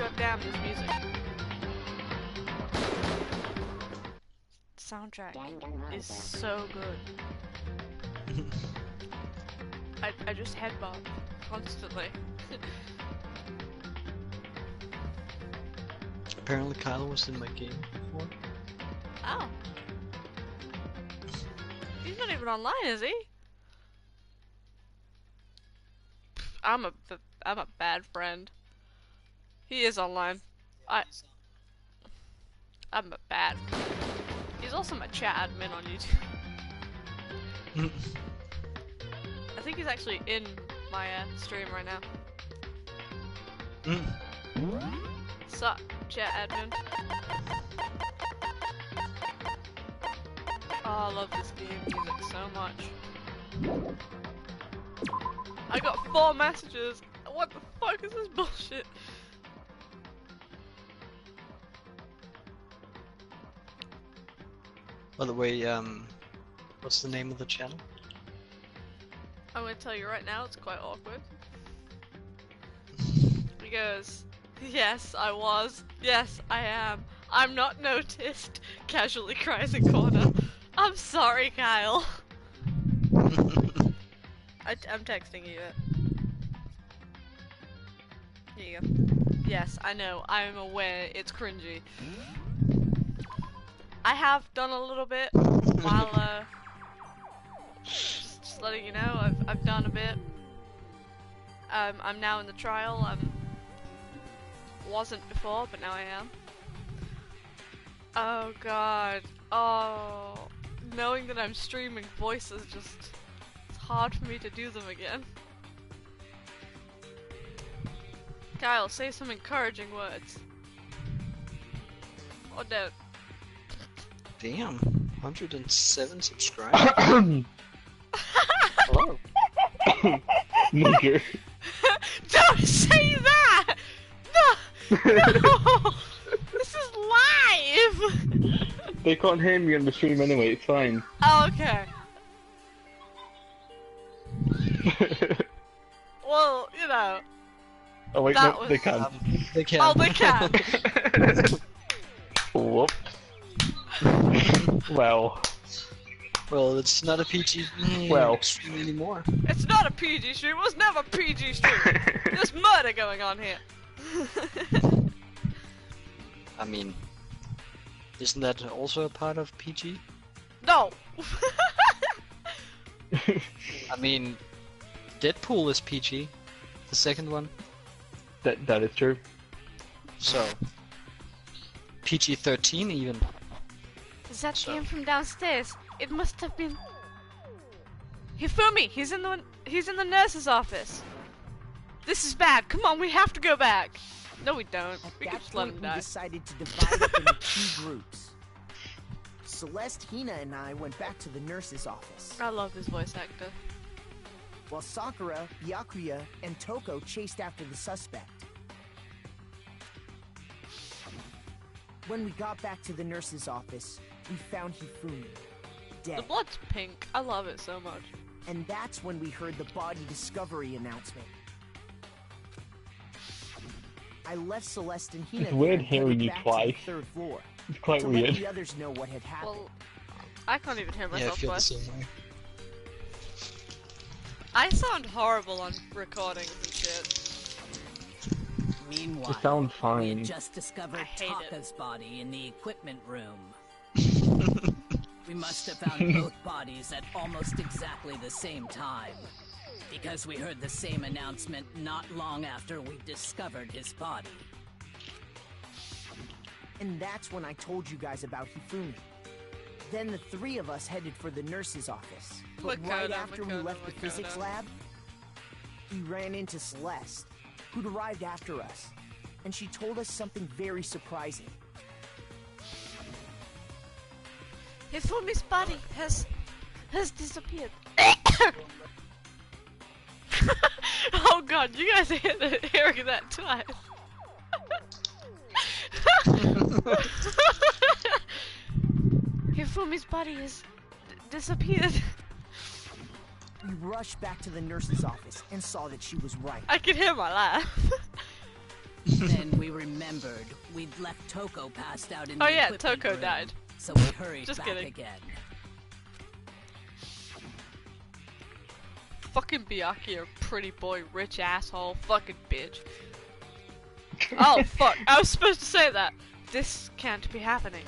God damn this music. Soundtrack is so good. I just headbutt constantly. Apparently Kyle was in my game before. Oh. He's not even online, is he? I'm a bad friend. He is online. I'm a bad friend. He's also my chat admin on YouTube. I think he's actually in my stream right now. Sup, chat admin. Oh, I love this game music so much. I got 4 messages. What the fuck is this bullshit? By the way, what's the name of the channel? I'm gonna tell you right now, it's quite awkward. He goes, yes, I was. Yes, I am. I'm not noticed. Casually cries in corner. I'm sorry, Kyle. I'm texting you it. Here you go. Yes, I know. I'm aware it's cringy. I have done a little bit while, just letting you know, I've done a bit. I'm now in the trial. Wasn't before, but now I am. Oh god. Oh, knowing that I'm streaming voices it's hard for me to do them again. Kyle, say some encouraging words. Or don't. Damn, 107 subscribers. Hello. Nigger. Don't say that! No! No! This is live! They can't hear me on the stream anyway, it's fine. Oh, okay. Well, you know. Oh wait, That no, was- they can. They can. Oh, they can! Whoops. Well. Well, it's not a PG Well. stream anymore. It's not a PG stream, it was never a PG stream! There's murder going on here! I mean, isn't that also a part of PG? No! I mean, Deadpool is PG, the second one. That is true. So, PG-13 even. Is that So- came from downstairs? It must have been. Hifumi, he's in the nurse's office. This is bad. Come on, we have to go back. No, we don't. At We can that just let point, him we die. decided to divide up into 2 groups. Celeste, Hina, and I went back to the nurse's office, I love this voice actor. while Sakura, Byakuya, and Toko chased after the suspect. When we got back to the nurse's office, we found Hifumi, The dead. blood's pink. I love it so much. And that's when we heard the body discovery announcement. I left Celeste and Hina It's weird there and hearing headed you back twice. to the 3rd floor It's quite to let weird. the others know what had happened. Well, I can't even hear Yeah, I myself feel the twice. same way. I sound horrible on recordings and shit. Meanwhile, It sounds we fine. had just discovered I hate it. Taka's body in the equipment room. We must have found both bodies at almost exactly the same time, because we heard the same announcement not long after we discovered his body. And that's when I told you guys about Hifumi. Then the 3 of us headed for the nurse's office. But right Makoto, after we Makoto, left the Makoto. physics lab, we ran into Celeste, who'd arrived after us. And she told us something very surprising. Hifumi's body has disappeared. Oh god, you guys are hearing that twice. Hifumi's body has disappeared. We rushed back to the nurse's office and saw that she was right. I can hear my laugh. Then we remembered we'd left Toko passed out in Oh the yeah, equipment Toko room, died. so we hurried Just back kidding. again. Fucking Byakuya, pretty boy, rich asshole, fucking bitch. Oh fuck, I was supposed to say that. This can't be happening.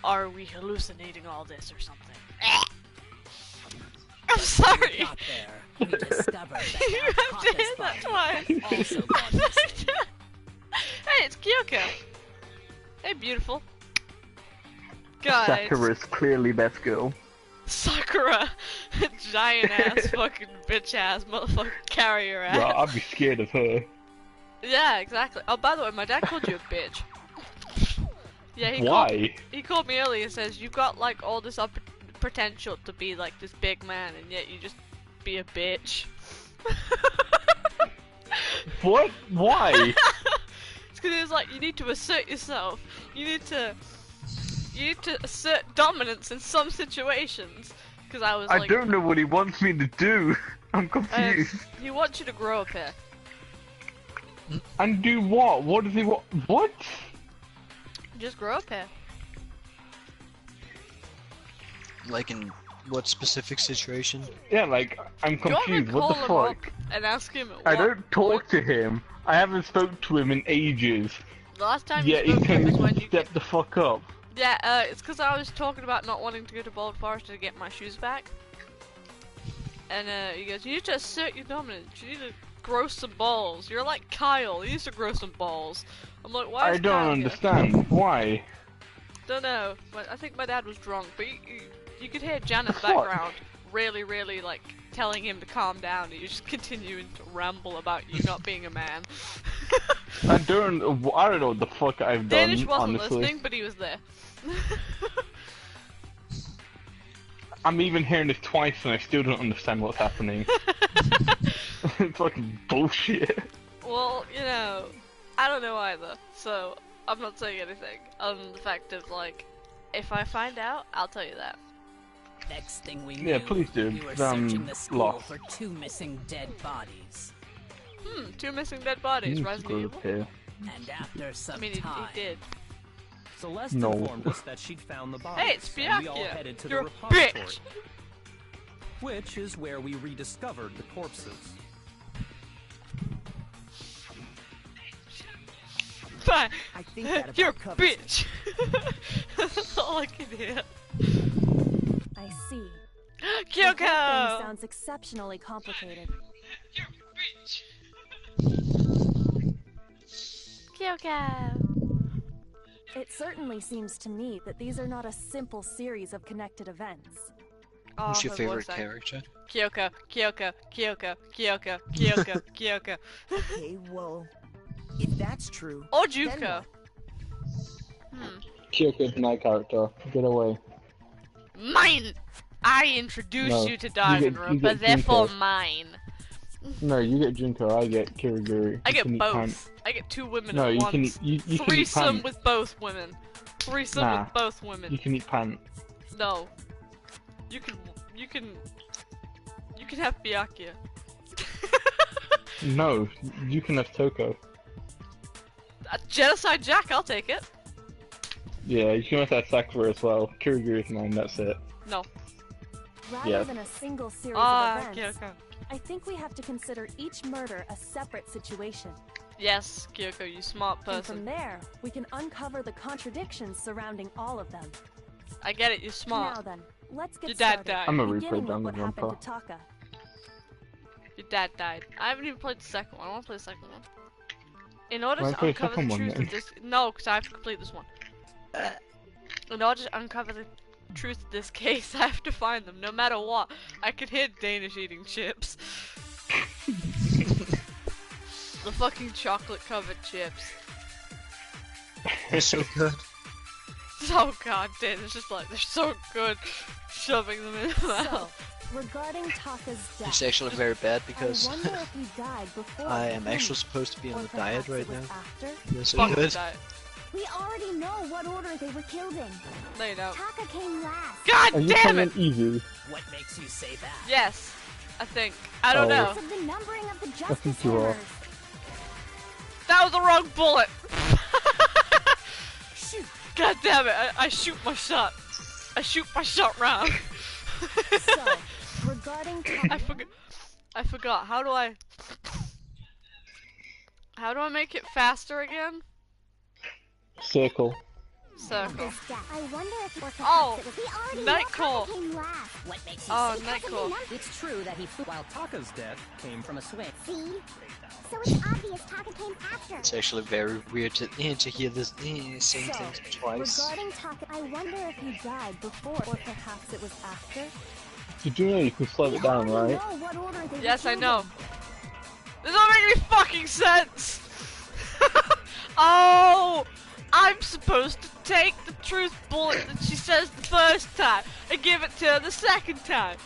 Are we hallucinating all this or something? I'm sorry. We got there. We discovered that You our have to Taka's hit that body twice. also gone missing. Hey, it's Kyoko. Hey, beautiful. Guys. Sakura's clearly best girl. Sakura. Giant ass fucking bitch ass motherfucker carrier ass. Yeah, I'd be scared of her. Yeah, exactly. Oh, by the way, my dad called you a bitch. Yeah, Why? He called me earlier and says, you got like all this potential to be like this big man and yet you just be a bitch. What? Why? It's because he was like, you need to assert yourself. You need to assert dominance in some situations. Because I was like, I don't know what he wants me to do. I'm confused. he wants you to grow up here. And do what? What does he want? What? Just grow up here. Like in what specific situation? Yeah, like, I'm Do you want me confused. to What call the him up fuck? and ask him I what- don't talk to him. I haven't spoke to him in ages. The last time Yeah, you he spoke to him can is when you... step the fuck up. Yeah, it's because I was talking about not wanting to go to Bold Forest to get my shoes back. And he goes, you need to assert your dominance. You need to grow some balls. You're like Kyle. He used to grow some balls. I'm like, why is I don't Kyle here? understand. Why? Don't know. But I think my dad was drunk. But you could hear Jan in the The fuck? background really, really, like, telling him to calm down. And you just continuing to ramble about you not being a man. I don't know what the fuck I've done, Danish wasn't honestly. listening, but he was there. I'm even hearing this twice and I still don't understand what's happening. It's fucking bullshit. Well, you know, I don't know either, so I'm not saying anything other than the fact of, like, if I find out, I'll tell you that. Next thing we knew, Yeah, please do, we were 'cause I'm searching the school lost. for 2 missing dead bodies. 2 missing dead bodies, Resident Evil. Here. And after some I mean, he time, did. Celeste No. informed us that she'd found the bodies, Hey, it's and we all Byakuya. headed to You're the a repository, bitch! which is where we rediscovered the corpses. Fine. I think that about You're a covers it. bitch! That's all I can hear. I see. The whole thing Kyoko! sounds exceptionally complicated. Kyoko! It certainly seems to me that these are not a simple series of connected events. Oh, Who's your her favorite voice act. character? Kyoko, Kyoko, Kyoko, Kyoko, Kyoko, Kyoko. Okay, well, if that's true, Or then Juko. what? Kyoko's my character. Get away. Mine! I introduced No, you to you Danganronpa, get therefore Junko. mine. No, you get Junko, I get Kirigiri. I You get can eat both. pants. I get 2 women No, at you once. can eat, you can eat Threesome pants. with both women. Threesome Nah. with both women. You can eat pants. No. You can have Byakuya. No, you can have Toko. Genocide Jack, I'll take it. Yeah, you can have Sakura as well. Kirigiri is mine, that's it. No. Rather Yes. than a single series Ah, of events, Kyoko. I think we have to consider each murder a separate situation. Yes, Kyoko, you smart And from person. there, we can uncover the contradictions surrounding all of them. I get it, you're Now smart. then, let's get Your dad started. died. I'm a Beginning replay with what happened Danganronpa. to Taka. Your dad died. I haven't even played the second one. I want to play the second one. In order Why to play the uncover the second one, truth then? of this... No, because I have to complete this one. In order to uncover the truth of this case, I have to find them, no matter what. I could hear Danish eating chips. The fucking chocolate-covered chips. They're so good. Oh god, Danish is like, they're so good. Shoving them in the So, mouth. regarding Taka's death, It's actually very bad I because wonder if he died before I the am bombing, actually supposed to be or on a diet perhaps right it was now. after. They're so Fuck good. diet. We already know what order they were killed in. No, you don't. Taka came last. God Are you damn playing it! easy? what makes you say that? Yes, I think. I don't Oh. know. Because of the numbering of the think justice you are. hammers. That was the wrong bullet! Shoot! God damn it, I shoot my shot. I shoot my shot round. So, regarding I forgot. How do I make it faster again? Circle. Circle. I wonder if Oh, we already night know call. Taka came last. What makes you Oh, say night call. it's true that he flew while Taka's death came from a swing. See? So it's obvious Taka came after. It's actually very weird to hear this same So, thing twice. regarding Taka, I wonder if he died before or perhaps it was after. Did you know you can slow We it down, already right? know what order they were Yes, I killed know. in. This don't make any fucking sense. Oh, I'm supposed to take the truth bullet that she says the first time and give it to her the second time.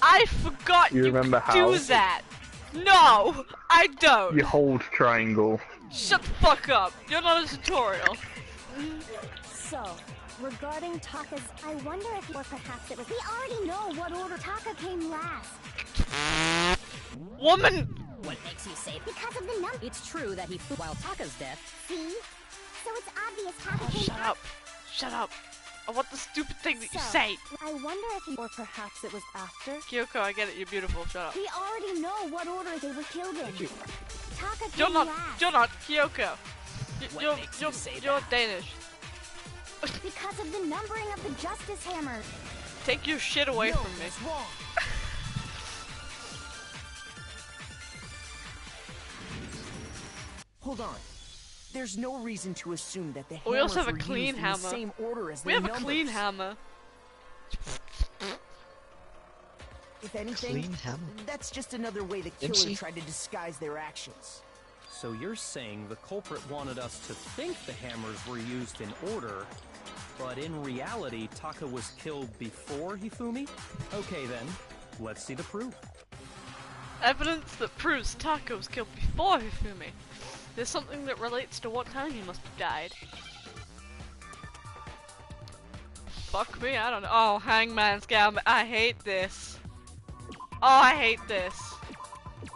I forgot You remember could do how? that. No, I don't. You hold triangle. Shut the fuck up. You're not a tutorial. So, regarding Taka's, I wonder if, or perhaps it was. We already know what order Taka came last. Woman! What makes you say Because of the number. it's true that he flew while Taka's death? See? So it's obvious Taka Oh, came shut up. Shut up. I want the stupid thing that you So- say. I wonder if he. or perhaps it was after. Kyoko, I get it. You're beautiful. Shut up. We already know what order they were killed in. Taka You're came not. last. You're not. Kyoko. What You're makes you say you're that? Danish. Because of the numbering of the Justice Hammer. Take your shit away No, from me. that's wrong. Hold on. There's no reason to assume that the We also hammers have a were clean used in hammer. the same order as We the have a clean numbers. hammer. If anything, Clean hammer. that's just another way the killer Dempsey? tried to disguise their actions. So you're saying the culprit wanted us to think the hammers were used in order, but in reality, Taka was killed before Hifumi? Okay then, let's see the proof. Evidence that proves Taka was killed before Hifumi. There's something that relates to what time he must have died. Fuck me, I don't know. Oh, Hangman's Gambit. I hate this. Oh, I hate this.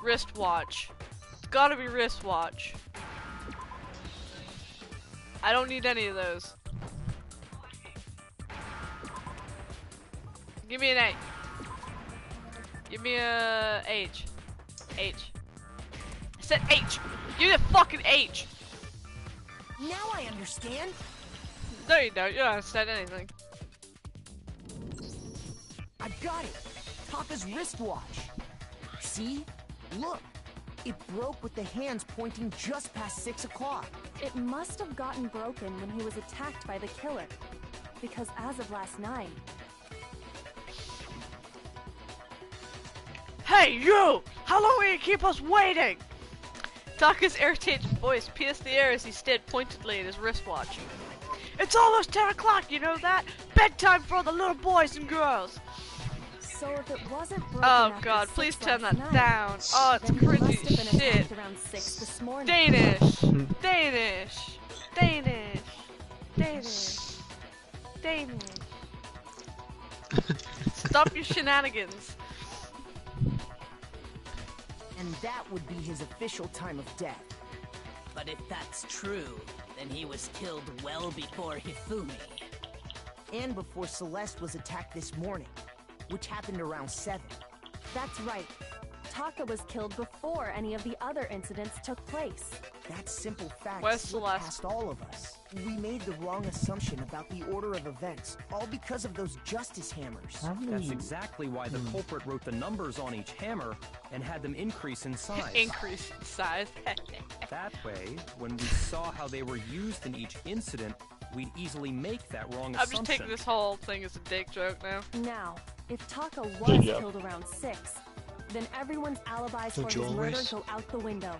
Wristwatch. It's gotta be wristwatch. I don't need any of those. Give me an A. Give me a H. H. I said H. Give me a fucking H. Now I understand. No, you don't. You don't understand anything. I got it. Taka's wristwatch. See? Look. It broke with the hands pointing just past 6 o'clock. It must have gotten broken when he was attacked by the killer. Because as of last night, Hey, you! How long will you keep us waiting? Taka's irritated voice pierced the air as he stared pointedly at his wristwatch. It's almost 10 o'clock, you know that? Bedtime for the little boys and girls. so if it wasn't broken Oh after god, 6 please turn last that night, down. Oh, it's then he must have cringy been shit. attacked around 6 this morning. Danish. Danish. Danish. Danish. Danish. Stop your shenanigans. And that would be his official time of death. But if that's true, then he was killed well before Hifumi. And before Celeste was attacked this morning, which happened around 7. That's right. Taka was killed before any of the other incidents took place. That simple fact Where's slipped Celeste? past all of us. We made the wrong assumption about the order of events, all because of those justice hammers. That's exactly why the culprit wrote the numbers on each hammer and had them increase in size. Increase in size. That way, when we saw how they were used in each incident, we'd easily make that wrong I'm assumption. just taking this whole thing as a dick joke now. Now, if Taka was Good job. killed around 6, then everyone's alibis Don't for you his murder always? go out the window.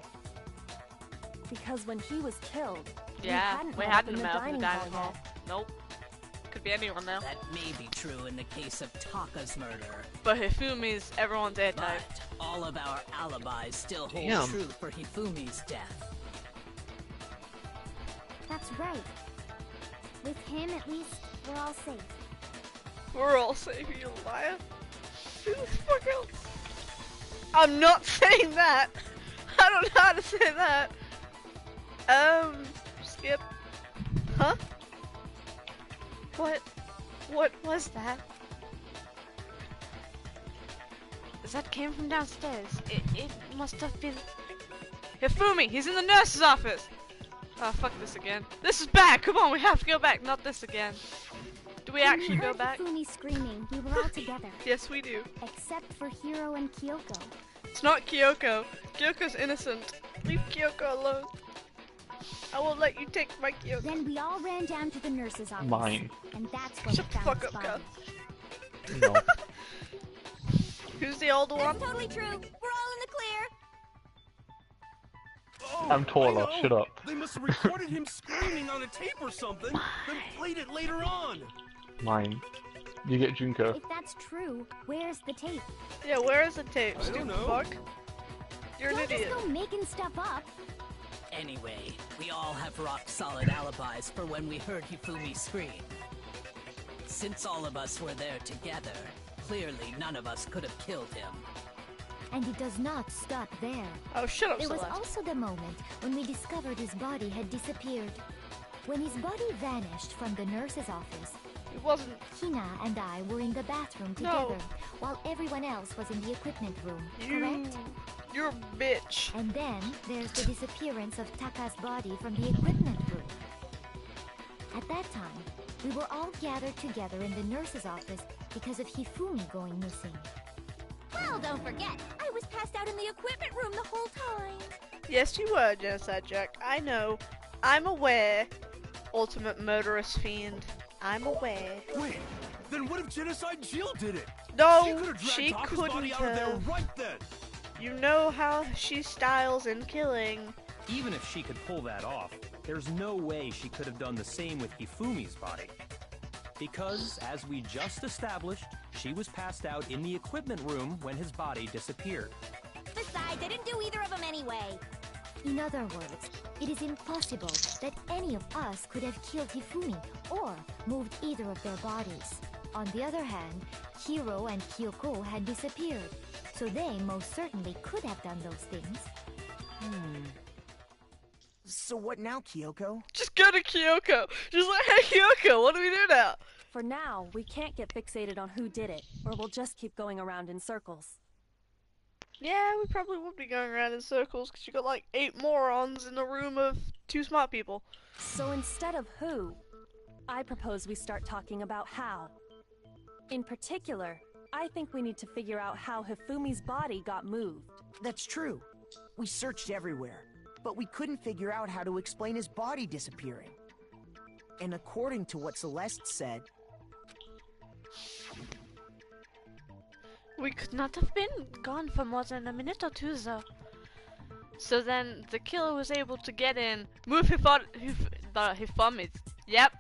Because when he was killed, Yeah, we we hadn't hadn't met up met in in the the dining dining hall. Nope. Could be anyone now. That may be true in the case of Taka's murder, But Hifumi's everyone's but airtight. all of our alibis still hold Damn. true for Hifumi's death. That's right. With him, at least, we're all safe. We're all safe, you liar. Who the fuck else? I'm not saying that. I don't know how to say that. Skip. Huh? What was that? That came from downstairs. It must have been... Hifumi, he's in the nurse's office! Oh, fuck this again. This is bad! Come on, we have to go back, not this again. Do we actually go back? When we heard Hifumi screaming, we were all together. Yes, we do. Except for Hiro and Kyoko. It's not Kyoko. Kyoko's innocent. Leave Kyoko alone. I won't let you take my Kyoko. Then we all ran down to the nurse's office. Mine. And that's when Shut we the found fuck his up, body. Gus. No. Who's the older one? That's totally true. We're all in the clear. Oh, I'm taller, I know. shut up. They must have recorded him screaming on a tape or something, then played it later on. Mine. You get Junko. If that's true, where's the tape? Yeah, where is the tape? I don't Stupid know. fuck. You're an Don't idiot. just go making stuff up. Anyway, we all have rock-solid alibis for when we heard Hifumi scream. Since all of us were there together, clearly none of us could have killed him. And it does not stop there. Oh, shut up, There was Celeste. also the moment when we discovered his body had disappeared. When his body vanished from the nurse's office, It wasn't. Hina and I were in the bathroom No. together, while everyone else was in the equipment room, You. correct? You're a bitch. And then there's the disappearance of Taka's body from the equipment room. At that time, we were all gathered together in the nurse's office because of Hifumi going missing. Well, don't forget, I was passed out in the equipment room the whole time. Yes, you were, Genocide Jack. I know. I'm aware. Ultimate murderous fiend. I'm aware. Wait, then what if Genocide Jill did it? No, She could have dragged she Taka's couldn't body out of there have. right then. You know how she styles in killing. Even if she could pull that off, there's no way she could have done the same with Hifumi's body. Because, as we just established, she was passed out in the equipment room when his body disappeared. Besides, I didn't do either of them anyway. In other words, it is impossible that any of us could have killed Hifumi or moved either of their bodies. On the other hand, Hiro and Kyoko had disappeared, so they most certainly could have done those things. So what now, Kyoko? Just go to Kyoko. Just like, hey Kyoko, what do we do now? For now, we can't get fixated on who did it, or we'll just keep going around in circles. Yeah, we probably would be going around in circles because you got like 8 morons in a room of 2 smart people. So instead of who, I propose we start talking about how. In particular, I think we need to figure out how Hifumi's body got moved. That's true. We searched everywhere, but we couldn't figure out how to explain his body disappearing. And according to what Celeste said, We could not have been gone for more than a minute or two, though. So then the killer was able to get in, move Hifumi's. Yep.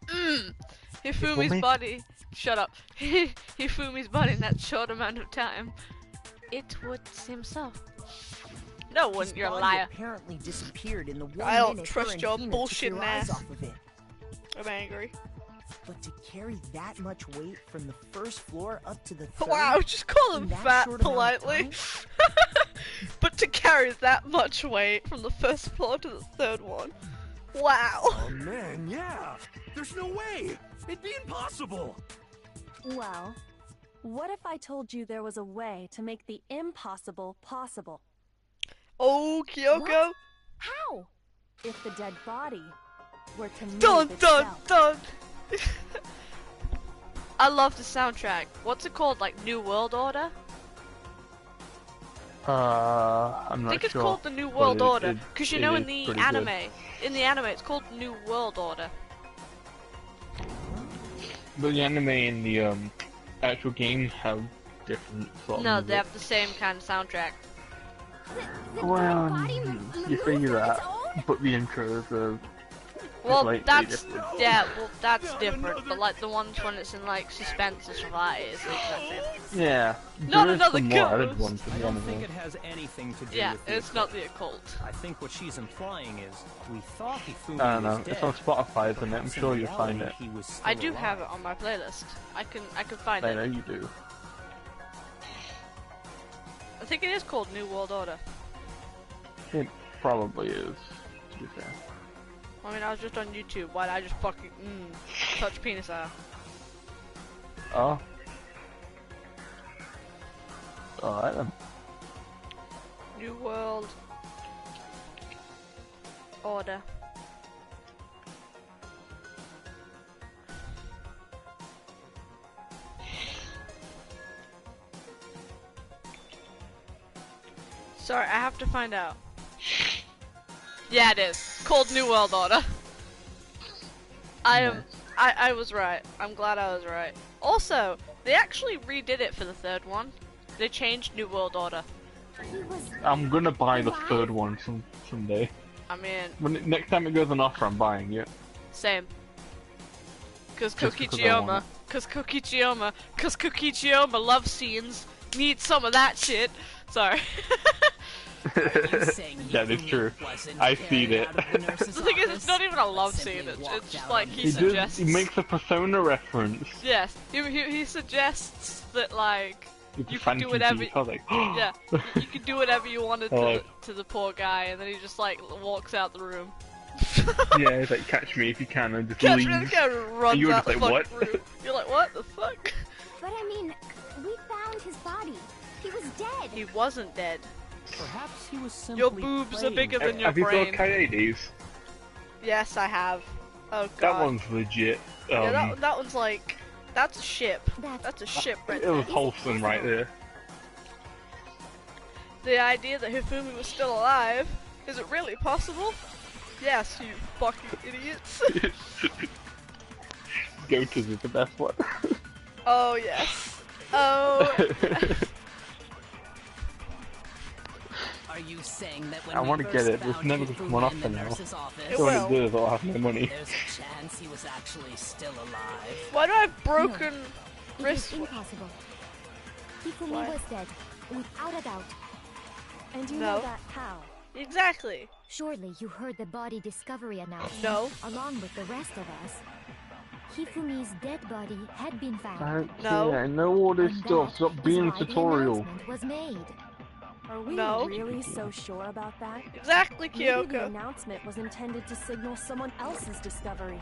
Hifumi's Hifumi? body. Shut up. Hifumi's body in that short amount of time. It would seem so. No, his wouldn't. You're a body liar. apparently disappeared in the one I don't minute trust her and your Hina bullshit took their eyes ass. off of it. I'm angry. But to carry that much weight from the first floor up to the third, Wow, just call him in that fat short amount of politely. But to carry that much weight from the first floor to the third one. Wow. Oh man, yeah! There's no way! It'd be impossible! Well, what if I told you there was a way to make the impossible possible? Oh, Kyoko. What? How? If the dead body were to move Dun dun itself. dun. I love the soundtrack. What's it called? Like New World Order? I'm I not think it's sure. called the New but World Order. it- Because you it know in is the pretty anime, good. it's called New World Order. But the anime and the actual game have different sort of No, they music. have the same kind of soundtrack. Well, body you say moved on that, its own? but the intros are Well, slightly that's different. yeah, well that's Not different. another- But like the ones when it's in like suspense or survival, it's the exact same. Yeah, Not there is another some more added ghost. ones in I the don't anime. think it has anything to do Yeah, with the it's not the occult. I think what she's implying is, we thought Hifumi I don't know. was It's dead. on Spotify, isn't it? I'm Perhaps in sure you'll find reality, it. he was still I do alive. have it on my playlist. I can find I know it. you do. I think it is called New World Order. It probably is. to be fair. I mean, I was just on YouTube. Why'd I just fucking touch penis out? Oh. Alright then. New World Order. Sorry, I have to find out. Yeah, it is. Called New World Order. I was right. I'm glad I was right. Also, they actually redid it for the third one. They changed New World Order. I'm gonna buy the third one someday. I mean, Next time it goes on offer, I'm buying it. same. Cause Just because I want Kokichiyama love scenes. Need some of that shit. Sorry. Yeah, that's true. I seen it. The thing is, it's not even a love scene. It's just like he suggests. He makes a Persona reference. Yes, he suggests that like It's you can do fantasy. whatever. I was like, Yeah, you can do whatever you wanted Oh. to the poor guy, and then he just like walks out the room. yeah, it's like catch me if you can and just Catch leave. me, this guy runs And you were out just the like, fucking room. You're like, what the fuck? But I mean, we found his body. He was dead. He wasn't dead. Perhaps he was simply Your boobs are playing bigger than your Have you brain. saw Coyotes? Yes, I have. Oh god. That one's legit. Yeah, that one's like, that's a ship. That's a ship right It there. was wholesome right there. The idea that Hifumi was still alive, is it really possible? Yes, you fucking idiots. Goatas is the best one. Oh yes. Oh. Are you saying that when I we want to get first it, but it's found never going to come on Hifumi off in for the now. nurse's office, It So will. when it does, I'll have no money. there's a chance he was actually still alive? Why do I have broken It wrist? is impossible. Hifumi Why? was dead, without a doubt. And you No. know that how? Exactly. Surely you heard the body discovery announcement. No. Along with the rest of us. Hifumi's dead body had been found. No. I know all this And stuff. that Stop is being why the tutorial. announcement was made. Are we No. really so sure about that? Exactly, Maybe the Kyoko. announcement was intended to signal someone else's discovery.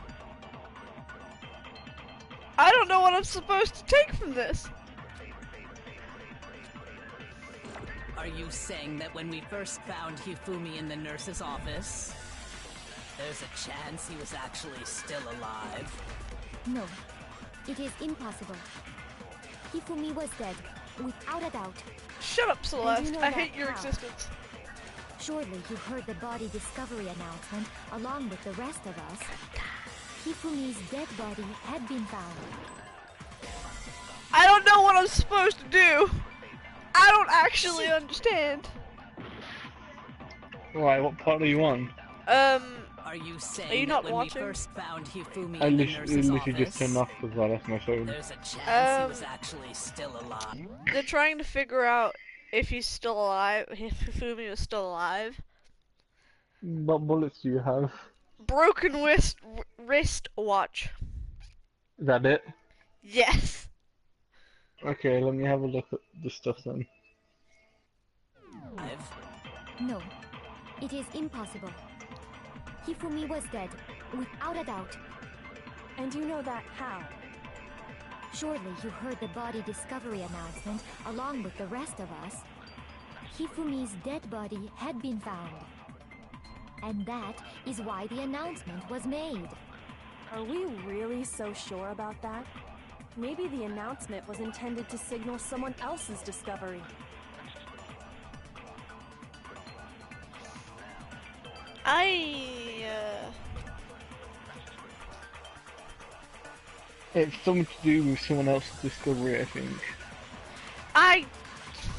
I don't know what I'm supposed to take from this. Are you saying that when we first found Hifumi in the nurse's office, there's a chance he was actually still alive? No, it is impossible. Hifumi was dead, without a doubt. Shut up, Celeste. know I that hate your how? existence. Surely you heard the body discovery announcement along with the rest of us. Hifumi's dead body had been found. I don't know what I'm supposed to do. I don't actually understand. Right, what part are you on? Are you saying Are you that not when watching? we first found Hifumi I in the literally nurse's office, just turned off because I left my phone. there's a chance he was actually still alive? They're trying to figure out if he's still alive, if Hifumi was still alive. What bullets do you have? Broken wrist watch. Is that it? Yes. Okay, let me have a look at the stuff then. No, it is impossible. Hifumi was dead, without a doubt. And you know that how? Surely you heard the body discovery announcement along with the rest of us. Hifumi's dead body had been found. And that is why the announcement was made. Are we really so sure about that? Maybe the announcement was intended to signal someone else's discovery. It's something to do with someone else's discovery, I think.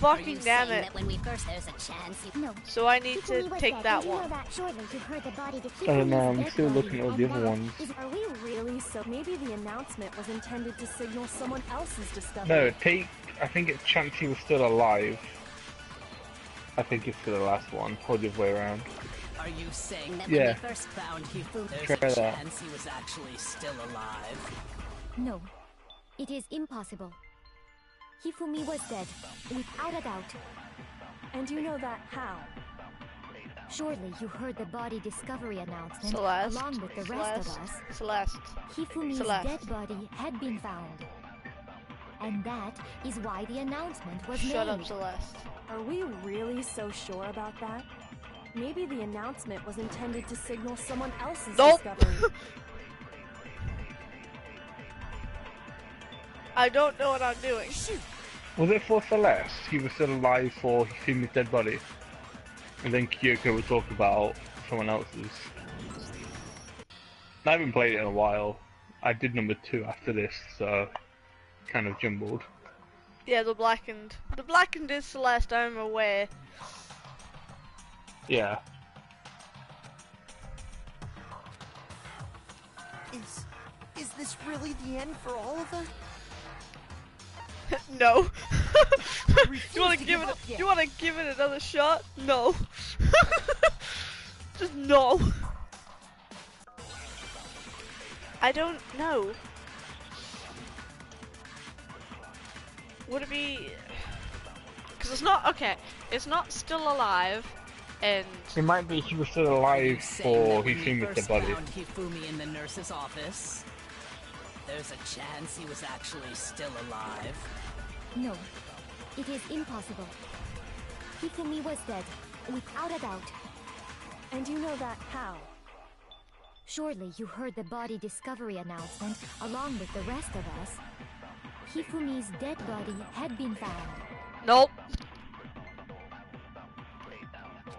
Fucking damn saying it. that when we first there's a chance you... No. So I need to Hifumi was take dead. that Did you know one. that? Surely you heard the body I don't know, Hifumi's I'm dead still body, looking at all and the other that ones. is- Are we really so? Maybe the announcement was intended to signal someone else's discovery. No, I think it's chance he was still alive. I think it's for the last one, or the other way around. Are you saying that Yeah. when we first found Hifumi, there's Try a that. chance he was actually still alive? No, it is impossible. Hifumi was dead, without a doubt. And you know that how? Surely you heard the body discovery announcement Celeste. along with the rest of us. Celeste. Hifumi's Celeste. dead body had been found. And that is why the announcement was made. Shut up, Celeste. Are we really so sure about that? Maybe the announcement was intended to signal someone else's Nope. discovery. I don't know what I'm doing. Was it for Celeste? He was still alive for Hifumi's dead body. And then Kyoko would talk about someone else's. I haven't played it in a while. I did number 2 after this, so kind of jumbled. Yeah, the blackened. The blackened is Celeste, I'm aware. Yeah. Is this really the end for all of us? No. refuse you wanna to give give it? up yet. You wanna give it another shot? No. Just no. I don't know. Would it be? Because it's not okay. It's not still alive, and It might be he was still Are you alive saying for that when you Hifumi's dead first body. found Hifumi in the nurse's office, there's a chance he was actually still alive? No, it is impossible. Hifumi was dead, without a doubt. And you know that how? Surely you heard the body discovery announcement along with the rest of us. Hifumi's dead body had been found. nope.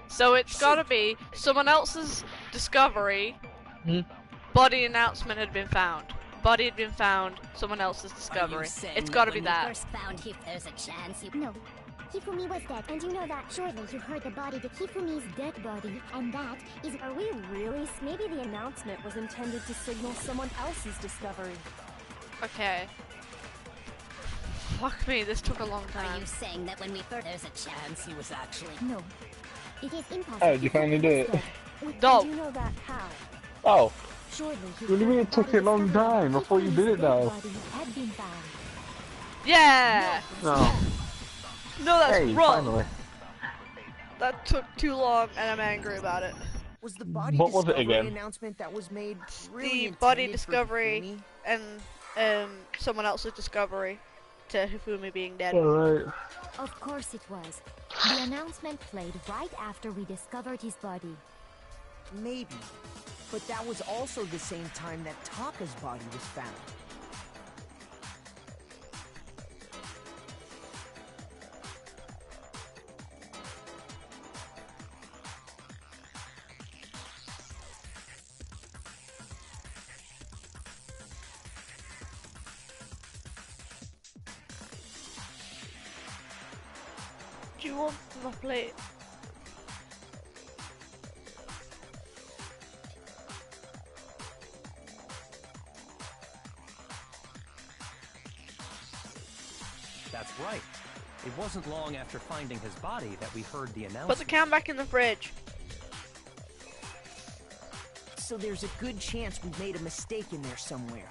So it's gotta be someone else's discovery. Hmm? Body announcement had been found. Body had been found. Someone else's Are you discovery. saying It's that gotta be when you that. first found him, there's a chance you... No, Hifumi was dead, and you know that. Surely you heard the body, Hifumi's dead body, and that is. Are we really? Maybe the announcement was intended to signal someone else's discovery. Okay. Fuck me, this took a long Are time. you saying that when we first... There's a chance he was actually... No, it is impossible. Oh, did you finally do it? No. And you know that how? Oh, Surely you What do you mean heard it the took body you a long discovery. time? I thought you did Hifumi's it dead now. body had been found. Yeah! no. No, that's Hey, wrong. finally. That took too long, and I'm angry about it. Was the body What was it discovery again? announcement that was made really The body intended for discovery Hifumi? and someone else's discovery to Hifumi being dead. Alright. Of course it was. The announcement played right after we discovered his body. Maybe. But that was also the same time that Taka's body was found. Do you want my plate? That's right. It wasn't long after finding his body that we heard the announcement. Put the can back in the fridge. So there's a good chance we made a mistake in there somewhere.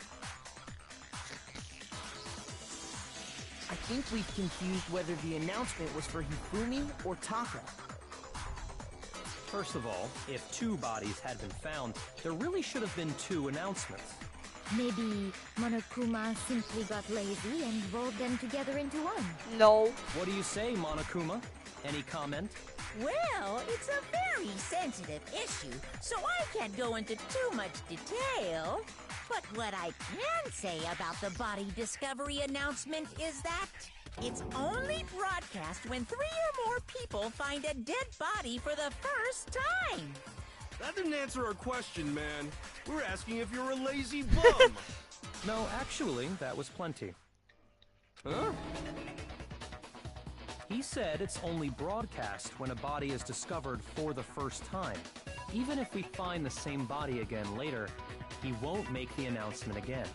I think we've confused whether the announcement was for Hifumi or Taka. First of all, if 2 bodies had been found, there really should have been 2 announcements. Maybe Monokuma simply got lazy and rolled them together into one. No. What do you say, Monokuma? Any comment? Well, it's a very sensitive issue, so I can't go into too much detail. But what I can say about the body discovery announcement is that it's only broadcast when 3 or more people find a dead body for the first time. That didn't answer our question, man. We're asking if you're a lazy bum. No, actually, that was plenty. Huh? He said it's only broadcast when a body is discovered for the first time. Even if we find the same body again later, he won't make the announcement again.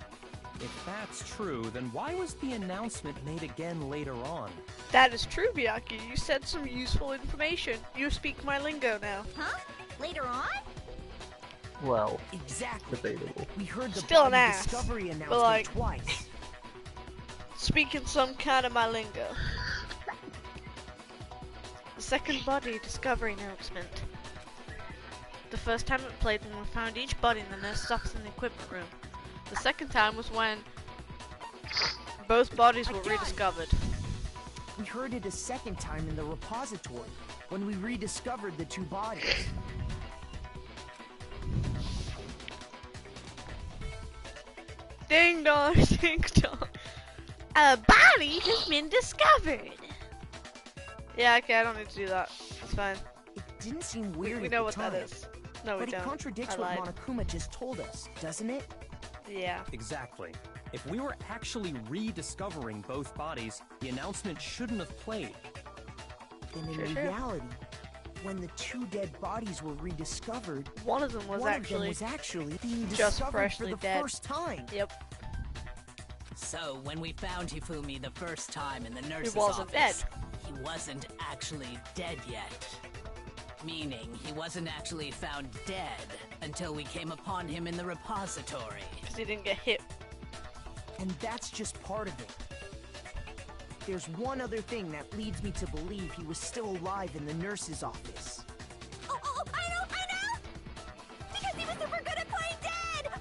If that's true, then why was the announcement made again later on? That is true, Miyaki. You said some useful information. You speak my lingo now. Huh? Later on? Well, Exactly. debatable. We heard the Still an body ass, discovery but, announcement like- twice. Speaking some kind of my lingo. The second body discovery announcement. The first time it played when we found each body in the nurse's office in the equipment room. The second time was when both bodies were rediscovered. We heard it a second time in the repository, when we rediscovered the two bodies. Ding dong, ding dong. A body has been discovered. Yeah, okay, I don't need to do that. It's fine. It didn't seem weird We at know the what time, that is. No, we but don't. it contradicts I what lied. Monokuma just told us, doesn't it? Yeah. Exactly. If we were actually rediscovering both bodies, the announcement shouldn't have played. Then in Sure. reality, when the two dead bodies were rediscovered, One of them was actually being just discovered freshly for the dead. first time. Yep. So when we found Hifumi the first time in the nurse's wasn't office, he wasn't actually dead yet. Meaning he wasn't actually found dead until we came upon him in the repository. Because he didn't get hit. And that's just part of it. There's one other thing that leads me to believe he was still alive in the nurse's office. Oh, I know! Because he was super good at playing dead!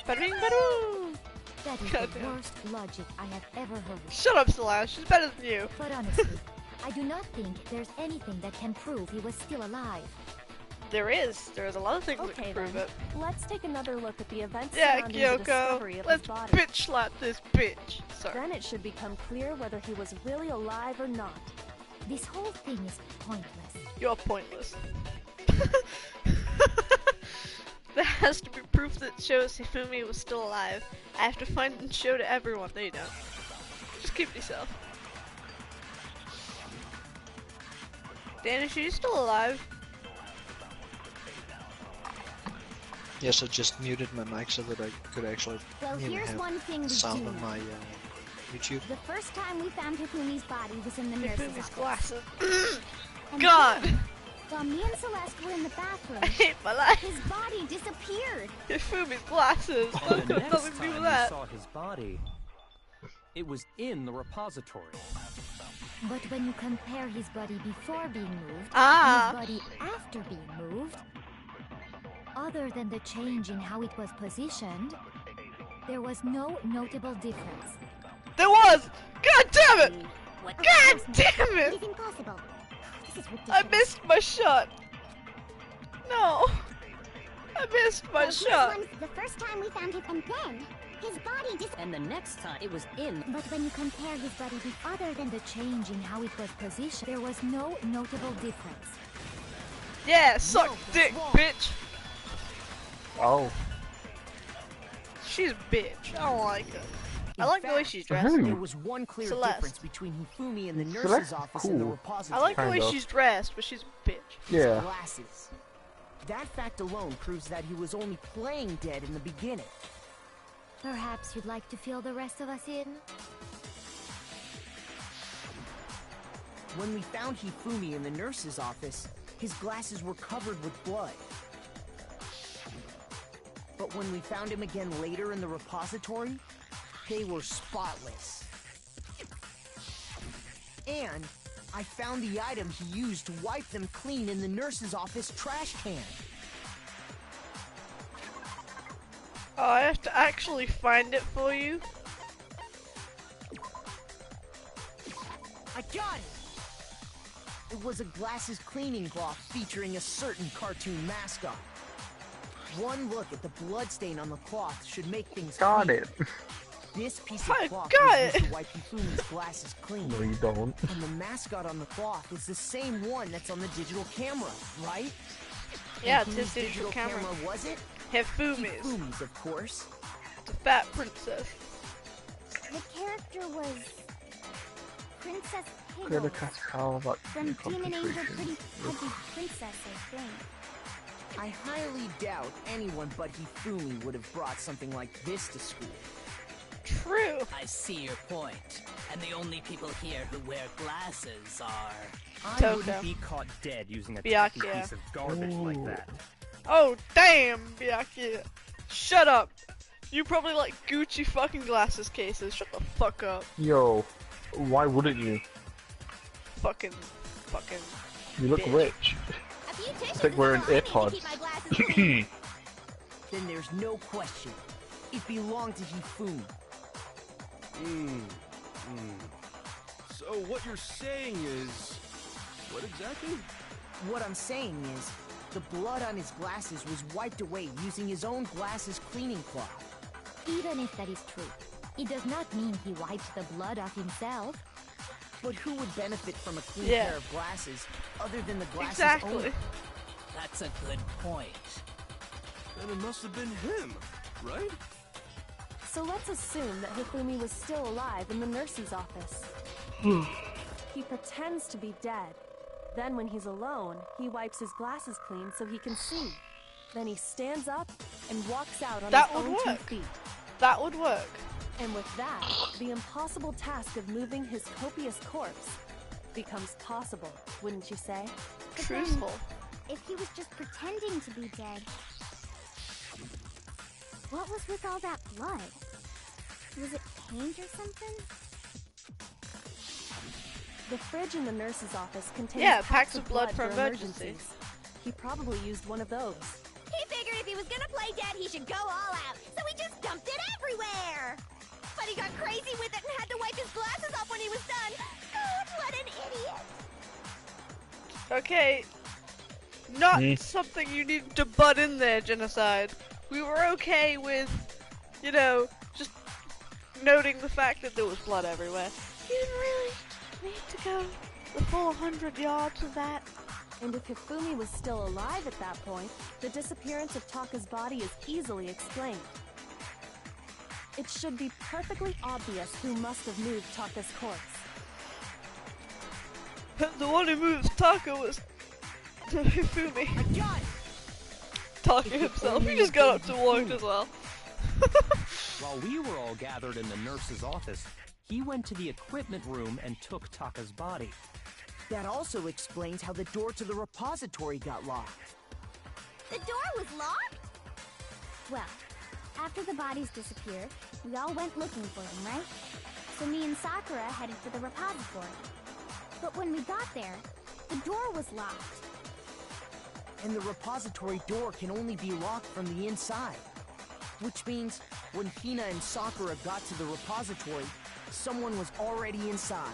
Bada bing, bada. That is God the damn. worst logic I have ever heard. Shut up, Slash. She's better than you. But honestly, I do not think there's anything that can prove he was still alive. There is. There's a lot of things that Okay can prove then, it. let's take another look at the events Yeah, surrounding the Kyoko. discovery of Let's his body. bitch slap this bitch. Sorry. Then it should become clear whether he was really alive or not. This whole thing is pointless. You're pointless. There has to be proof that shows Hifumi was still alive. I have to find and show to everyone. No, you don't. Just keep it yourself. Danish, are you still alive? Yes, I just muted my mic so that I could actually Well, here's have one thing we the sound do on my YouTube. The first time we found Hifumi's body was in the nurse's Hifumi's office. glasses. And God! then, while me and Celeste were in the bathroom, I hate my life. his body disappeared. Hifumi's glasses. And the That's got next nothing to do time with we that. saw his body, it was in the repository. But when you compare his body before being moved Ah. and his body after being moved, other than the change in how it was positioned, there was no notable difference. There was! God damn it! What God damn It it! is impossible. This is ridiculous. I missed my shot. No. I missed my Well, shot. this one's the first time we found him, and then his body And the next time it was in. But when you compare his body with other than the change in how it was positioned, there was no notable difference. Yeah, suck dick, bitch. Oh. She's a bitch. I don't like her. I In like the way fact, she's dressed. There was one clear Celeste. difference between Hifumi and the nurse's Celeste's office in the cool. repository. I like the way Kind of. she's dressed, but she's a bitch. His Yeah. glasses. That fact alone proves that he was only playing dead in the beginning. Perhaps you'd like to fill the rest of us in? When we found Hifumi in the nurse's office, his glasses were covered with blood. But when we found him again later in the repository, they were spotless. And I found the item he used to wipe them clean in the nurse's office trash can. Oh, I have to actually find it for you. I got it! It was a glasses cleaning cloth featuring a certain cartoon mascot. One look at the bloodstain on the cloth should make things Got clear. it. This piece I of cloth got was used it. to wipe Hifumi's glasses clean. No, you don't. And the mascot on the cloth is the same one that's on the digital camera, right? Yeah, And it's his whose digital camera. was it? Hifumi's. Hifumi's, of course. The fat princess. The character was Princess Gotta Piddles catch how about from Demon Angel concentration. Pretty Pudgy Princess, I think. I highly doubt anyone but Hifumi would have brought something like this to school. True. I see your point. And the only people here who wear glasses are... I Toko. wouldn't be caught dead using a Byakuya. tacky piece of garbage like Ooh. that. Oh, damn, Byakuya. Shut up. You probably like Gucci fucking glasses cases. Shut the fuck up. Yo, why wouldn't you? Fucking. You look Bitch. rich. A beautician It's like wearing is all I need to AirPods. keep my glasses Then there's no question. It belonged to Hifumi. So what you're saying is... What exactly? What I'm saying is, the blood on his glasses was wiped away using his own glasses cleaning cloth. Even if that is true, it does not mean he wiped the blood off himself. But who would benefit from a clean Yeah. pair of glasses other than the glasses Exactly. owner? That's a good point. Then it must have been him, right? So let's assume that Hifumi was still alive in the nurse's office. He pretends to be dead. Then when he's alone, he wipes his glasses clean so he can see. Then he stands up and walks out on That his would own 2 work. feet. That would work. And with that, the impossible task of moving his copious corpse becomes possible, wouldn't you say? But then, Truthful. if he was just pretending to be dead, what was with all that blood? Was it paint or something? The fridge in the nurse's office contains Yeah, packs of blood for emergencies. emergencies. He probably used one of those. He figured if he was gonna play dead, he should go all out, so he just dumped it everywhere. But he got crazy with it and had to wipe his glasses off when he was done. God, what an idiot! Okay, not something you need to butt in there, Genocide. We were okay with, you know, just noting the fact that there was blood everywhere. You didn't really need to go the full 100 yards of that. And if Hifumi was still alive at that point, the disappearance of Taka's body is easily explained. It should be perfectly obvious who must have moved Taka's corpse. The one who moves Taka was Hifumi. I got it! Taka himself. He just got up to walk as well. While we were all gathered in the nurse's office, he went to the equipment room and took Taka's body. That also explains how the door to the repository got locked. The door was locked? Well, after the bodies disappeared, we all went looking for them, right? So me and Sakura headed for the repository. But when we got there, the door was locked. And the repository door can only be locked from the inside. Which means, when Hina and Sakura got to the repository, someone was already inside.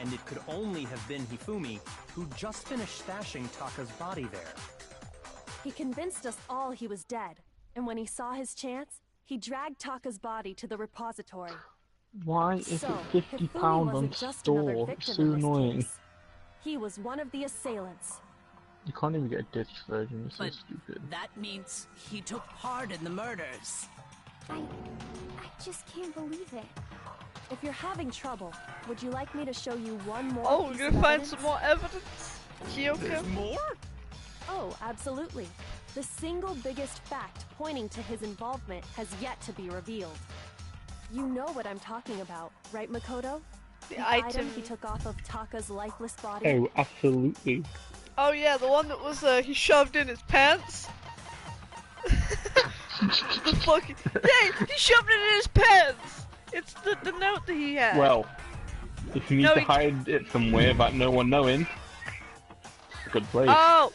And it could only have been Hifumi, who just finished stashing Taka's body there. He convinced us all he was dead, and when he saw his chance, he dragged Taka's body to the repository. Why is So, it £50 Hifumi on wasn't just another store? victim So in this annoying. case. He was one of the assailants. You can't even get a disc version, it's so But stupid. that means he took part in the murders. I just can't believe it. If you're having trouble, would you like me to show you one more Oh, we're piece gonna of find evidence? some more evidence? Kyoko? There's more? Oh, absolutely. The single biggest fact pointing to his involvement has yet to be revealed. You know what I'm talking about, right, Makoto? The item item. he took off of Taka's lifeless body. Oh, absolutely. Oh yeah, the one that was he shoved in his pants. The fucking yeah, he shoved it in his pants. It's the note that he had. Well, if you need No, to he- hide it somewhere without no one knowing, it's a good place. Oh,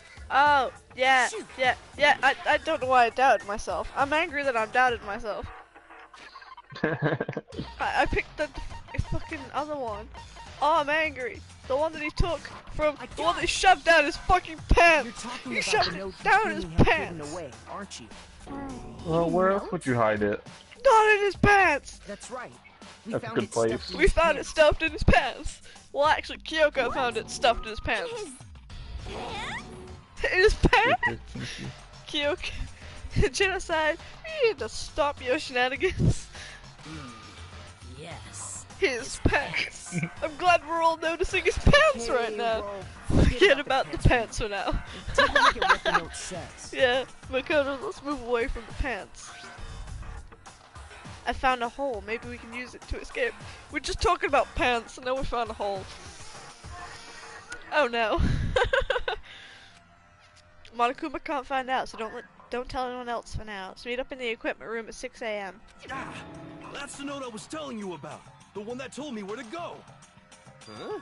yeah. I don't know why I doubted myself. I'm angry that I've doubted myself. I picked the fucking other one. Oh, I'm angry. The one that he took from the one that he shoved down his fucking You're pants. talking He about shoved the it note down his Hifumi had given pants. away, aren't you? Well, where else would you hide it? Not in his pants. That's right. We That's a found good it stuffed place. in We his found it pants. stuffed in his pants. Well, actually, Kyoko found it stuffed in his pants. In his pants? Kyoko. Genocide. You need to stop your shenanigans. Yes. His pants. I'm glad we're all noticing his pants right now. well, Forget about the pants for now. Take a look at what the note says. Yeah, Makoto, let's move away from the pants. I found a hole. Maybe we can use it to escape. We're just talking about pants, and now we found a hole. Oh no. Monokuma can't find out, so don't tell anyone else for now. Let's meet up in the equipment room at 6 a.m. Ah, that's the note I was telling you about. The one that told me where to go. Huh?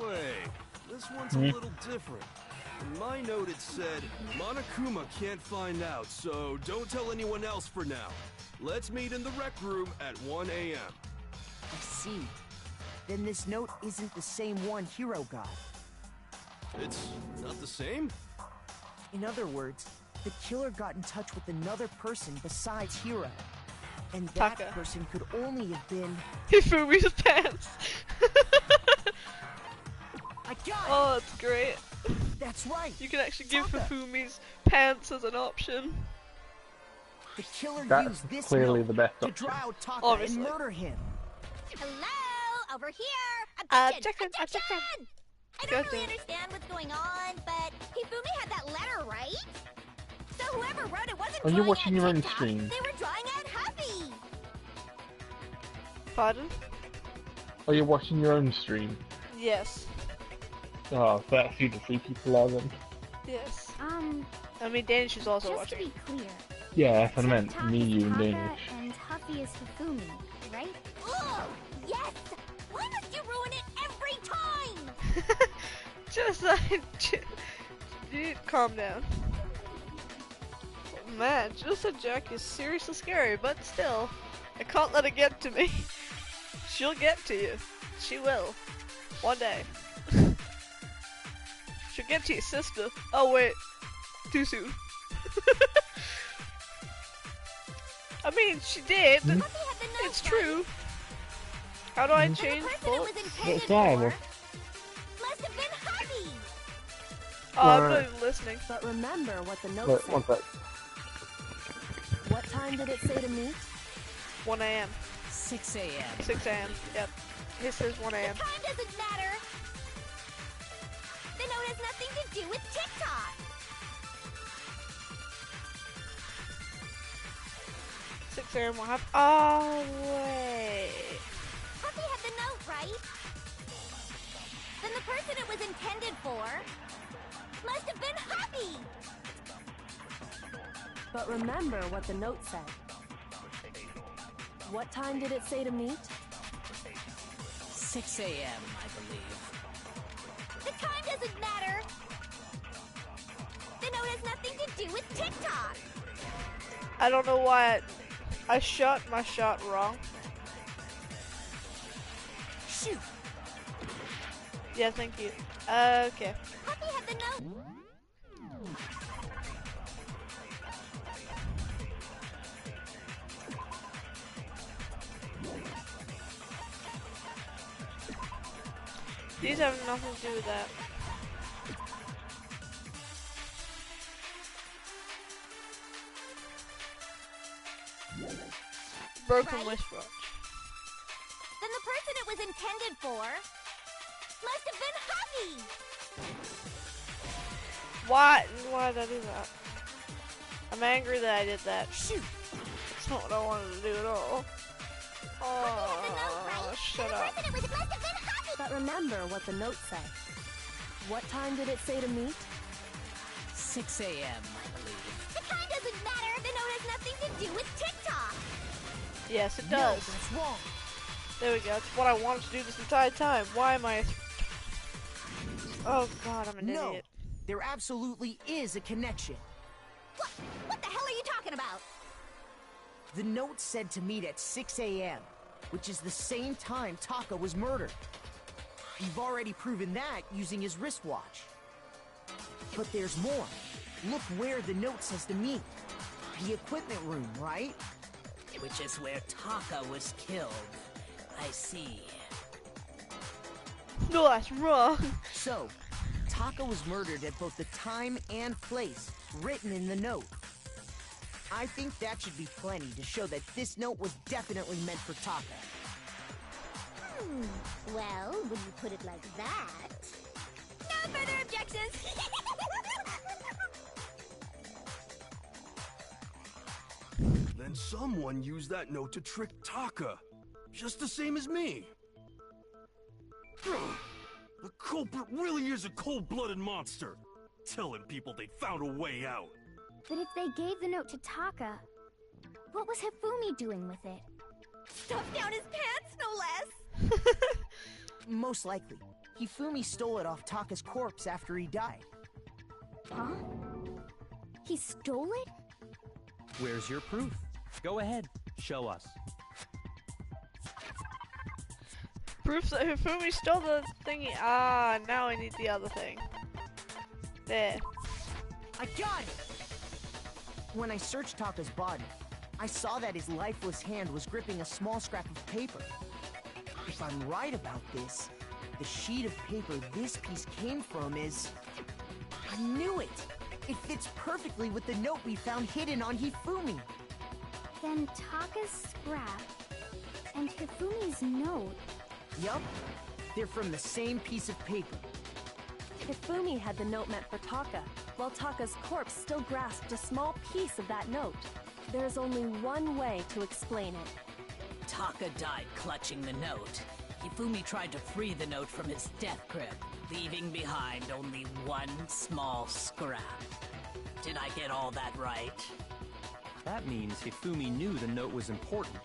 Wait, this one's a little different. In my note it said, Monokuma can't find out, so don't tell anyone else for now. Let's meet in the rec room at 1 a.m. I see. Then this note isn't the same one Hiro got. It's not the same? In other words, the killer got in touch with another person besides Hiro. And that Taka. person could only have been... Hifumi's pants. I got it! Oh, that's great. That's right! You can actually give Taka. Hifumi's pants as an option. The killer That's used this clearly note the best to option. draw out Taka Obviously. and murder him. Hello, over here. Objection, Objection! objection. I Go don't really to- understand what's going on, but Hifumi had that letter, right? So whoever wrote it wasn't Are you drawing watching at your own TikTok, stream? They were drawing at Huffy. Pardon? Are you watching your own stream? Yes. Oh, that's who the three people are then. Yes. I mean, Danish is also just to watching. be clear, Yeah, that's what I meant. TikTok Me, is you, and Taka Danish. and Huffy is Hifumi, right? Oh, yes! Why must you ruin it every time? Just like, you need to calm down. Oh, man, just a Jack is seriously scary, but still, I can't let it get to me. She'll get to you. She will. One day. She'll get to your sister. Oh wait, too soon. I mean, she did. Huffy had the note, It's right? true. How do I And change the person it bullets? was intended It's horrible. for must have been Huffy. Oh, I'm not even listening. But remember what the note Wait, said. one sec. What time did it say to meet? 1 a.m. 6 a.m. 6 a.m. Yep. His says 1 a.m. The time doesn't matter. The note has nothing to do with TikTok. 6 a.m. What happened? Oh, wait. Huffy had the note, right? Then the person it was intended for must have been Huffy. But remember what the note said. What time did it say to meet? 6 a.m., I believe. The time doesn't matter. The note has nothing to do with TikTok. I don't know why I shot my shot wrong. Shoot! Yeah, thank you. Okay. Huffy had the note. These have nothing to do with that. Broken Right? wristwatch. Then the person it was intended for must have been Huffy. Why did I do that? I'm angry that I did that. Shoot! That's not what I wanted to do at all. Oh, shut up. The person it was must have been Huffy. But remember what the note said. What time did it say to meet? 6 a.m., I believe. The time doesn't matter. The note has nothing to do with TikTok. Yes, it No, does. that's wrong. There we go. That's what I wanted to do this entire time. Why am I... Oh god, I'm an No, idiot. there absolutely is a connection. What the hell are you talking about? The note said to meet at 6 a.m., which is the same time Taka was murdered. You've already proven that using his wristwatch. But there's more. Look where the note says to meet. The equipment room, right? Which is where Taka was killed. I see. No, that's wrong. So, Taka was murdered at both the time and place written in the note. I think that should be plenty to show that this note was definitely meant for Taka. Well, when you put it like that... No further objections! Then someone used that note to trick Taka. Just the same as me. The culprit really is a cold-blooded monster. Telling people they found a way out. But if they gave the note to Taka, what was Hifumi doing with it? Stuffed down his pants, no less! Most likely, Hifumi stole it off Taka's corpse after he died. Huh? He stole it? Where's your proof? Go ahead, show us. Proof that Hifumi stole the thingy. Ah, now I need the other thing. There. I got it! When I searched Taka's body, I saw that his lifeless hand was gripping a small scrap of paper. If I'm right about this, the sheet of paper this piece came from is... I knew it! It fits perfectly with the note we found hidden on Hifumi. Then Taka's scrap and Hifumi's note. Yup, they're from the same piece of paper. Hifumi had the note meant for Taka, while Taka's corpse still grasped a small piece of that note. There's only one way to explain it. Taka died clutching the note. Hifumi tried to free the note from its death grip, leaving behind only one small scrap. Did I get all that right? That means Hifumi knew the note was important.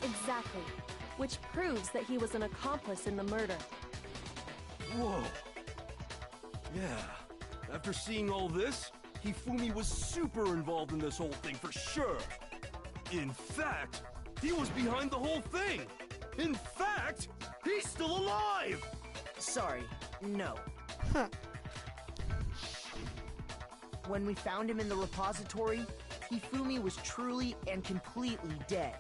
Exactly. Which proves that he was an accomplice in the murder. Whoa. Yeah. After seeing all this, Hifumi was super involved in this whole thing for sure. In fact, he was behind the whole thing. In fact, he's still alive! Sorry, no. When we found him in the repository, Hifumi was truly and completely dead.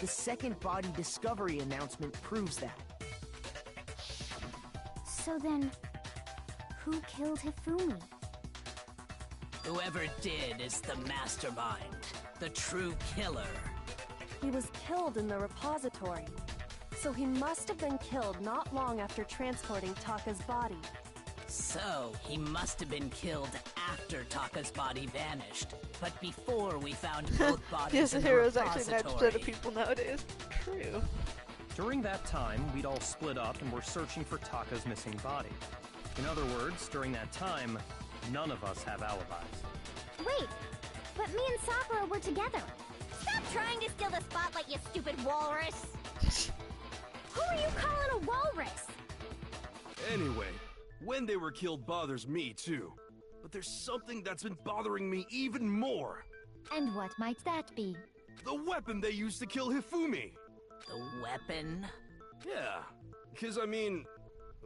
The second body discovery announcement proves that. So then, who killed Hifumi? Whoever did is the mastermind, the true killer. He was killed in the repository. So he must have been killed not long after transporting Taka's body. So, he must have been killed after Taka's body vanished, but before we found both bodies Yes, in the the heroes actually repository. 90% of people nowadays. True. During that time, we'd all split up and were searching for Taka's missing body. In other words, during that time, none of us have alibis. Wait, but me and Sakura were together. Stop trying to steal the spotlight, you stupid walrus! Who are you calling a walrus? Anyway, when they were killed bothers me too. But there's something that's been bothering me even more. And what might that be? The weapon they used to kill Hifumi. The weapon? Yeah, because I mean,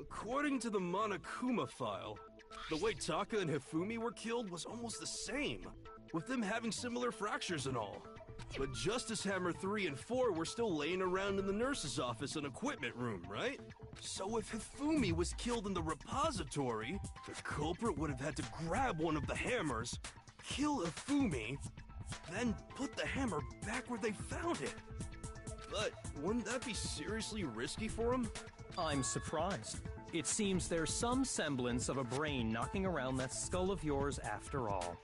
according to the Monokuma file, the way Taka and Hifumi were killed was almost the same, with them having similar fractures and all. But Justice Hammer 3 and 4 were still laying around in the nurse's office and equipment room, right? So if Hifumi was killed in the repository, the culprit would have had to grab one of the hammers, kill Hifumi, then put the hammer back where they found it. But wouldn't that be seriously risky for him? I'm surprised. It seems there's some semblance of a brain knocking around that skull of yours after all.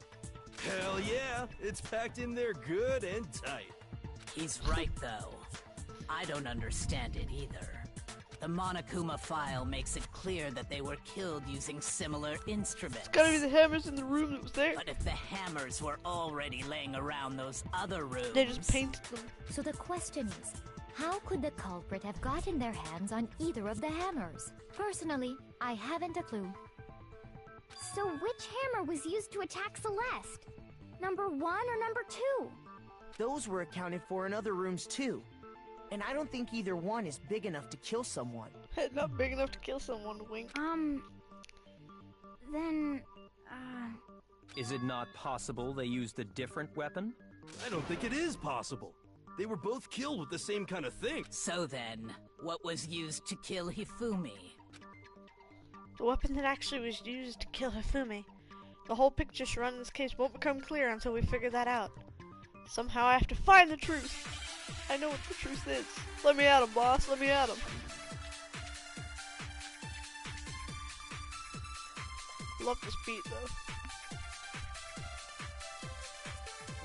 Hell yeah, it's packed in there good and tight. He's right, though. I don't understand it either. The Monokuma file makes it clear that they were killed using similar instruments. It's gotta be the hammers in the room that was there. But if the hammers were already laying around those other rooms... They just painted them. So the question is, how could the culprit have gotten their hands on either of the hammers? Personally, I haven't a clue. So which hammer was used to attack Celeste? Number 1 or number 2? Those were accounted for in other rooms too. And I don't think either one is big enough to kill someone. Not big enough to kill someone, wink. Then, Is it not possible they used a different weapon? I don't think it is possible. They were both killed with the same kind of thing. So then, what was used to kill Hifumi? The weapon that actually was used to kill Hifumi. The whole picture surrounding this case won't become clear until we figure that out. Somehow I have to find the truth. I know what the truth is. Let me at him, boss. Let me at him. Love this beat, though.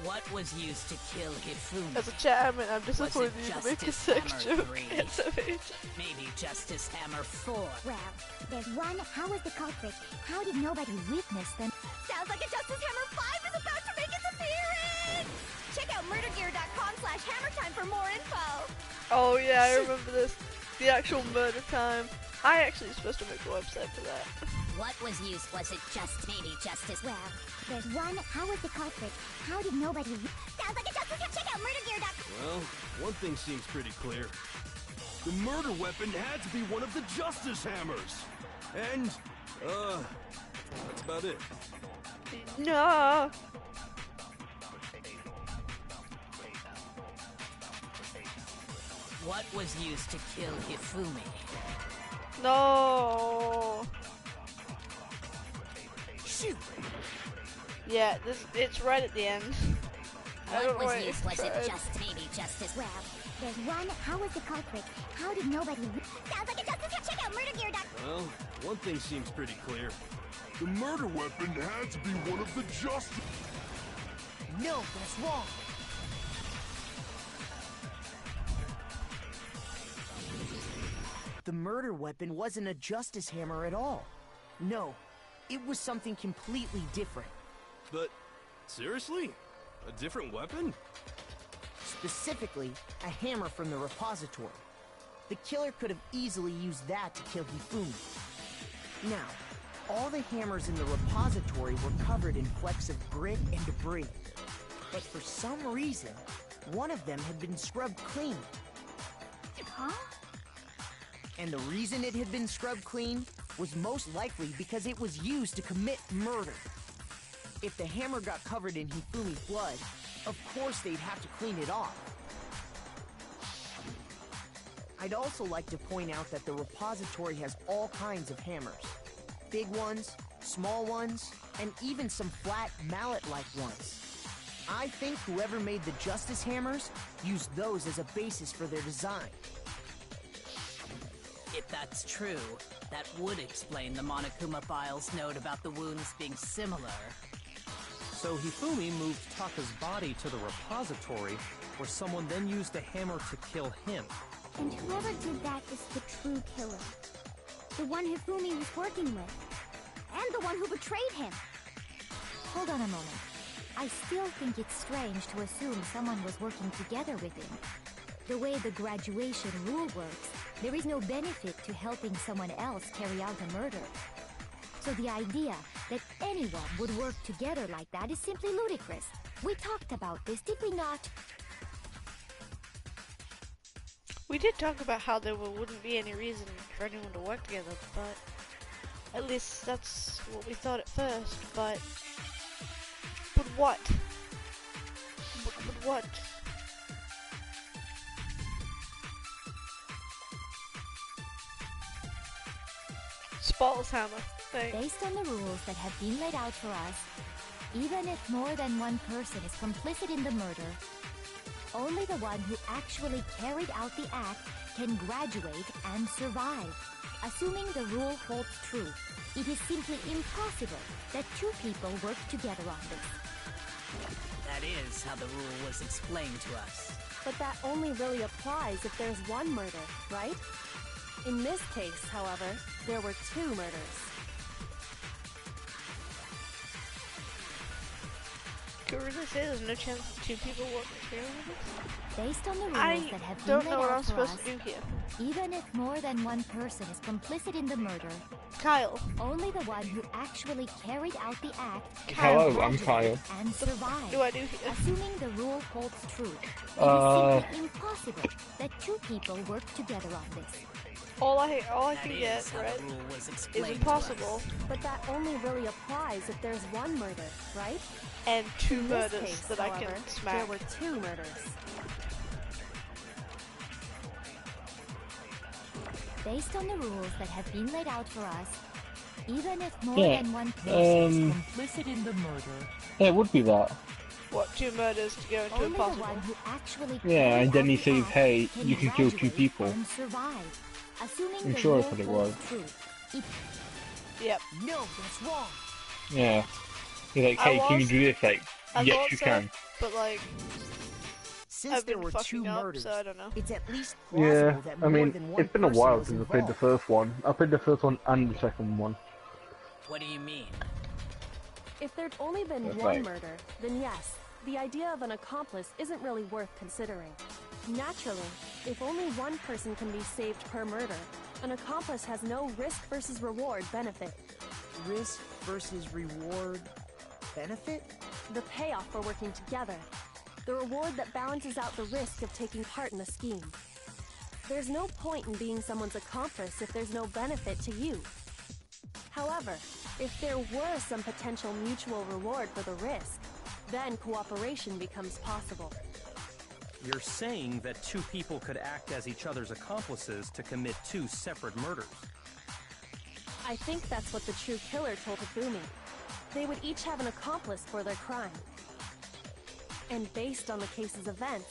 What was used to kill Hifumi? As a chat, I'm disappointed Was you it to make a Justice sex Hammer joke 3? at some age. Maybe Justice Hammer 4. Well, there's one, how was the culprit? How did nobody witness them? Sounds like a Justice Hammer 5 is about to make its appearance! Check out murdergear.com/hammertime for more info! Oh yeah, I remember this. The actual murder time. I actually was supposed to make a website for that. What was used? Was it just maybe justice? Well, there's one. How was the culprit? How did nobody... Sounds like a justice hit. Check out murdergear.com. Well, one thing seems pretty clear. The murder weapon had to be one of the justice hammers. And, that's about it. No. What was used to kill Hifumi? No. Shoot! Yeah, it's right at the end. I don't What know was why used? it Was it tried. just maybe justice? Well, there's one. How was the culprit? How did nobody... Sounds like a justice hit. Check out murdergear.com. Well, one thing seems pretty clear. The murder weapon had to be one of the justice... No, that's wrong. The murder weapon wasn't a justice hammer at all. No, it was something completely different. But, seriously? A different weapon? Specifically, a hammer from the repository. The killer could have easily used that to kill Hifumi. Now, all the hammers in the repository were covered in flecks of grit and debris. But for some reason, one of them had been scrubbed clean. Huh? And the reason it had been scrubbed clean was most likely because it was used to commit murder. If the hammer got covered in Hifumi's blood, of course they'd have to clean it off. I'd also like to point out that the repository has all kinds of hammers. Big ones, small ones, and even some flat mallet-like ones. I think whoever made the justice hammers used those as a basis for their design. If that's true, that would explain the Monokuma file's note about the wounds being similar. So Hifumi moved Taka's body to the repository, where someone then used a hammer to kill him. And whoever did that is the true killer. The one Hifumi was working with. And the one who betrayed him. Hold on a moment. I still think it's strange to assume someone was working together with him. The way the graduation rule works, there is no benefit to helping someone else carry out a murder. So the idea that anyone would work together like that is simply ludicrous. We talked about this, did we not? We did talk about how there wouldn't be any reason for anyone to work together, but at least that's what we thought at first, but what? But what? Spalt's hammer. Thanks. Based on the rules that have been laid out for us, even if more than one person is complicit in the murder, only the one who actually carried out the act can graduate and survive. Assuming the rule holds true, it is simply impossible that two people work together on this. That is how the rule was explained to us. But that only really applies if there's one murder, right? In this case, however, there were two murders. Could we really say there's no chance that two people work together with this? Based on the rules I that have been don't laid know what out I'm for supposed us, to do here. even if more than one person is complicit in the murder, Kyle. only the one who actually carried out the act Hello, can I'm graduate Kyle. and survive. Do I do here? Assuming the rule holds true, it is simply impossible that two people work together on this. All I That can is get, how right, the rule was is explained impossible, to us. But that only really applies if there's one murder, right? and two In this murders case, that I can however, smack. there were two murders. Based on the rules that have been laid out for us, even if more Yeah, than one person is Complicit in the murder. Yeah, it would be that. What, two murders to go into only the impossible? one who actually Yeah, carried and then out he the says, act hey, you can kill two graduate people. and survive. Assuming I'm the sure rule that's what it holds was. true, it Yep. No, that's wrong. Yeah. He's like, I hey, can you was- do this? Like, I yes, thought you so, can. but like, Since I've there been were fucking two up, murders, so I don't know. it's at least plausible Yeah, that I more mean, than one it's been a person while was since I played the involved. first one. I played the first one and the second one. What do you mean? If there'd only been That's one right. murder, then yes, the idea of an accomplice isn't really worth considering. Naturally, if only one person can be saved per murder, an accomplice has no risk versus reward benefit. Risk versus reward benefit? The payoff for working together. The reward that balances out the risk of taking part in the scheme. There's no point in being someone's accomplice if there's no benefit to you. However, if there were some potential mutual reward for the risk, then cooperation becomes possible. You're saying that two people could act as each other's accomplices to commit two separate murders. I think that's what the true killer told Hifumi. They would each have an accomplice for their crime. And based on the case's events,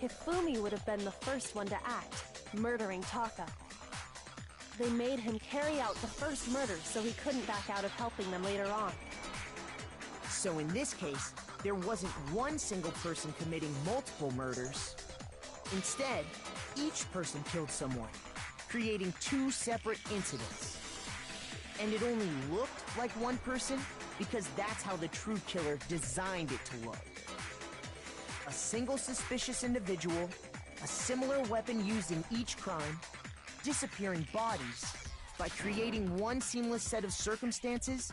Hifumi would have been the first one to act, murdering Taka. They made him carry out the first murder so he couldn't back out of helping them later on. So in this case, there wasn't one single person committing multiple murders. Instead, each person killed someone, creating two separate incidents. And it only looked like one person because that's how the true killer designed it to look. A single suspicious individual, a similar weapon used in each crime, disappearing bodies. By creating one seamless set of circumstances,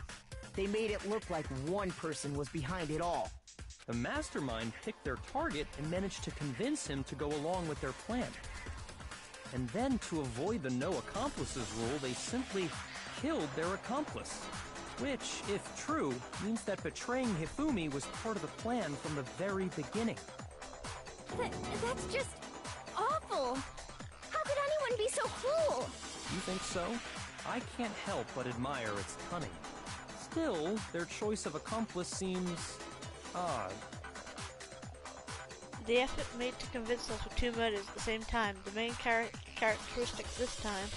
they made it look like one person was behind it all. The mastermind picked their target and managed to convince him to go along with their plan. And then, to avoid the no accomplices rule, they simply killed their accomplice. Which, if true, means that betraying Hifumi was part of the plan from the very beginning. That's just awful. How could anyone be so cruel? You think so? I can't help but admire its cunning. Still, their choice of accomplice seems odd. The effort made to convince us with two murders at the same time, the main characteristic this time.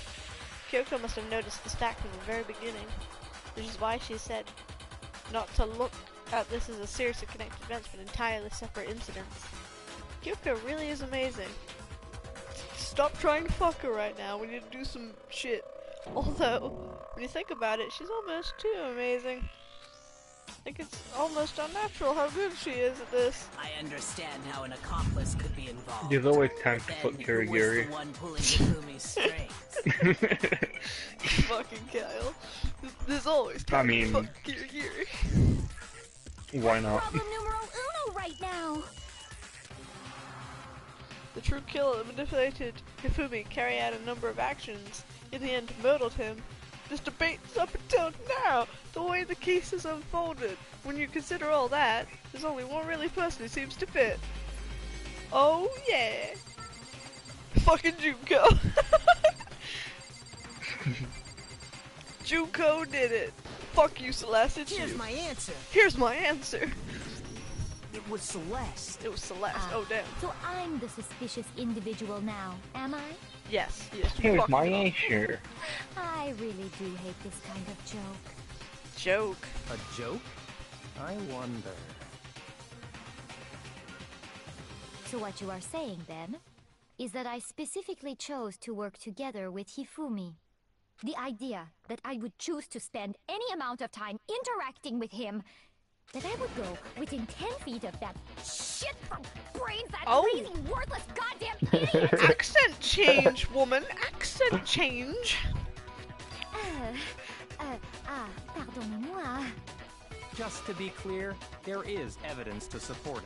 Kyoko must have noticed the stack from the very beginning, which is why she said not to look at this as a series of connected events but entirely separate incidents. Kyoko really is amazing. Stop trying to fuck her right now, we need to do some shit. Although, when you think about it, she's almost too amazing. Like, it's almost unnatural how good she is at this. I understand how an accomplice could be involved. There's always time to Then fuck who was Kirigiri. the one pulling Hifumi's strings? Fucking Kyle. There's always time to fuck Kirigiri. Why not? Problem numero uno right now. The true killer manipulated Hifumi carry out a number of actions, in the end murdered him. This debate's up until now, the way the case has unfolded. When you consider all that, there's only one really person who seems to fit. Oh yeah! Fucking Junko! Junko did it! Fuck you, Celeste, it's Here's you. my answer. Here's my answer. It was Celeste. It was Celeste, oh damn. So I'm the suspicious individual now, am I? Yes, you Here's fucked my it up. answer. I really do hate this kind of joke. Joke. A joke? I wonder. So what you are saying, then, is that I specifically chose to work together with Hifumi. The idea that I would choose to spend any amount of time interacting with him, that I would go within 10 feet of that shit from brains, that crazy, worthless goddamn idiot! Accent change, woman! Accent change! Pardonnez-moi. Just to be clear, there is evidence to support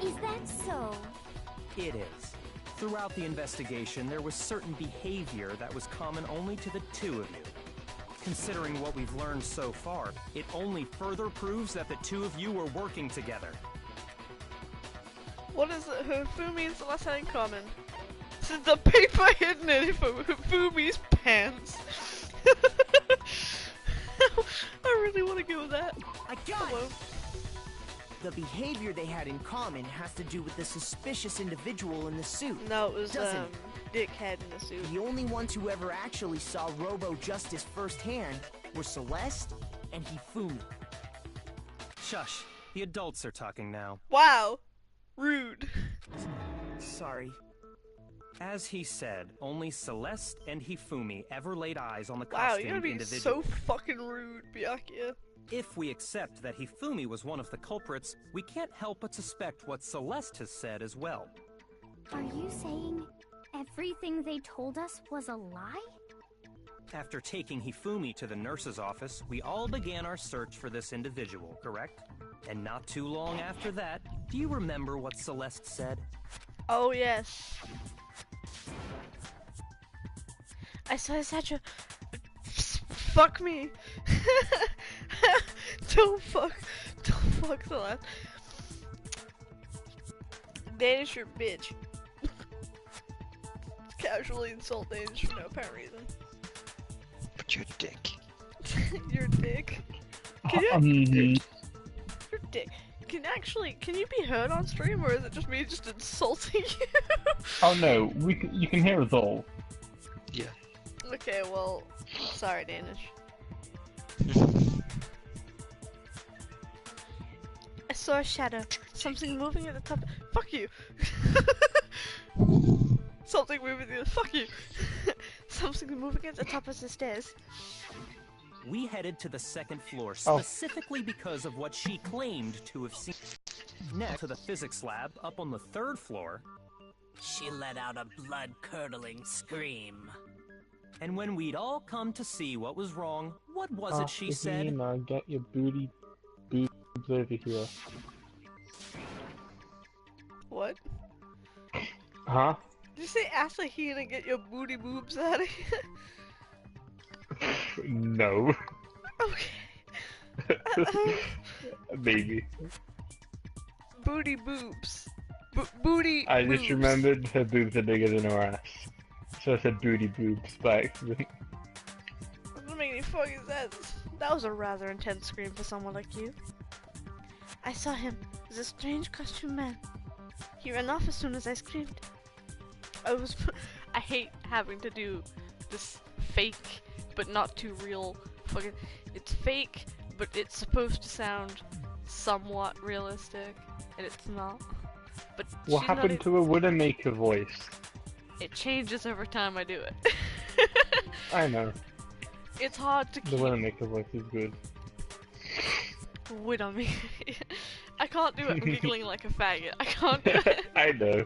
it. Is that so? It is. Throughout the investigation, there was certain behavior that was common only to the two of you. Considering what we've learned so far, it only further proves that the two of you were working together. What is it Hifumi and Celeste had in common? This is the paper hidden in Hifumi's pants. I really want to go with that. I got it! The behavior they had in common has to do with the suspicious individual in the suit. No, it was, Doesn't it? Dickhead in the suit. The only ones who ever actually saw Robo-Justice firsthand were Celeste and Hifumi. Shush. The adults are talking now. Wow! Rude. Sorry. As he said, only Celeste and Hifumi ever laid eyes on the Wow, you're costumed gonna be individual. so fucking rude, Byakuya. If we accept that Hifumi was one of the culprits, we can't help but suspect what Celeste has said as well. Are you saying everything they told us was a lie? After taking Hifumi to the nurse's office, we all began our search for this individual, correct? And not too long after that, do you remember what Celeste said? Oh, yes. I saw his statue. Fuck me. Don't fuck Celeste. Danish, you're a bitch. Casually insult Danish for no apparent reason. But you're a dick. You're a dick. Can you? You're a dick. Can you be heard on stream, or is it just me just insulting you? Oh no, you can hear us all. Yeah. Okay, well, sorry, Danish. I saw a shadow. Something moving at the top. Fuck you. Something moving at the. Fuck you. Something moving at the top of the stairs. We headed to the second floor specifically because of what she claimed to have seen. Next to the physics lab, up on the third floor, She let out a blood-curdling scream. and when we'd all come to see what was wrong, what was it she said? Athena, get your boobs over here. What? Huh? Did you say Asahina, get your booty boobs out of here? No. Okay. Maybe. Booty boobs. Booty I boobs. just remembered her boobs are bigger than her ass. So I said booty boobs by accident. That doesn't make any fucking sense. That was a rather intense scream for someone like you. I saw him. He was a strange costume man. He ran off as soon as I screamed. I hate having to do this fake, but not too real fucking. It's fake, but it's supposed to sound somewhat realistic, and it's not. But What happened to a Widowmaker voice? It changes every time I do it. I know. It's hard to The keep. Widowmaker voice is good. Widowmaker. I can't do it giggling like a faggot. I can't do it. I know.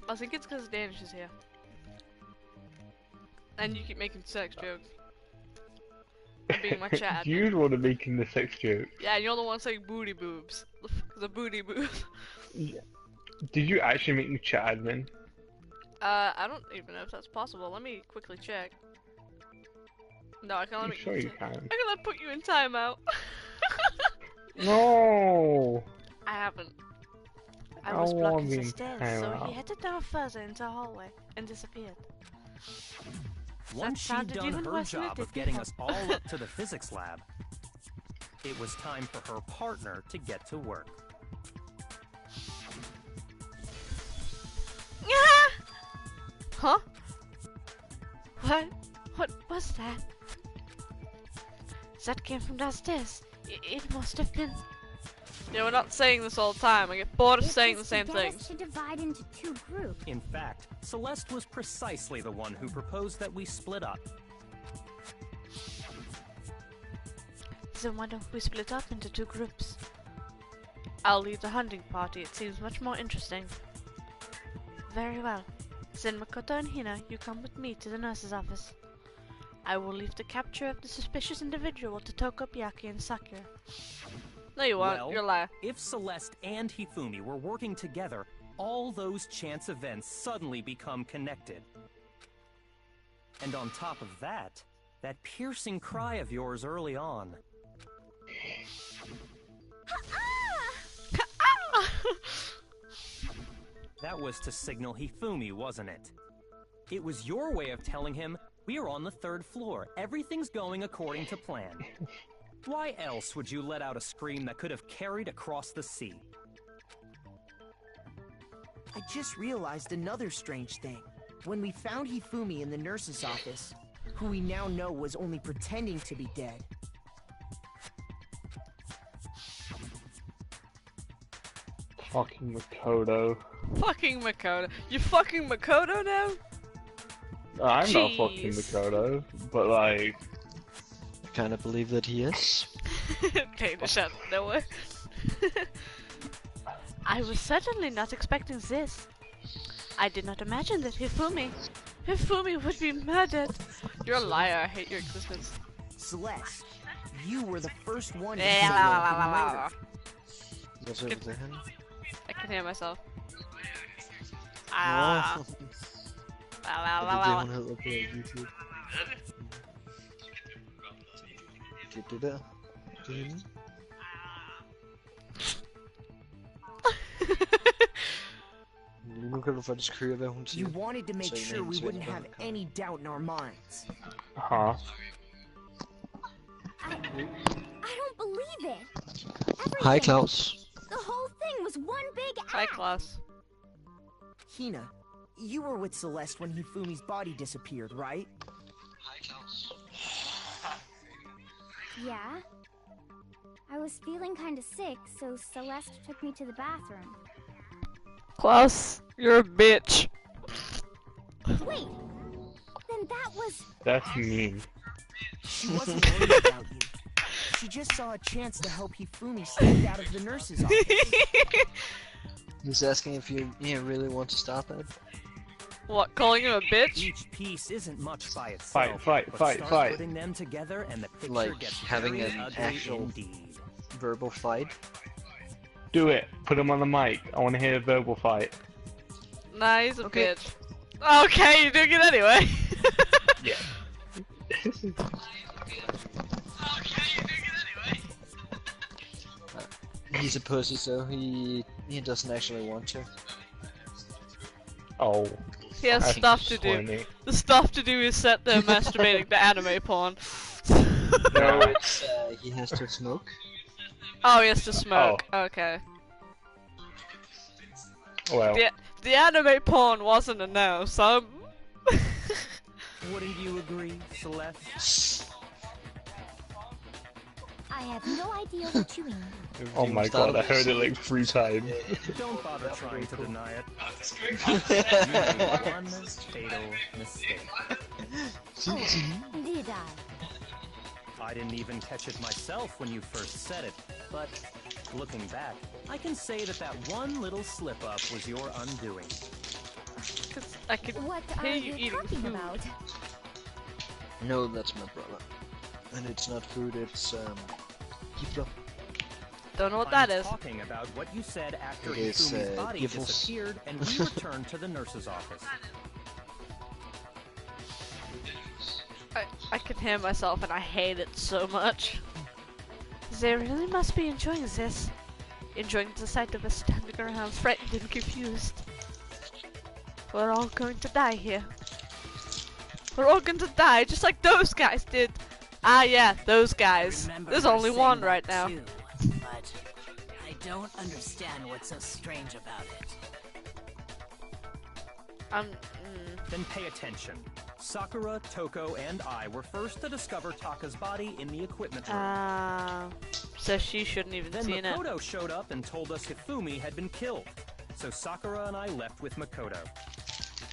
I think it's because Danish is here. And you keep making sex jokes. And being my chat. You're the one making the sex joke. Yeah, you're the one saying booty boobs. The booty boobs. Yeah. Did you actually make me chat admin? I don't even know if that's possible. Let me quickly check. No, I can only I'm make sure you can. I can put you in timeout. No! I haven't. I I was wanna blocking be the in stairs, so timeout. he headed down further into a hallway and disappeared. Once she'd sounded done even her worse than it job did of getting before. us all up to the physics lab, it was time for her partner to get to work. Huh? What was that? That came from downstairs. It must have been. Yeah, we're not saying this all the time. I get bored of saying the same things. To divide into two groups. In fact, Celeste was precisely the one who proposed that we split up. Then why don't we split up into two groups? I'll lead the hunting party. It seems much more interesting. Very well. Then Makoto and Hina, you come with me to the nurse's office. I will leave the capture of the suspicious individual to Tokobyaki and Sakura. No, you won't. Well, You're a liar. if Celeste and Hifumi were working together, all those chance events suddenly become connected. And on top of that, that piercing cry of yours early on. That was to signal Hifumi, wasn't it? It was your way of telling him, we're on the third floor, everything's going according to plan. Why else would you let out a scream that could have carried across the sea? I just realized another strange thing. When we found Hifumi in the nurse's office, who we now know was only pretending to be dead. Fucking Makoto. Fucking Makoto. You fucking Makoto now? I'm not Jeez. fucking Makoto, but like... I kind of believe that he is. Danish out of nowhere. I was certainly not expecting this. I did not imagine that Hifumi would be murdered. You're a liar. I hate your existence. Celeste, you were the first one to say you had been murdered. What's over there? I can hear myself. Nå. Ah. Og det er det, hun hedder på YouTube. Det er det der. Det er hende. Lige nu kan du faktisk høre, hvad hun siger. You wanted to make Så sure we imens wouldn't venter have han. any doubt in our minds. Huh? I don't believe it. Everything. Hej Claus. The whole thing was one big act. Hi, Klaus. Hina, you were with Celeste when Hifumi's body disappeared, right? Hej Claus. Yeah. I was feeling kind of sick, so Celeste took me to the bathroom. Klaus, you're a bitch. Wait. Then that was... That's mean. She wasn't worried about you. She just saw a chance to help Hifumi sneak out of the nurse's office. He's asking if you really want to start that. What, calling him a bitch? Each piece isn't much by itself. Fight, but fight, start fight. putting them together and the picture Like gets having very an ugly actual indeed. verbal fight. Do it. Put him on the mic. I want to hear a verbal fight. Nah, he's a Okay. bitch. Okay, you're doing it anyway. Yeah. He's a pussy, so he doesn't actually want to. Oh. He has that's stuff to do. funny. The stuff to do is sit there masturbating to anime porn. No, it's he has to smoke. Oh, he has to smoke. Okay. Well. The anime porn wasn't a no, so... Wouldn't you agree, Celeste? I have no idea what you mean. Oh my god, I heard it like 3 times. Don't bother trying to deny it. One fatal mistake. Did I? I didn't even catch it myself when you first said it, but looking back, I can say that that one little slip-up was your undoing. I can What hear are you you eating talking food. about? No, that's my brother. And it's not food, it's Kifler. Don't know what that I'm is. talking about what you said after It is, Hifumi's body Giffles. disappeared and we returned to the nurse's office. I can hear myself and I hate it so much. They really must be enjoying this. Enjoying the sight of us standing around frightened and confused. We're all going to die here. We're all going to die just like those guys did. Ah yeah, those guys. Remember There's her only saying one that right now. too, but I don't understand what's so strange about it. Then pay attention. Sakura, Toko, and I were first to discover Taka's body in the equipment room. So she shouldn't even Then seen it. Makoto showed up and told us Hifumi had been killed. So Sakura and I left with Makoto.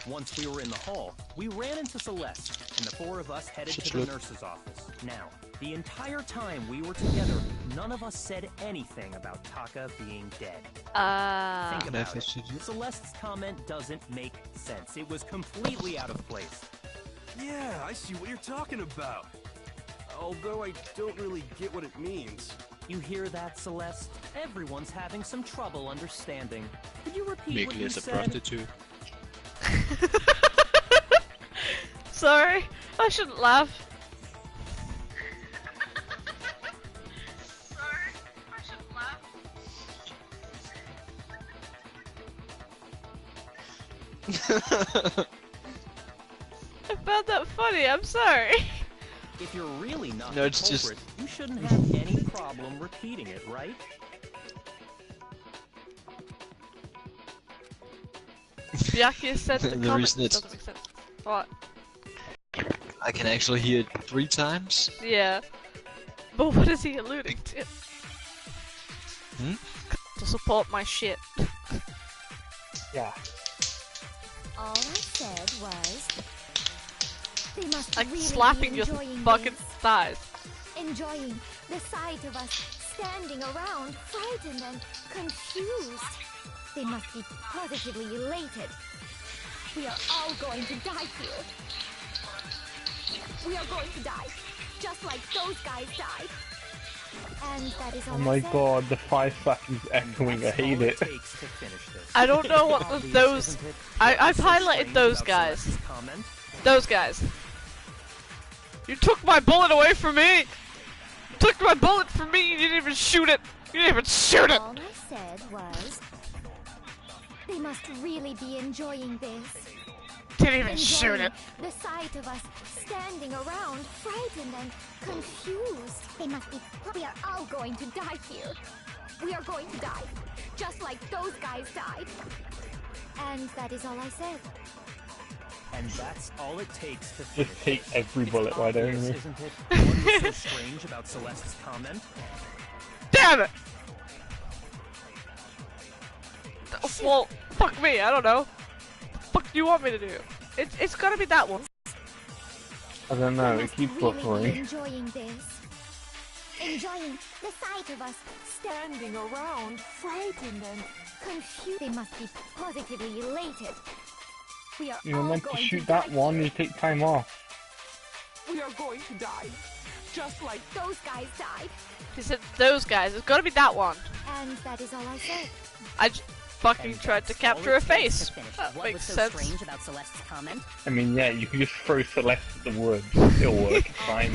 Once we were in the hall, we ran into Celeste, and the 4 of us headed to the nurse's office. Now, the entire time we were together, none of us said anything about Taka being dead. Think about it. Celeste's comment doesn't make sense. It was completely out of place. Yeah, I see what you're talking about. Although I don't really get what it means. You hear that, Celeste? Everyone's having some trouble understanding. Could you repeat what you said? prostitute. Sorry, I shouldn't laugh. Sorry, I shouldn't laugh. I found that funny, I'm sorry. If you're really not No, the it's just- culprit, you shouldn't have any problem repeating it, right? Byakuya said the The comment reason it's- doesn't make sense. What? I can actually hear it 3 times. Yeah. But what is he alluding to? Hmm? To support my shit. Yeah. All I said was... They must Like really slapping be your enjoying fucking this. thighs. Enjoying the sight of us standing around, frightened and confused. They must be positively elated. We are all going to die here. We are going to die, just like those guys died. And that is all Oh I my said. god, the 5 seconds echoing, I hate it. I don't know what those. I've highlighted those guys. Those guys. You took my bullet away from me. You took my bullet from me. You didn't even shoot it. You didn't even shoot it. All I said was, they must really be enjoying this. Didn't even shoot it. The sight of us standing around, frightened and confused. They must be. We are all going to die here. We are going to die, just like those guys died. And that is all I said. And that's all it takes to Just take every bullet, why don't you? Isn't it? What was so strange about Celeste's comment? Damn it! Well, fuck me, I don't know. Fuck do you want me to do? It's gotta be that one. I don't know, it keeps Really buffering. enjoying this. Enjoying the sight of us standing around, frightened and confused. They must be positively elated. We are You were all meant to going shoot die that one, here. you take time off. We are going to die, just like Those guys died. He said those guys, it's gotta be that one. And that is all I said. I just fucking tried to capture a face. That What makes was so sense. strange about Celeste's comment? I mean, yeah, you can just throw Celeste at the woods. It'll work, it's fine.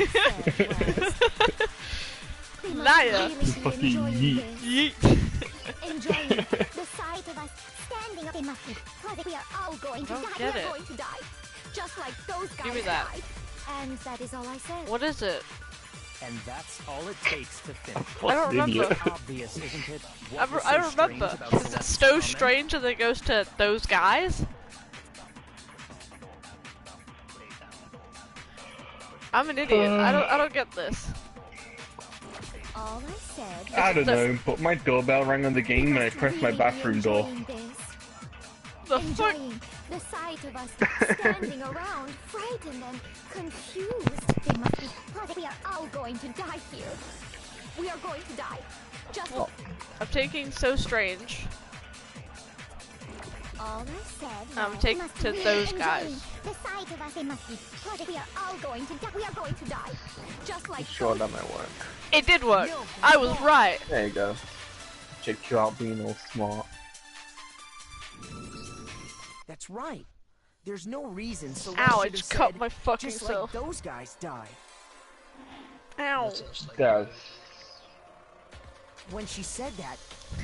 They must Liar. really be Fucking enjoying yeet. this. Yeet. Enjoying the sight of us standing up. They must be positive. We are all going to I don't die. get We are it. going to die, just like those guys Give me that. died. And that is all I said. What is it? And that's all it takes to finish. I don't Fucking idiot. remember. Obvious, isn't it? I What was so don't strange remember. about Is it Celeste's so comment? strange that it goes to those guys? I'm an idiot. I don't get this. All I said. I don't the- know, but my doorbell rang on the game and I pressed my bathroom door. The fuck? Enjoying the sight of us standing around, frightened and confused. They must be positive. We are all going to die here. We are going to die. Just Well, I'm taking so strange. all I said. I'm was, taking must to really those enjoying guys. The sight of us. They must be positive. We are all going to die. We are going to die. Just like Sure, that might work. It did work. I was right. There you go. Check you out being all smart. That's right. There's no reason Celeste Ow, I should have just cut said, my fucking just self. like those guys died. Ow. That sounds like Yes. When she said that,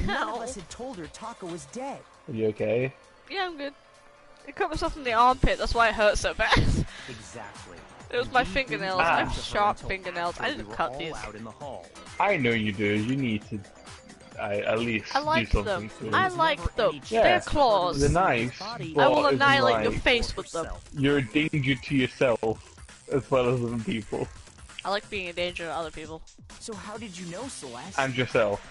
none Ow. of us had told her Taka was dead. Are you okay? Yeah, I'm good. I cut myself in the armpit, that's why it hurt so bad. Exactly. It was my Indeed, fingernails. we I have talked to her sharp until fingernails. I after didn't we were cut all these. out in the hall. I know you do. You need to at least I like do them. something to I them. like them. Yeah, They're claws. They're nice, I but will it's annihilate your like face with them. you're a danger to yourself as well as other people. I like being a danger to other people. So how did you know, Celeste? And yourself.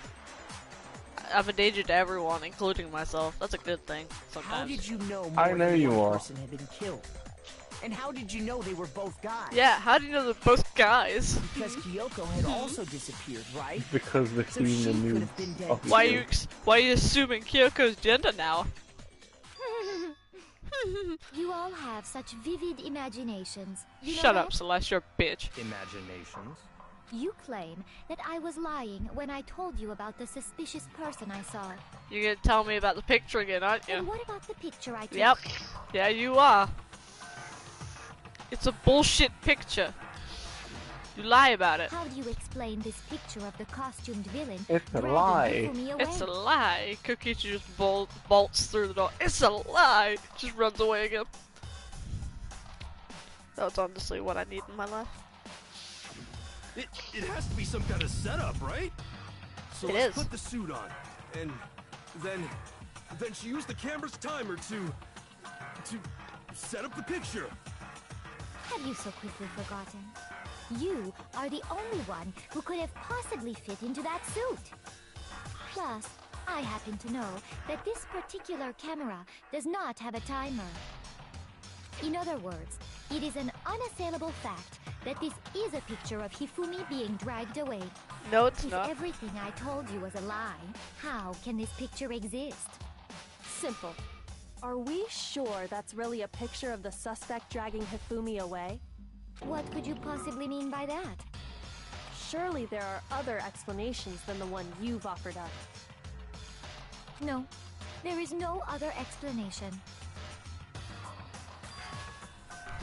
I'm a danger to everyone, including myself. That's a good thing How sometimes. did you know I more know than you one are. person had been killed? And how did you know they were both guys? Yeah, how do you know they're both guys? Because Kyoko had also disappeared, right? Because they've So seen the she could news have been dead of the Why kill. are you assuming Kyoko's gender now? You all have such vivid imaginations. You know Shut that? up, Celeste, you're a bitch. Imaginations. You claim that I was lying when I told you about the suspicious person I saw. You're gonna tell me about the picture again, aren't And you? what about the picture I took? Yep. Yeah, you are. It's a bullshit picture. You lie about it. How do you explain this picture of the costumed villain? It's a dragging lie. Hifumi away? It's a lie. Cookichi just bolts through the door. It's a lie. Just runs away again. That's honestly what I need in my life. It has to be some kind of setup, right? So It let's is. put the suit on, and then she used the camera's timer to set up the picture. Have you so quickly forgotten? You are the only one who could have possibly fit into that suit. Plus, I happen to know that this particular camera does not have a timer. In other words, it is an unassailable fact that this is a picture of Hifumi being dragged away. No, it's If not. everything I told you was a lie, how can this picture exist? Simple. Are we sure that's really a picture of the suspect dragging Hifumi away? What could you possibly mean by that? Surely there are other explanations than the one you've offered up. No, there is no other explanation.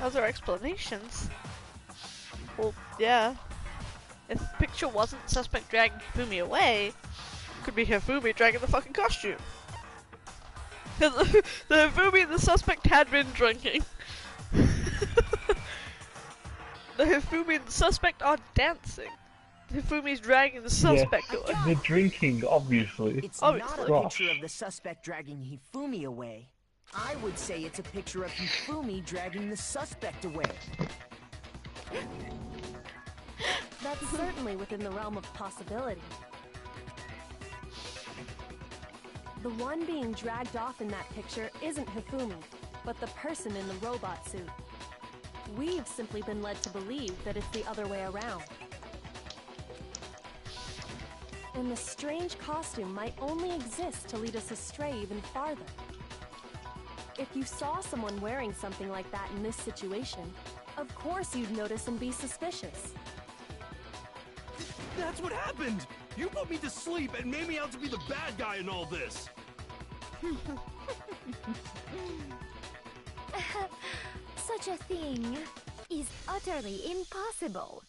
Other explanations? Well, yeah. If the picture wasn't the suspect dragging Hifumi away, it could be Hifumi dragging the fucking costume. The Hifumi and the suspect had been drinking. The Hifumi and the suspect are dancing. Hifumi's dragging the suspect away. They're drinking, obviously. It's Obviously. not a picture of the suspect dragging Hifumi away. I would say it's a picture of Hifumi dragging the suspect away. That's certainly within the realm of possibility. The one being dragged off in that picture isn't Hifumi, but the person in the robot suit. We've simply been led to believe that it's the other way around. And the strange costume might only exist to lead us astray even farther. If you saw someone wearing something like that in this situation, of course you'd notice and be suspicious. That's what happened! You put me to sleep and made me out to be the bad guy in all this! Such a thing is utterly impossible.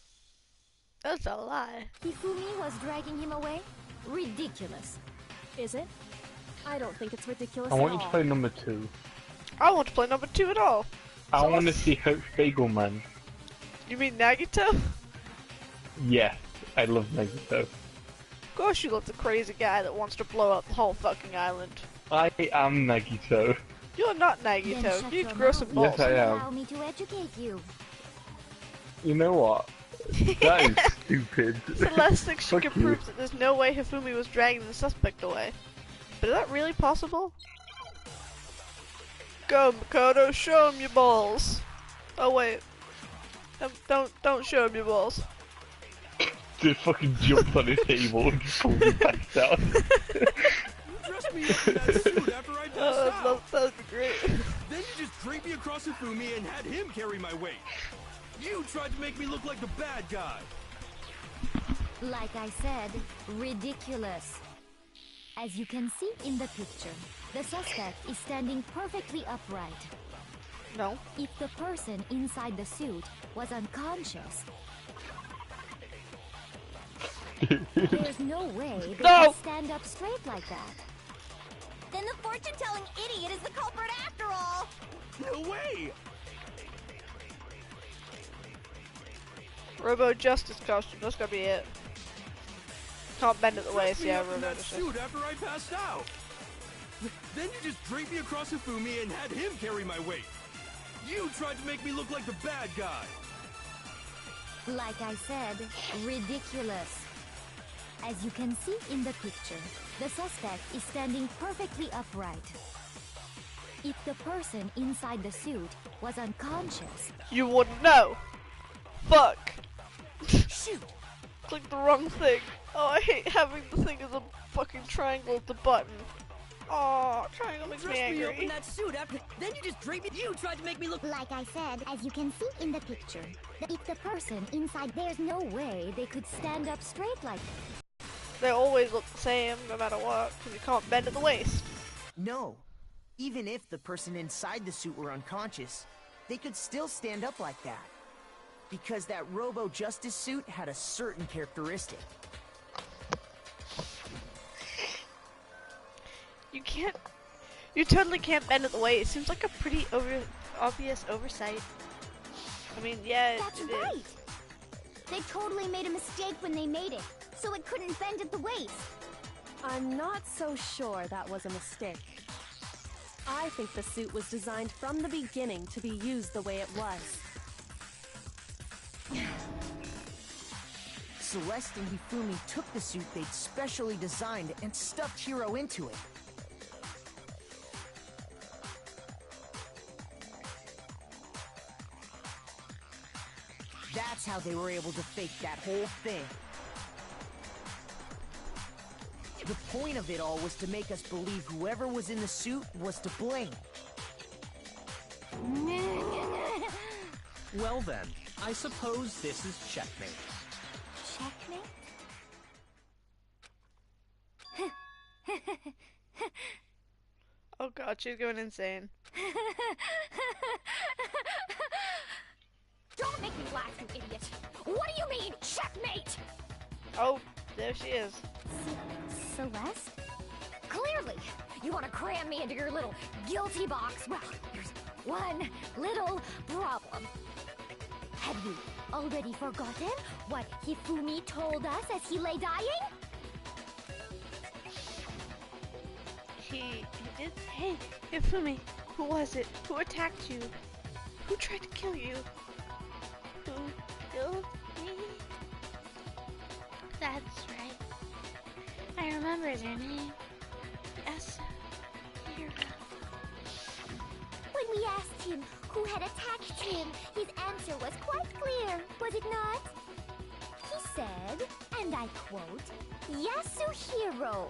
That's a lie. Hifumi was dragging him away? Ridiculous. Is it? I don't think it's ridiculous I at want you all. to play number 2. I want to play number 2 at all. I So want to let's- see Hope Spiegelman. You mean Nagito? Yes, I love Nagito. Of course you love the crazy guy that wants to blow up the whole fucking island. I am Nagito. You're not Then Nagito. shut You your grow some mouth balls. Yes, I am. Allow me to educate you. You know what? That is stupid. Celeste thinks she Fuck can you. prove that there's no way Hifumi was dragging the suspect away. But is that really possible? Go, Makoto, show him your balls. Oh wait. Don't show him your balls. Just fucking jumps on his table and just pulls his pants down. You dressed me up in that suit after I passed out! That'd be great. Then you just draped me across Hifumi and had him carry my weight! You tried to make me look like the bad guy! Like I said, ridiculous. As you can see in the picture, the suspect is standing perfectly upright. No. If the person inside the suit was unconscious, there's no way they No! could stand up straight like that. Then the fortune-telling idiot is the culprit after all! No way! Robo Justice costume, that's gotta be it. Can't bend at the waist, Dressed me yeah, up in Robo that Justice. suit after I passed out! Then you just draped me across Hifumi and had him carry my weight! You tried to make me look like the bad guy! Like I said, ridiculous. As you can see in the picture, the suspect is standing perfectly upright. If the person inside the suit was unconscious, You wouldn't know. Fuck. Shoot! Clicked the wrong thing. Oh, I hate having the thing as a fucking triangle at the button. Oh, triangle makes me Dressed me up in angry. that suit after. Then you just draped me. You tried to make me look. like I said, as you can see in the picture, if the person inside, there's no way they could stand up straight like that. They always look the same, no matter what, because you can't bend at the waist. No. Even if the person inside the suit were unconscious, they could still stand up like that. Because that Robo Justice suit had a certain characteristic. You totally can't bend at the waist. It seems like a pretty obvious oversight. I mean, yeah, That's it right. is. They totally made a mistake when they made it, so it couldn't bend at the waist. I'm not so sure that was a mistake. I think the suit was designed from the beginning to be used the way it was. Celeste and Hifumi took the suit they'd specially designed and stuffed Hiro into it. That's how they were able to fake that whole thing. The point of it all was to make us believe whoever was in the suit was to blame. Well then, I suppose this is checkmate. Checkmate? Oh god, she's going insane. Don't make me laugh, you idiot! What do you mean, checkmate? Oh, there she is. Celeste? Clearly, you want to cram me into your little guilty box. Well, there's one little problem. Have you already forgotten what Hifumi told us as he lay dying? He did. Hey, Hifumi, who was it? Who attacked you? Who tried to kill you? Who killed me? That's right. I remember their name. Yes, Hero. When we asked him who had attacked him, his answer was quite clear, was it not? He said, and I quote, Yasuhiro.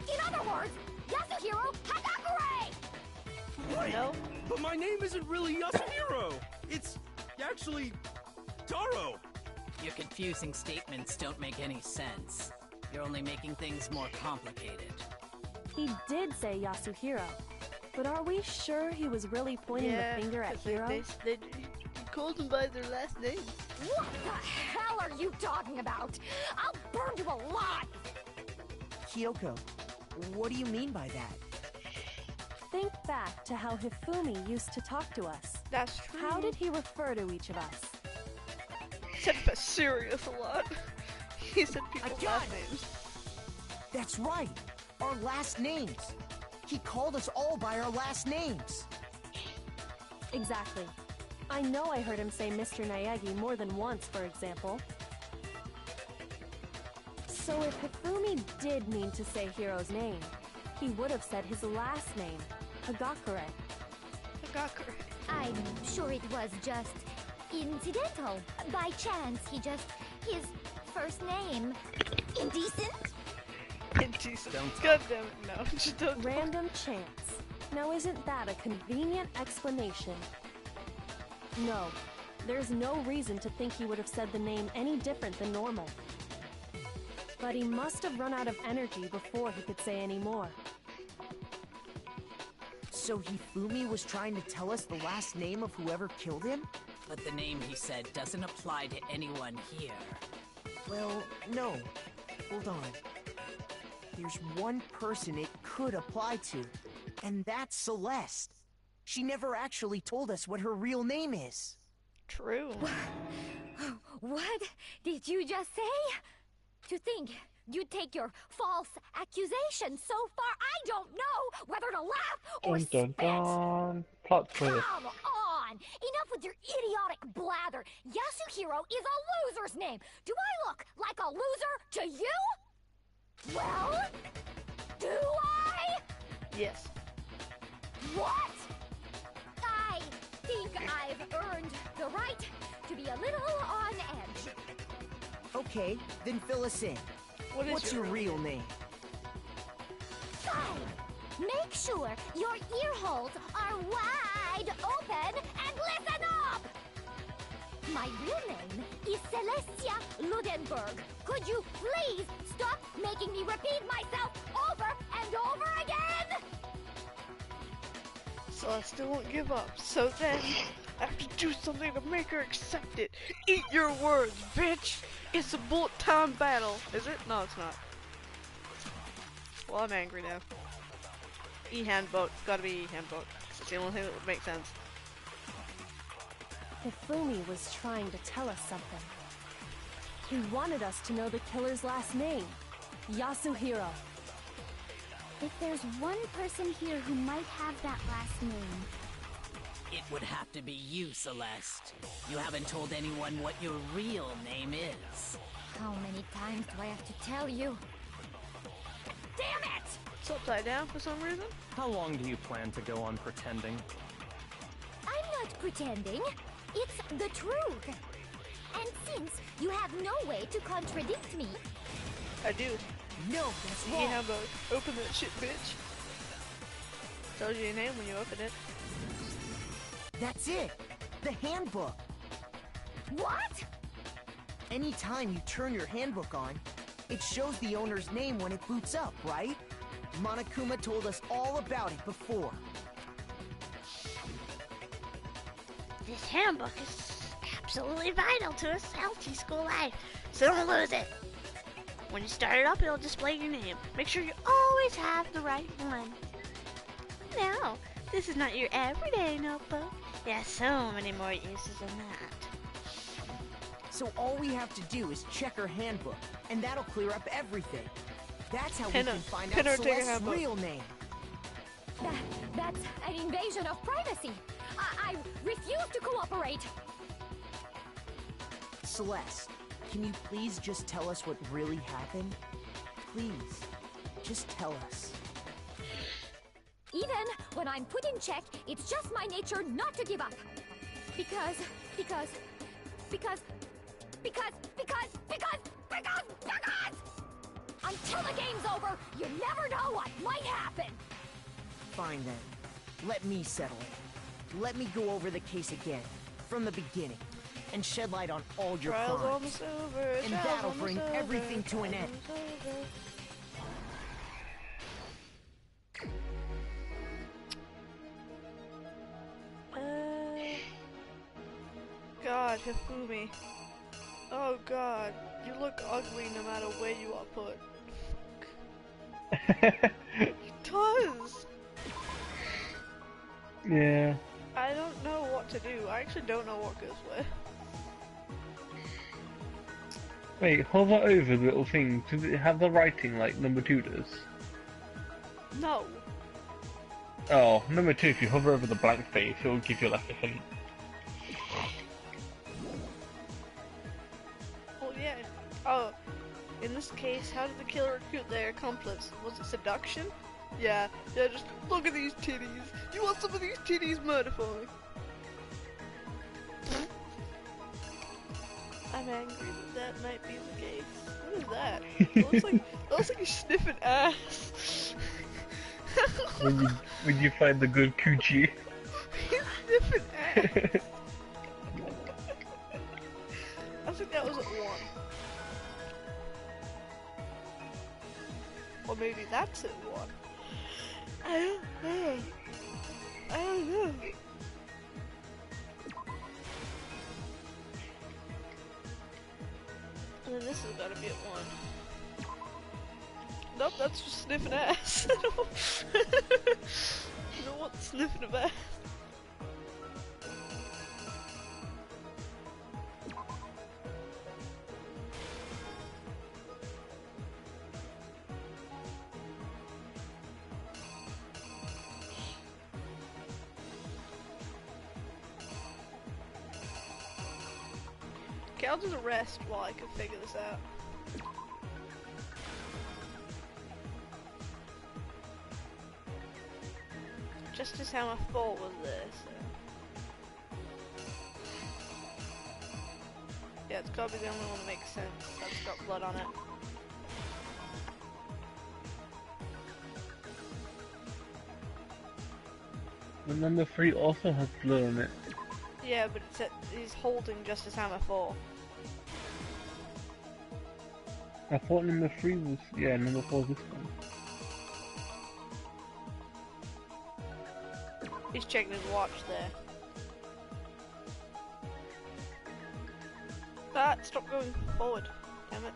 In other words, Yasuhiro Hagakure! Wait, No? but my name isn't really Yasuhiro. It's actually Taro. Your confusing statements don't make any sense. You're only making things more complicated. He did say Yasuhiro, but are we sure he was really pointing the finger at Hiro? They called them by their last name. What the hell are you talking about? I'll burn you alive! Kyoko, what do you mean by that? Think back to how Hifumi used to talk to us. That's true. How did he refer to each of us? He said serious a lot. He said people's last names. That's right, our last names. He called us all by our last names. Exactly. I know I heard him say Mr. Naegi more than once, for example. So if Hifumi did mean to say Hiro's name, he would have said his last name, Hagakure. Hagakure. I'm sure it was just incidental. By chance, his first name. Indecent? Indecent. Don't God damn it, no. Just don't. Random chance. Now isn't that a convenient explanation? No, there's no reason to think he would have said the name any different than normal. But he must have run out of energy before he could say any more. So Hifumi was trying to tell us the last name of whoever killed him? But the name he said doesn't apply to anyone here. Well, no. Hold on. There's one person it could apply to, and that's Celeste. She never actually told us what her real name is. True. What did you just say? To think you'd take your false accusation so far, I don't know whether to laugh or Dun dun spit. dun. Plot twist. Come on! Enough with your idiotic blather. Yasuhiro is a loser's name. Do I look like a loser to you? Well, do I? Yes. What? I think I've earned the right to be a little on edge. Okay, then fill us in. What's your real name? Fine. Make sure your ear holes are wide open and listen up! My real name is Celestia Ludenberg. Could you please stop making me repeat myself over and over again? So I still won't give up. So then, I have to do something to make her accept it. Eat your words, bitch! It's a bullet time battle. Is it? No, it's not. Well, I'm angry now. E-hand vote. Gotta be e-hand vote. It's the only thing that would make sense. Hifumi was trying to tell us something. He wanted us to know the killer's last name, Yasuhiro. If there's one person here who might have that last name, It would have to be you, Celeste. You haven't told anyone what your real name is. How many times do I have to tell you? Damn it! It's upside down for some reason. How long do you plan to go on pretending? I'm not pretending. It's the truth. And since you have no way to contradict me, I do. No, that's You wrong. have a open that shit, bitch. Tells you your name when you open it. That's it. The handbook. What? Anytime you turn your handbook on, it shows the owner's name when it boots up, right? Monokuma told us all about it before. This handbook is absolutely vital to a healthy school life, so don't lose it. When you start it up, it'll display your name. Make sure you always have the right one. No, this is not your everyday notebook. It has so many more uses than that. So all we have to do is check her handbook, and that'll clear up everything. That's how we can find out Celeste's real name. That's an invasion of privacy. I refuse to cooperate. Celeste, can you please just tell us what really happened? Please, just tell us. Even when I'm put in check, it's just my nature not to give up. Because until the game's over, you never know what might happen. Fine then. Let me settle it. Let me go over the case again, from the beginning, and shed light on all your Trial's crimes. almost over. And that'll bring everything to an end. God, Hifumi. Oh God, you look ugly no matter where you are put. It does! Yeah. I don't know what to do. I actually don't know what goes where. Wait, hover over the little thing. Does it have the writing like number 2 does? No. Oh, number 2, if you hover over the blank face, it'll give you like a hint. Oh yeah. Oh, in this case, how did the killer recruit their accomplice? Was it seduction? Yeah, just look at these titties. You want some of these titties, murder for me? I'm angry that might be the case. What is that? It looks like he's sniffing ass. when you find the good coochie. He's sniffing ass. I think that was at 1. Or maybe that's at 1. I don't know. I don't know. And then this has got to be at 1. Nope, that's just sniffing ass. I don't want sniffing of ass. Okay, I'll just rest while I can figure this out. Justice Hammer 4 was this. Yeah, it's gotta be the only one that makes sense. That's got blood on it. The number 3 also has blood on it. Yeah, but he's holding Justice Hammer 4. I thought number 3 was... yeah, number 4 is this one. He's checking his watch there. Ah, stop going forward. Damn it.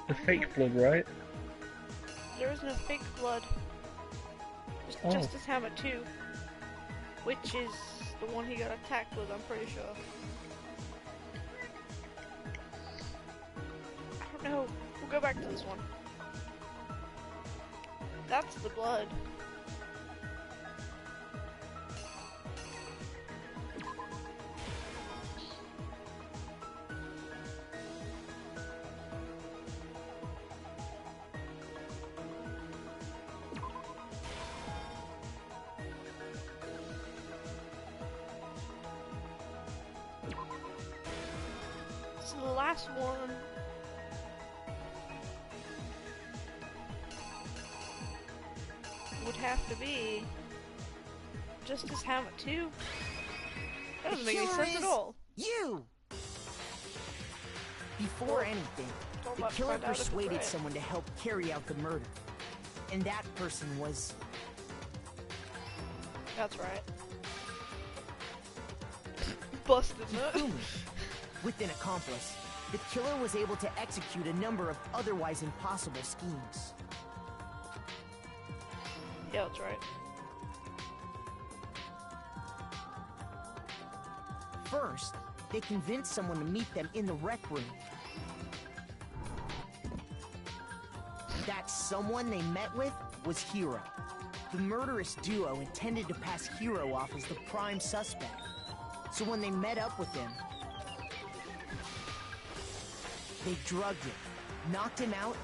The fake blood, right? There is no fake blood. Just Justice Hammer 2. Which is the one he got attacked with, I'm pretty sure. I don't know. We'll go back to this one. That's the blood. last one. Would have to be Justice Hammer 2. That doesn't make any sense at all. You! Before anything, the killer persuaded someone to help carry out the murder. And that person was... That's right. Busted, no? With an accomplice, the killer was able to execute a number of otherwise impossible schemes. Yeah, that's right. First, they convinced someone to meet them in the rec room. That someone they met with was Hiro. The murderous duo intended to pass Hiro off as the prime suspect. So when they met up with him, they drugged him, knocked him out,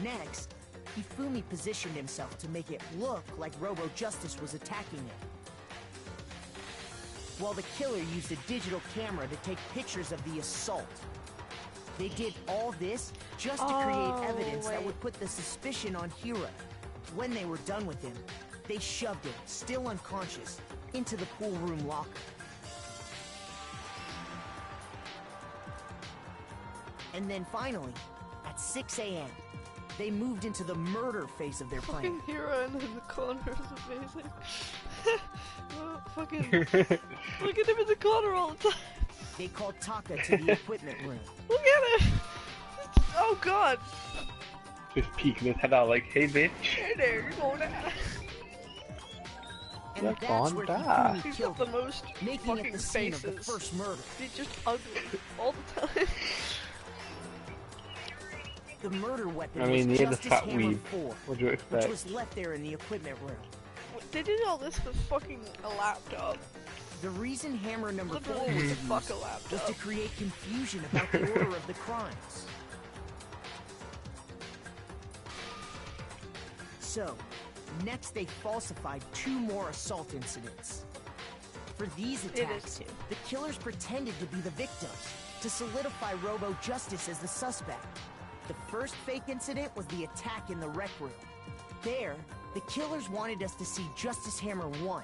next, Hifumi positioned himself to make it look like Robo Justice was attacking him. While the killer used a digital camera to take pictures of the assault. They did all this just to create evidence that would put the suspicion on Hiro. When they were done with him, they shoved him, still unconscious, into the pool room locker. And then finally, at 6 a.m., they moved into the murder phase of their plan. Fucking Hero in the corner is amazing. Fucking look at him in the corner all the time. They called Taka to the equipment room. Look at him! Oh god! Just peeking his head out like, hey bitch. Hey there, you're going down. And You're that's where gone He's killed got the most making it the scene faces. of the first murder. He's just ugly all the time. The murder weapon I mean, was he had a Justice fat Hammer weed. 4, What do you which expect? was left there in the equipment room. They did all this with fucking a laptop. The reason Hammer number 4 Literally was with used a fucking was laptop. to create confusion about the order of the crimes. So, next they falsified 2 more assault incidents. For these attacks, the killers pretended to be the victims to solidify Robo Justice as the suspect. The first fake incident was the attack in the rec room. There, the killers wanted us to see Justice Hammer 1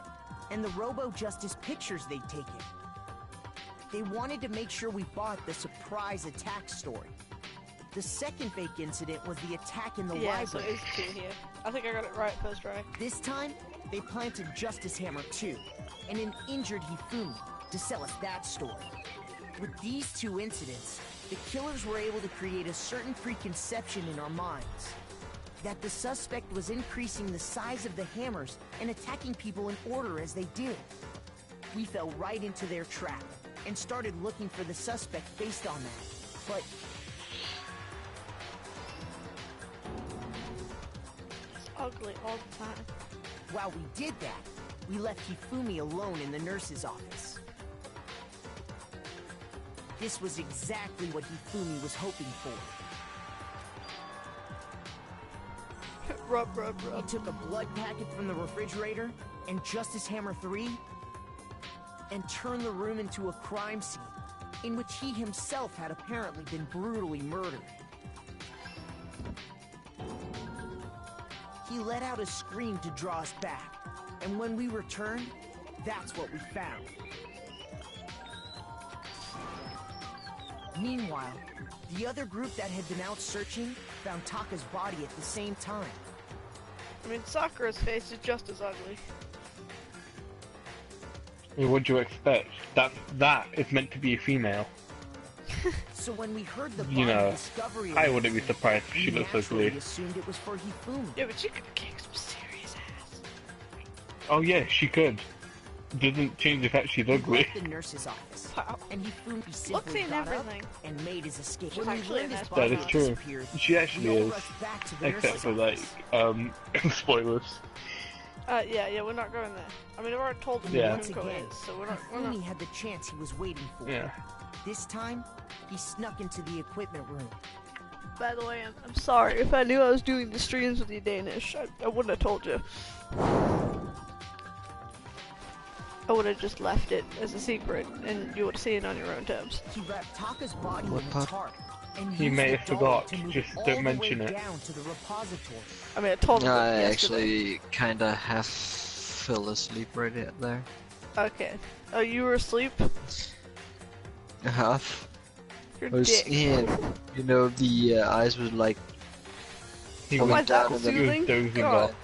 and the Robo Justice pictures they'd taken. They wanted to make sure we bought the surprise attack story. The second fake incident was the attack in the library. So it's 2 here. I think I got it right first try. This time, they planted Justice Hammer 2 and an injured Hifumi to sell us that story. With these 2 incidents, the killers were able to create a certain preconception in our minds. That the suspect was increasing the size of the hammers and attacking people in order as they did. We fell right into their trap and started looking for the suspect based on that. But it's ugly all the time. While we did that, we left Hifumi alone in the nurse's office. This was exactly what Hifumi was hoping for. Rub. He took a blood packet from the refrigerator and Justice Hammer 3 and turned the room into a crime scene in which he himself had apparently been brutally murdered. He let out a scream to draw us back, and when we returned, that's what we found. Meanwhile, the other group that had been out searching found Taka's body at the same time. I mean, Sakura's face is just as ugly. I mean, what do you expect? That is meant to be a female. So when we heard the You know, discovery, I wouldn't be surprised if she we looks naturally ugly. assumed it was for Hifumi. Yeah, but she could kick some serious ass. Oh yeah, she could. Doesn't change the fact she's We ugly. left the nurse's office, and Hifumi simply and got everything. up and made his escape. She's When we actually learned a his nice body That is had true. disappeared, She actually we all is. rushed back to the Except nurse's for like, office. spoilers. Yeah, we're not going there. I mean, I've already told them Yeah. who Once Kumiko again, is, so we're not. Hifumi had the chance he was waiting for. Yeah. This time, he snuck into the equipment room. By the way, I'm sorry. If I knew I was doing the streams with you Danish, I wouldn't have told you. I would have just left it as a secret, and you would have seen it on your own terms. He wrapped Taka's body What in its part? heart and He used may the have dolly forgot, to move just all don't the mention way it. down to the repository. I mean, I told him I yesterday. actually kinda half fell asleep right there. Okay. Oh, you were asleep? Half. Your I was, dick. yeah, you know, the eyes was like He Oh, falling my down God, and then soothing? dozing God. off.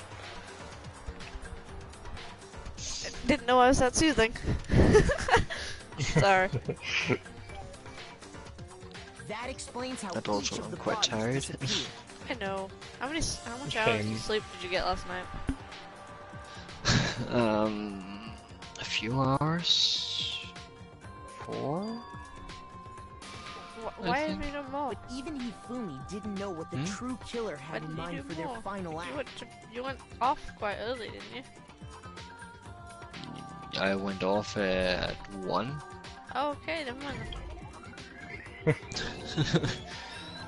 Didn't know I was that soothing. Sorry. That explains how But each also of I'm the quite bodies tired. disappeared. I know. How much Shame. hours of sleep did you get last night? A few hours? 4? Why haven't you done more? But even Hifumi didn't know what the true killer had in mind for their final act. You went off quite early, didn't you? I went off at 1. Oh, okay, never mind.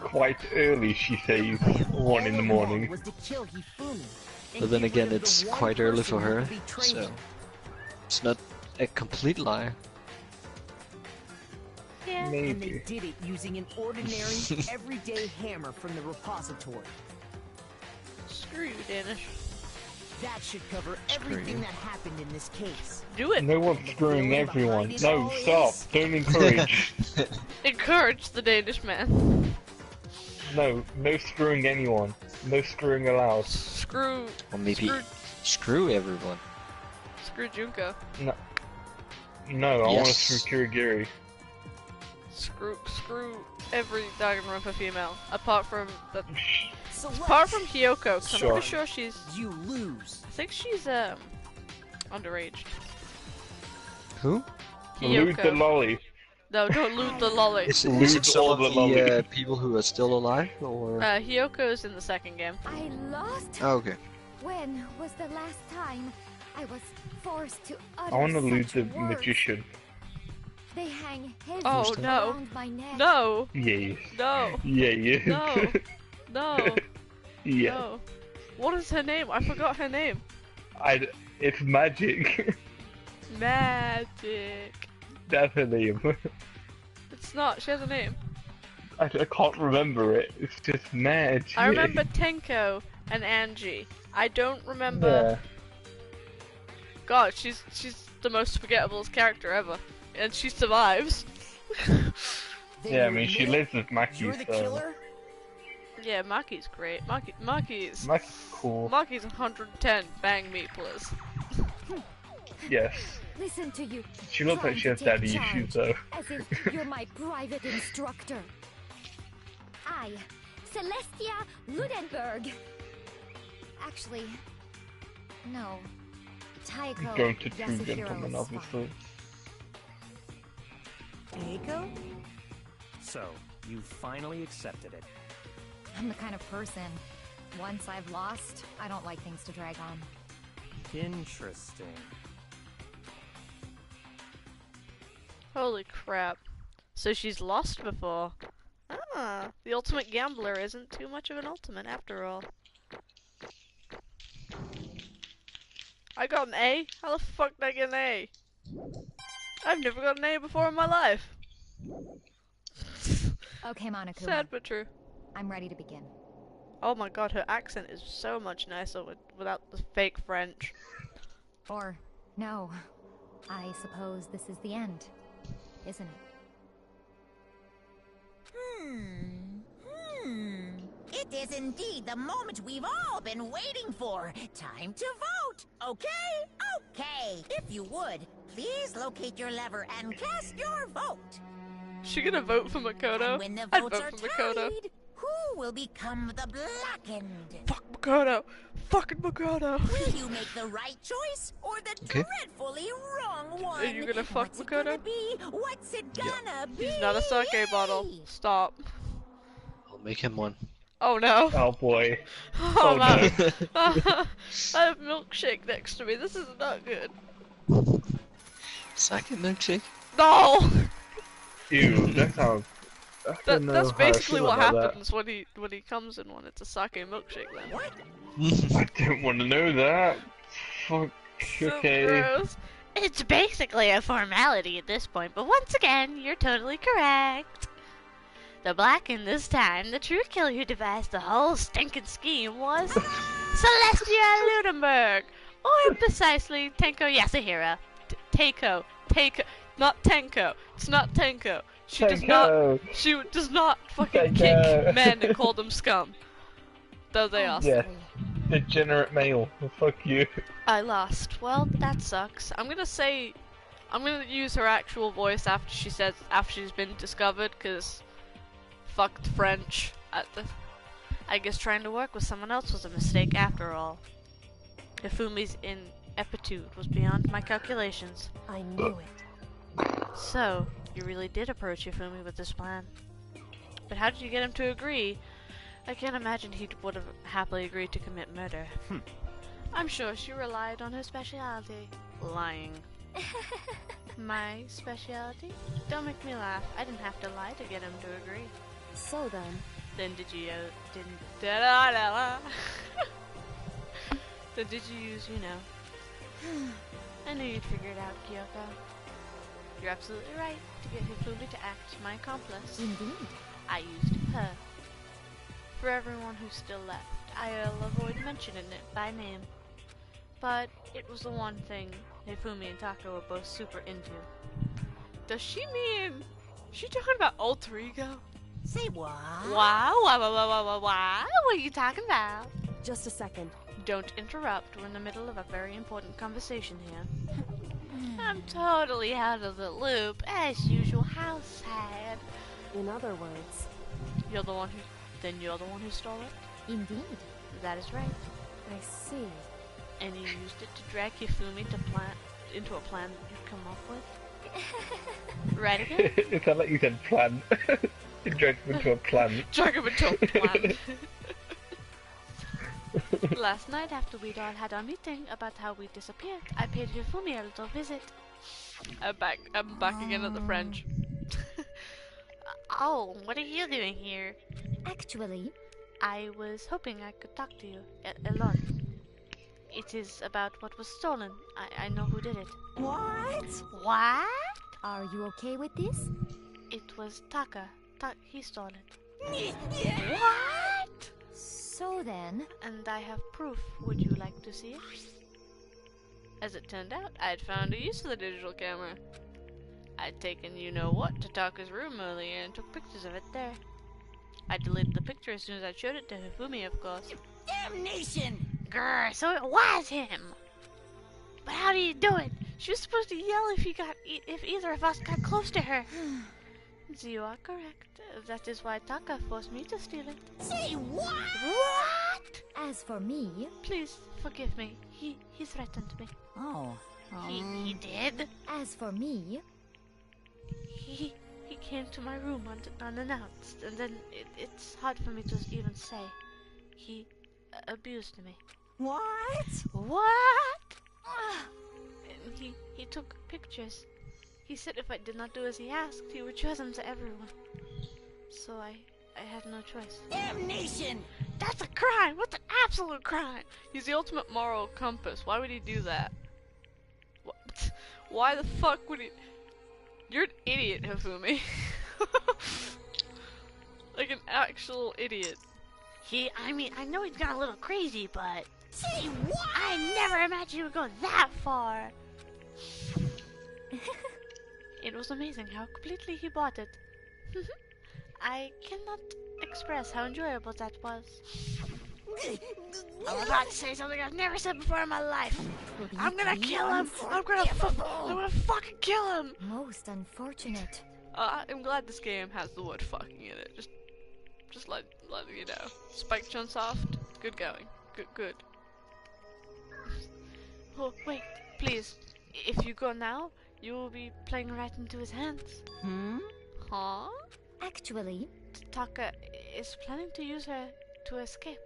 Quite early, she says. 1 in the morning. Was to kill Hifumi, and But then get again, rid of the it's one quite early person for who her, betrayed so him. it's not a complete lie. Yeah. And they Maybe. did it using an ordinary, everyday hammer from the repository. Screw you, Danish. That should cover Screw everything you. that happened in this case. Do it. No one's screwing villain everyone. behind it No, all stop. is- Don't encourage. Encourage the Danish man. No, no screwing anyone. No screwing allowed. Screw. Or maybe screw everyone. Screw Junko. No, I want to Yes. screw Kirigiri. Screw every Danganronpa female, apart from So apart from Hyoko. 'Cause I'm Sure. pretty sure she's. you lose. I think she's underage. Who? Loot the Hyoko. lolly. No, don't loot the lolly. Is Lose it some all of the the lolly. people who are still alive, or? Hyoko's in the second game. I lost? Oh, okay. When was the last time I was forced to utter I want to loot such the words? magician. They hang heavy Oh, no. around my neck. No, Yes. no, Yeah. no, no, Yeah. no. What is her name? I forgot her name. It's magic. Magic. That's her name. It's not. She has a name. I can't remember it. It's just magic. I remember Tenko and Angie. I don't remember. God, she's the most forgettable character ever, and she survives. Yeah, I mean, she lives with Maki, You're the so... killer? Yeah, Maki's great. Maki's cool. Maki's 110 bang me, please. Yes. Listen to you. She looks like trying she to has take daddy charge, issues, though. As if you're my private instructor. I, Celestia Ludenberg. Actually, no. Taiko Going to True Yasuhiro Gentleman, is obviously. Eiko? So, you finally accepted it. I'm the kind of person, once I've lost, I don't like things to drag on. Interesting. Holy crap. So she's lost before. Ah, the ultimate gambler isn't too much of an ultimate after all. I got an A? How the fuck did I get an A? I've never got an A before in my life. Okay, Monokuma. Sad but true. I'm ready to begin. Oh my god, her accent is so much nicer without the fake French. Or, no. I suppose this is the end, isn't it? It is indeed the moment we've all been waiting for. Time to vote. Okay? Okay. If you would, please locate your lever and cast your vote. She gonna vote for Makoto? And when the I'd votes vote are for Makoto. tallied, who will become the blackened? Fuck Makoto! Fucking Makoto! Will you make the right choice or the Okay. dreadfully wrong one? Are you gonna fuck What's it Makoto? gonna be? What's it gonna be? He's not a sake bottle. Stop. I'll make him one. Oh no. Oh boy. Oh, Oh, man. I have milkshake next to me. This is not good. Second milkshake? No! Ew, that sounds... I don't know That's how I basically feel what about that. happens when he comes in one. It's a sake milkshake then. I don't want to know that. Fuck. So Okay. gross. It's basically a formality at this point, but once again, you're totally correct. The black, and this time, the true killer who devised the whole stinking scheme was Celestia Ludenberg, or precisely Tenko Yasuhiro. Teiko, not Tenko. It's not Tenko. She does not fucking kick men and call them scum. Though they are. Yes. Degenerate male. Fuck you. I lost. Well, that sucks. I'm gonna use her actual voice after she's been discovered, cause fuck the French. I guess trying to work with someone else was a mistake after all. Hifumi's ineptitude was beyond my calculations. I knew it. So, you really did approach Hifumi with this plan. But how did you get him to agree? I can't imagine he would have happily agreed to commit murder. I'm sure she relied on her specialty. Lying. My specialty? Don't make me laugh. I didn't have to lie to get him to agree. So then... Then did you use, I knew you'd figure it out, Kyoko. You're absolutely right to get Hifumi to act my accomplice. Indeed. I used her. For everyone who's still left, I'll avoid mentioning it by name. But it was the one thing Hifumi and Taka were both super into. Does she mean... She talking about alter ego? Say what? Wow, what are you talking about? Just a second. Don't interrupt, we're in the middle of a very important conversation here. I'm totally out of the loop, as usual. How sad. In other words... You're the one who stole it? Indeed. That is right. I see. And you used it to drag Hifumi into a plan that you'd come up with? Right again? It sounded like you said plan. You dragged him into a plan. Drag him into a plan. Last night, after we'd all had our meeting about how we disappeared, I paid Hifumi a little visit. I'm back again at the French. Oh, what are you doing here? Actually, I was hoping I could talk to you alone. It is about what was stolen. I know who did it. What? What? Are you okay with this? It was Taka. He stole it. What? So then... And I have proof. Would you like to see it? As it turned out, I had found a use for the digital camera. I'd taken you-know-what to Taka's room earlier and took pictures of it there. I deleted the picture as soon as I showed it to Hifumi, of course. Damnation! Grr, so it was him. But how do you do it? She was supposed to yell if either of us got close to her. You are correct. That is why Taka forced me to steal it. Say what? What? As for me... Please, forgive me. He threatened me. Oh. He did? As for me... He came to my room unannounced, and then it's hard for me to even say. He abused me. What? What? And he took pictures. He said if I did not do as he asked, he would show them to everyone. So I had no choice. Damnation! That's a crime! What's an absolute crime? He's the ultimate moral compass. Why would he do that? What? Why the fuck would he... You're an idiot, Hifumi. Like an actual idiot. I know he's gone a little crazy, but... Say what? I never imagined he would go that far. It was amazing how completely he bought it. I cannot express how enjoyable that was. I'm about to say something I've never said before in my life. I'm gonna kill him. I'm gonna fucking kill him. Most unfortunate. I'm glad this game has the word fucking in it. Just let you know. Spike Chunsoft, good going. Good. Oh, wait, please. If you go now, you will be playing right into his hands. Huh? Actually... Taka is planning to use her to escape.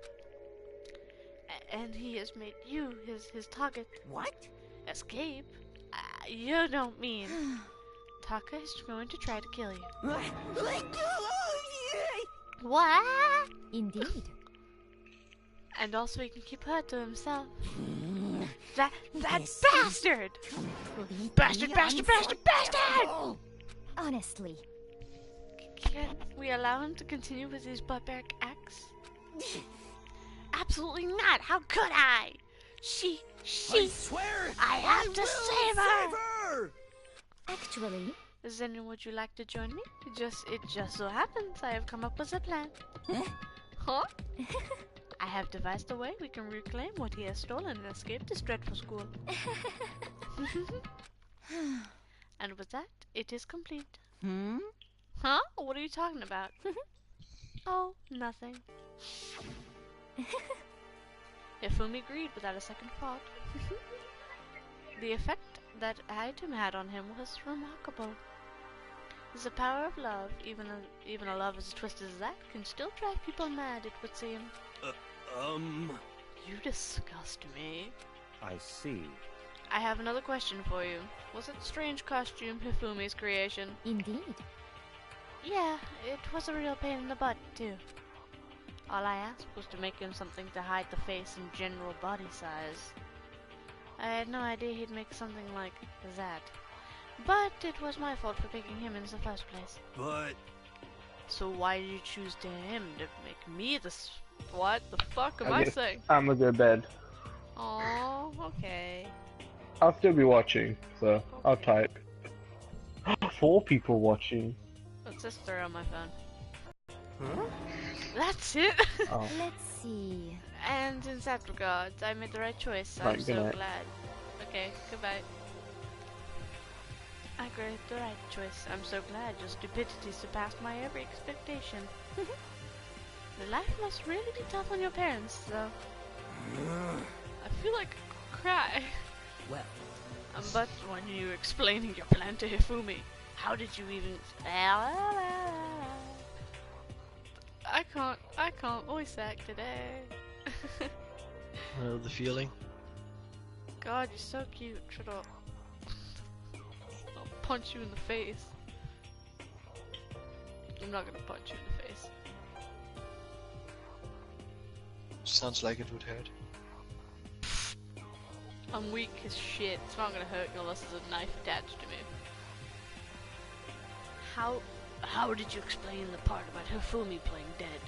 And he has made you his target. What? Escape? You don't mean... Taka is going to try to kill you. What? Indeed. And also he can keep her to himself. That This bastard! Bastard, bastard, bastard, bastard! Honestly. Can we allow him to continue with his barbaric acts? Absolutely not! How could I? She... I swear! I have to will save her! her! Actually, Then would you like to join me? It just so happens I have come up with a plan. Huh? I have devised a way we can reclaim what he has stolen and escape this dreadful school. And with that, it is complete. Hmm? Huh? What are you talking about? Oh, nothing. Ifumi agreed without a second thought. The effect that item had on him was remarkable. The power of love, even a love as twisted as that, can still drive people mad, it would seem. You disgust me. I see. I have another question for you. Was it strange costume Hifumi's creation? indeed. Yeah, it was a real pain in the butt, too. All I asked was to make him something to hide the face and general body size. I had no idea he'd make something like that. But it was my fault for picking him in the first place. But... So why did you choose him to make me what the fuck am I saying? I'm gonna go to bed. Oh, okay. I'll still be watching, so I'll type. 4 people watching. What's this story on my phone? Huh? That's it! Oh. Let's see. And in that regard, I made the right choice. Right, I'm good so night. glad. Okay, goodbye. I made the right choice. I'm so glad your stupidity surpassed my every expectation. The life must really be tough on your parents, though. I feel like I could cry. Well, But when you were explaining your plan to Hifumi, how did you even... I can't voice act today. Know the feeling? God, you're so cute. Shut up. I'll punch you in the face. I'm not gonna punch you in the face. Sounds like it would hurt. I'm weak as shit. It's not gonna hurt you unless there's a knife attached to me. How did you explain the part about Hifumi playing dead?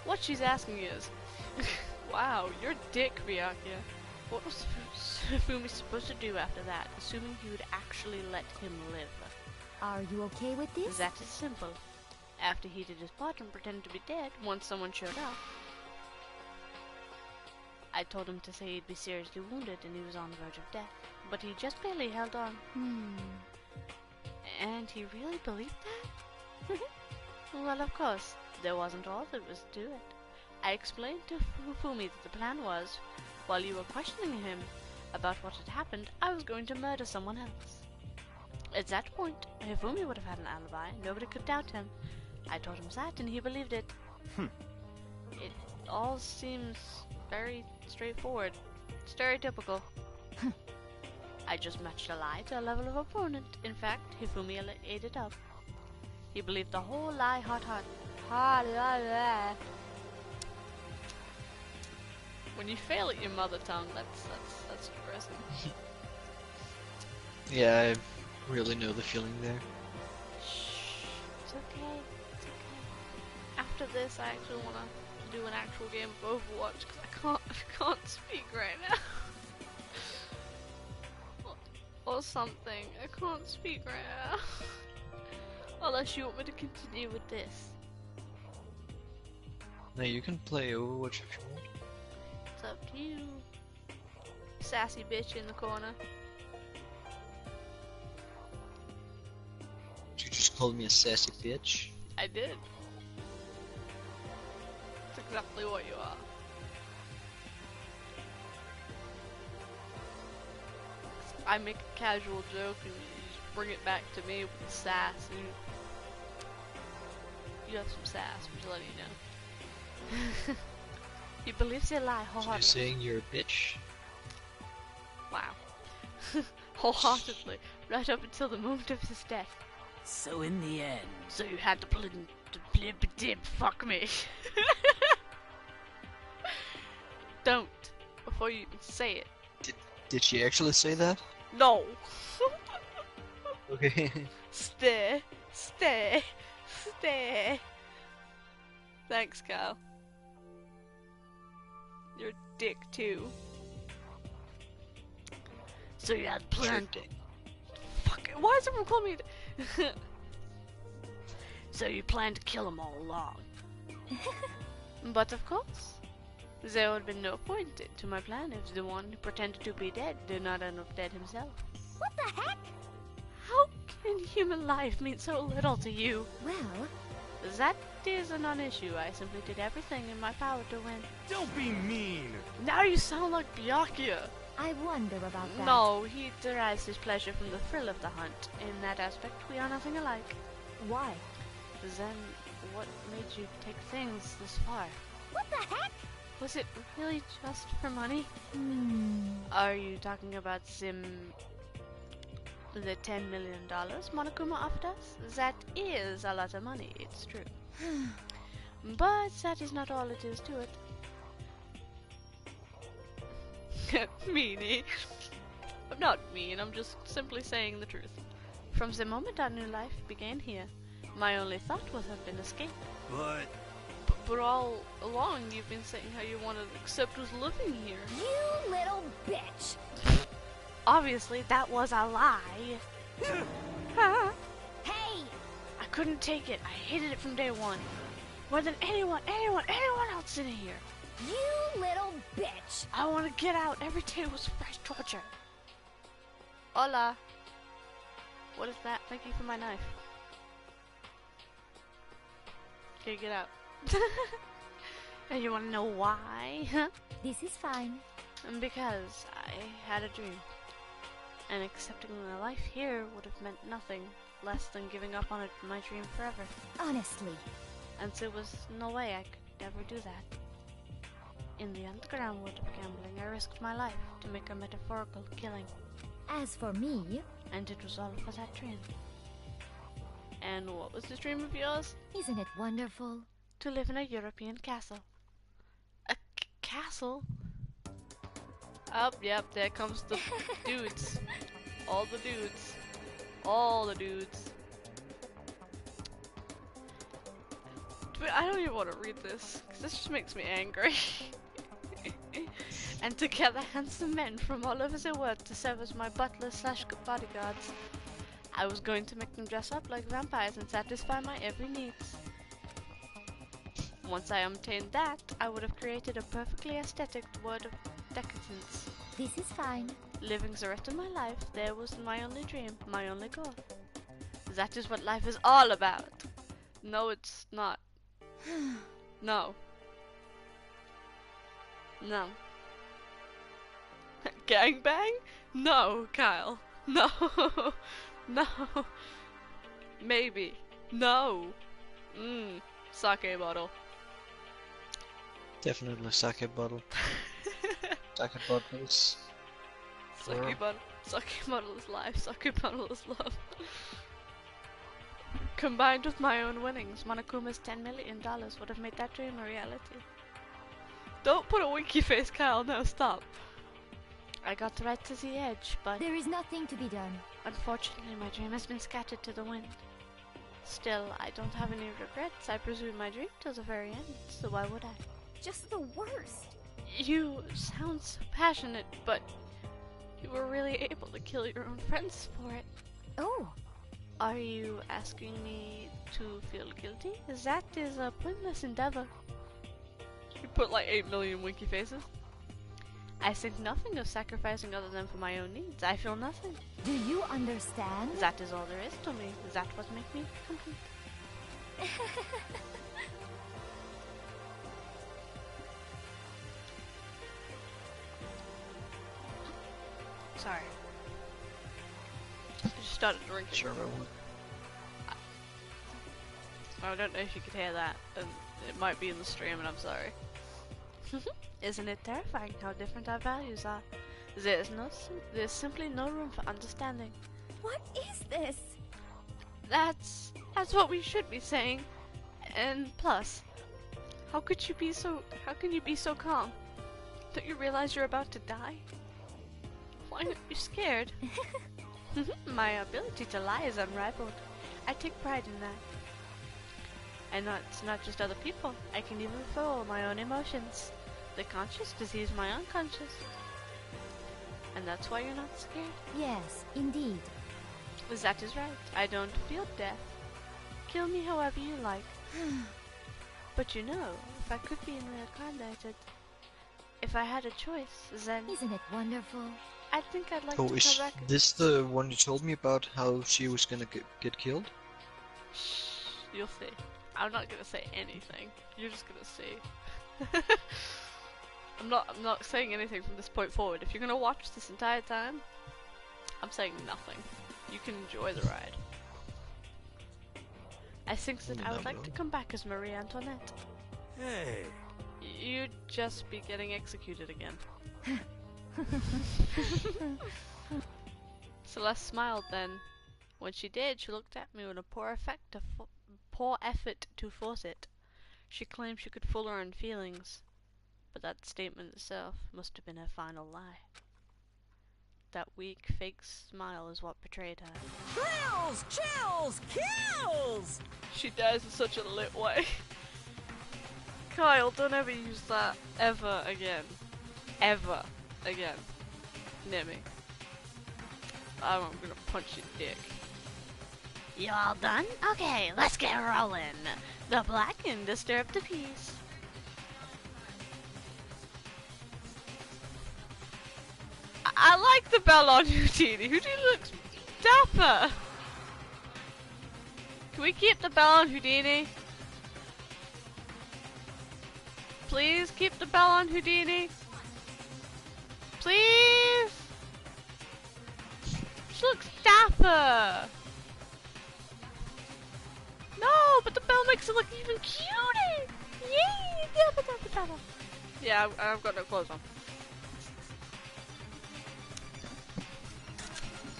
What she's asking is, wow, you're dick, Byakuya. What was Hifumi supposed to do after that, assuming he would actually let him live? Are you okay with this? That is simple. After he did his part and pretended to be dead, once someone showed up, I told him to say he'd be seriously wounded and he was on the verge of death, but he just barely held on. And he really believed that? Well, of course, there wasn't all there was to it. I explained to Hifumi that the plan was, while you were questioning him about what had happened, I was going to murder someone else. At that point, Hifumi would have had an alibi, nobody could doubt him. I told him that and he believed it. It all seems very straightforward. Stereotypical. I just matched a lie to a level of opponent. In fact, Hifumi ate it up. He believed the whole lie hot. When you fail at your mother tongue, that's depressing. Yeah, I really know the feeling there. Shh, it's okay. It's okay. After this, I actually want to do an actual game of Overwatch because I can't speak right now. Or something. I can't speak right now. Unless you want me to continue with this. Now you can play Overwatch if you want. It's up to you. Sassy bitch in the corner. You just called me a sassy bitch. I did. That's exactly what you are. I make a casual joke and you just bring it back to me with sass and you have some sass, I'm just letting you know. He believes a lie So you're wholeheartedly. saying you're a bitch? Wow. Wholeheartedly. Right up until the moment of his death. So in the end, So you had to fuck me. Don't. before you even say it. Did she actually say that? No. Okay. Stay. Thanks, Kyle. You're a dick too. So you had planned. Fuck. Why is everyone calling me? So you planned to kill them all along. But of course, there would be no point to my plan if the one who pretended to be dead did not end up dead himself. What the heck? How can human life mean so little to you? Well, that is a non-issue. I simply did everything in my power to win. Don't be mean! Now you sound like Byakuya. I wonder about that. No, he derives his pleasure from the thrill of the hunt. In that aspect, we are nothing alike. Why? Then, what made you take things this far? What the heck? Was it really just for money? Hmm. Are you talking about the $10 million Monokuma offered us? That is a lot of money, it's true. But that is not all it is to it. Meanie. I'm not mean, I'm just simply saying the truth. From the moment our new life began here, my only thought would have been escape. But all along you've been saying how you wanted to accept us living here. You little bitch! Obviously, that was a lie. Hey! I couldn't take it. I hated it from day one. More than anyone else in here. You little bitch! I want to get out. Every day was fresh torture. Hola. What is that? Thank you for my knife. Okay, get out. And you want to know why? This is fine. Because I had a dream. And accepting my life here would have meant nothing less than giving up on my dream forever. Honestly. And there was no way I could ever do that. In the underground world of gambling, I risked my life to make a metaphorical killing. As for me... And it was all for that dream. And what was the dream of yours? Isn't it wonderful? To live in a European castle. A castle? Oh, yep, there comes the dudes. All the dudes. All the dudes. I don't even want to read this, because this just makes me angry. And together handsome men from all over the world to serve as my butlers / bodyguards. I was going to make them dress up like vampires and satisfy my every needs. Once I obtained that, I would have created a perfectly aesthetic world of decadence. This is fine. Living the rest of my life, there was my only dream, my only goal. That is what life is all about. No, it's not. No. No. Gangbang? No, Kyle. No. No. Maybe. No. Sake bottle. Definitely sake bottle. Sake bottles. Sake bottle. Sake bottle is life. Sake bottle is love. Combined with my own winnings, Monokuma's $10 million would have made that dream a reality. Don't put a winky face, Kyle. No, stop. I got right to the edge, but... There is nothing to be done. Unfortunately, my dream has been scattered to the wind. Still, I don't have any regrets. I pursued my dream till the very end, so why would I? Just the worst. You sound so passionate, but you were really able to kill your own friends for it. Oh. Are you asking me to feel guilty? That is a pointless endeavor. You put like 8 million winky faces. I think nothing of sacrificing other than for my own needs. I feel nothing. Do you understand? That is all there is to me. That what makes me complete. Sorry. I just started drinking. Sure I would. I don't know if you could hear that, and it might be in the stream, and I'm sorry. Isn't it terrifying how different our values are? There's simply no room for understanding. What is this? That's what we should be saying. And plus, how can you be so calm? Don't you realize you're about to die? Why aren't you scared? My ability to lie is unrivaled. I take pride in that. And it's not just other people. I can even fool my own emotions. The conscious deceives my unconscious. And that's why you're not scared? Yes, indeed. That is right. I don't feel death. Kill me however you like. But you know, if I could be reincarnated, if I had a choice, then... Isn't it wonderful? I think I'd like Oh, to is come back... this the one you told me about how she was gonna get killed? Shh, you'll see. I'm not gonna say anything. You're just gonna see. I'm not saying anything from this point forward. If you're gonna watch this entire time, I'm saying nothing. You can enjoy the ride. I think that I would like to come back as Marie Antoinette. Hey. You'd just be getting executed again. Celeste smiled then. When she did, she looked at me with a poor effort to force it. She claimed she could fool her own feelings, but that statement itself must have been her final lie. That weak, fake smile is what betrayed her. Thrills, chills, kills! She dies in such a lit way. Kyle, don't ever use that ever again. Ever again. Near me. I'm gonna punch your dick. You all done? Okay, let's get rolling. The black and disturb the peace. I like the bell on Houdini. Houdini looks dapper. Can we keep the bell on Houdini? Please keep the bell on Houdini. Please. She looks dapper. No, but the bell makes it look even cuter. Yay! Dapper, dapper, dapper. Yeah, I've got no clothes on.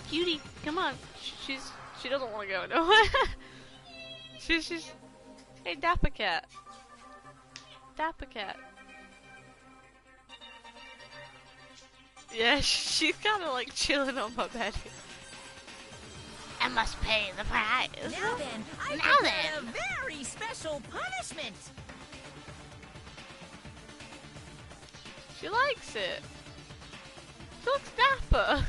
Cutie, come on. She doesn't want to go nowhere. she's hey, Dapper Cat. Dapper Cat. Yeah, she's kind of like chilling on my bed. I must pay the price. Now then, I Now prepared then. a very special punishment. She likes it. She looks dapper.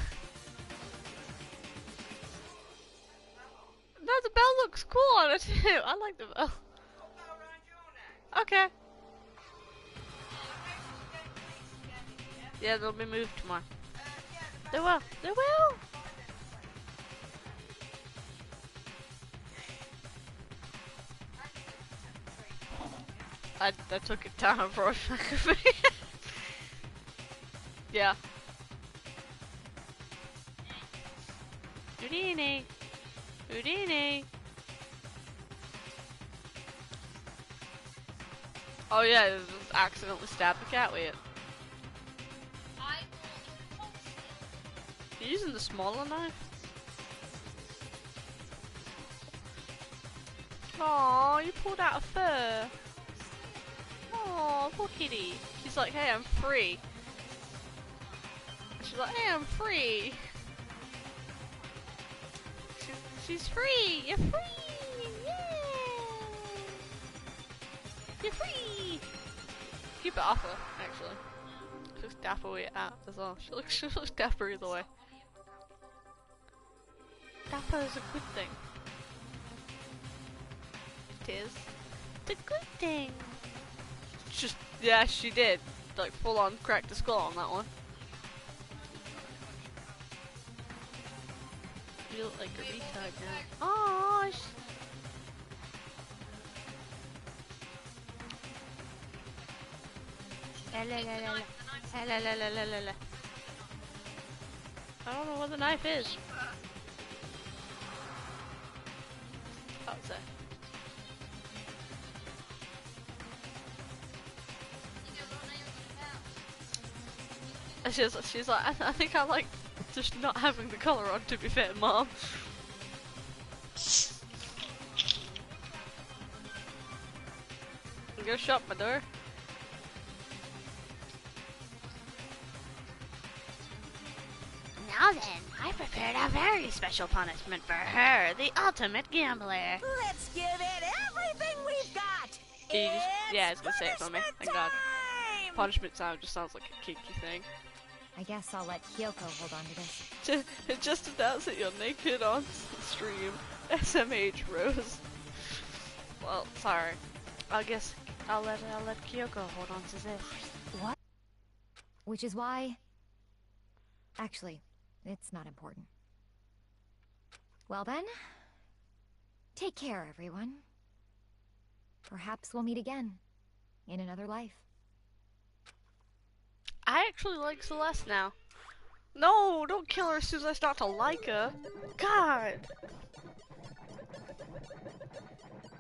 No, the bell looks cool on it too. I like the bell. Okay. Yeah, they'll be moved tomorrow. They will. They will. I took it down for a second. Yeah. Houdini. Houdini. Oh yeah, just accidentally stabbed the cat with it. You're using the smaller knife? Aw, you pulled out a fur. Aw, poor kitty. She's like, hey, I'm free. She's like, hey, I'm free. She's free! You're free! Yay! You're free! Keep it off her, actually. She looks dapper with it out as well. She looks dapper either way. Dapper is a good thing. It is. The good thing. Just, yeah, she did. Like, full on cracked the skull on that one. You look like a retard now. Aww, I don't know what the knife is. Oh, it's there. She's like, I think I like just not having the collar on, to be fair, Mom. Go shut my door. Now then, I prepared a very special punishment for her, the ultimate gambler. Let's give it everything we've got. Yeah, it's gonna say it for me. Thank God. Punishment sound just sounds like a kinky thing. I guess I'll let Kyoko hold on to this. Just announce that you're naked on stream. SMH Rose. Well, sorry. I guess I'll let Kyoko hold on to this. What? Which is why... Actually, it's not important. Well then, take care, everyone. Perhaps we'll meet again, in another life. I actually like Celeste now. No, don't kill her as soon as I start to like her. God.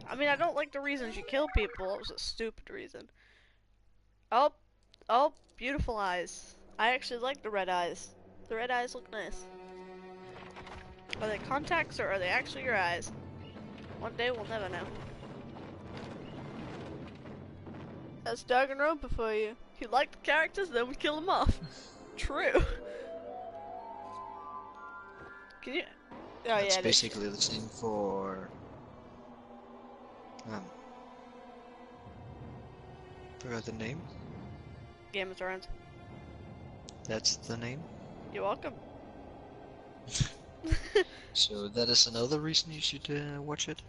I mean, I don't like the reason she killed people. It was a stupid reason. Oh, beautiful eyes. I actually like the red eyes. The red eyes look nice. Are they contacts or are they actually your eyes? One day we'll never know. That's Danganronpa for you. You like the characters, then we kill them off. True. Can you? Oh That's yeah. basically the same for. Forgot the name. Game of Thrones. That's the name. You're welcome. So that is another reason you should watch it.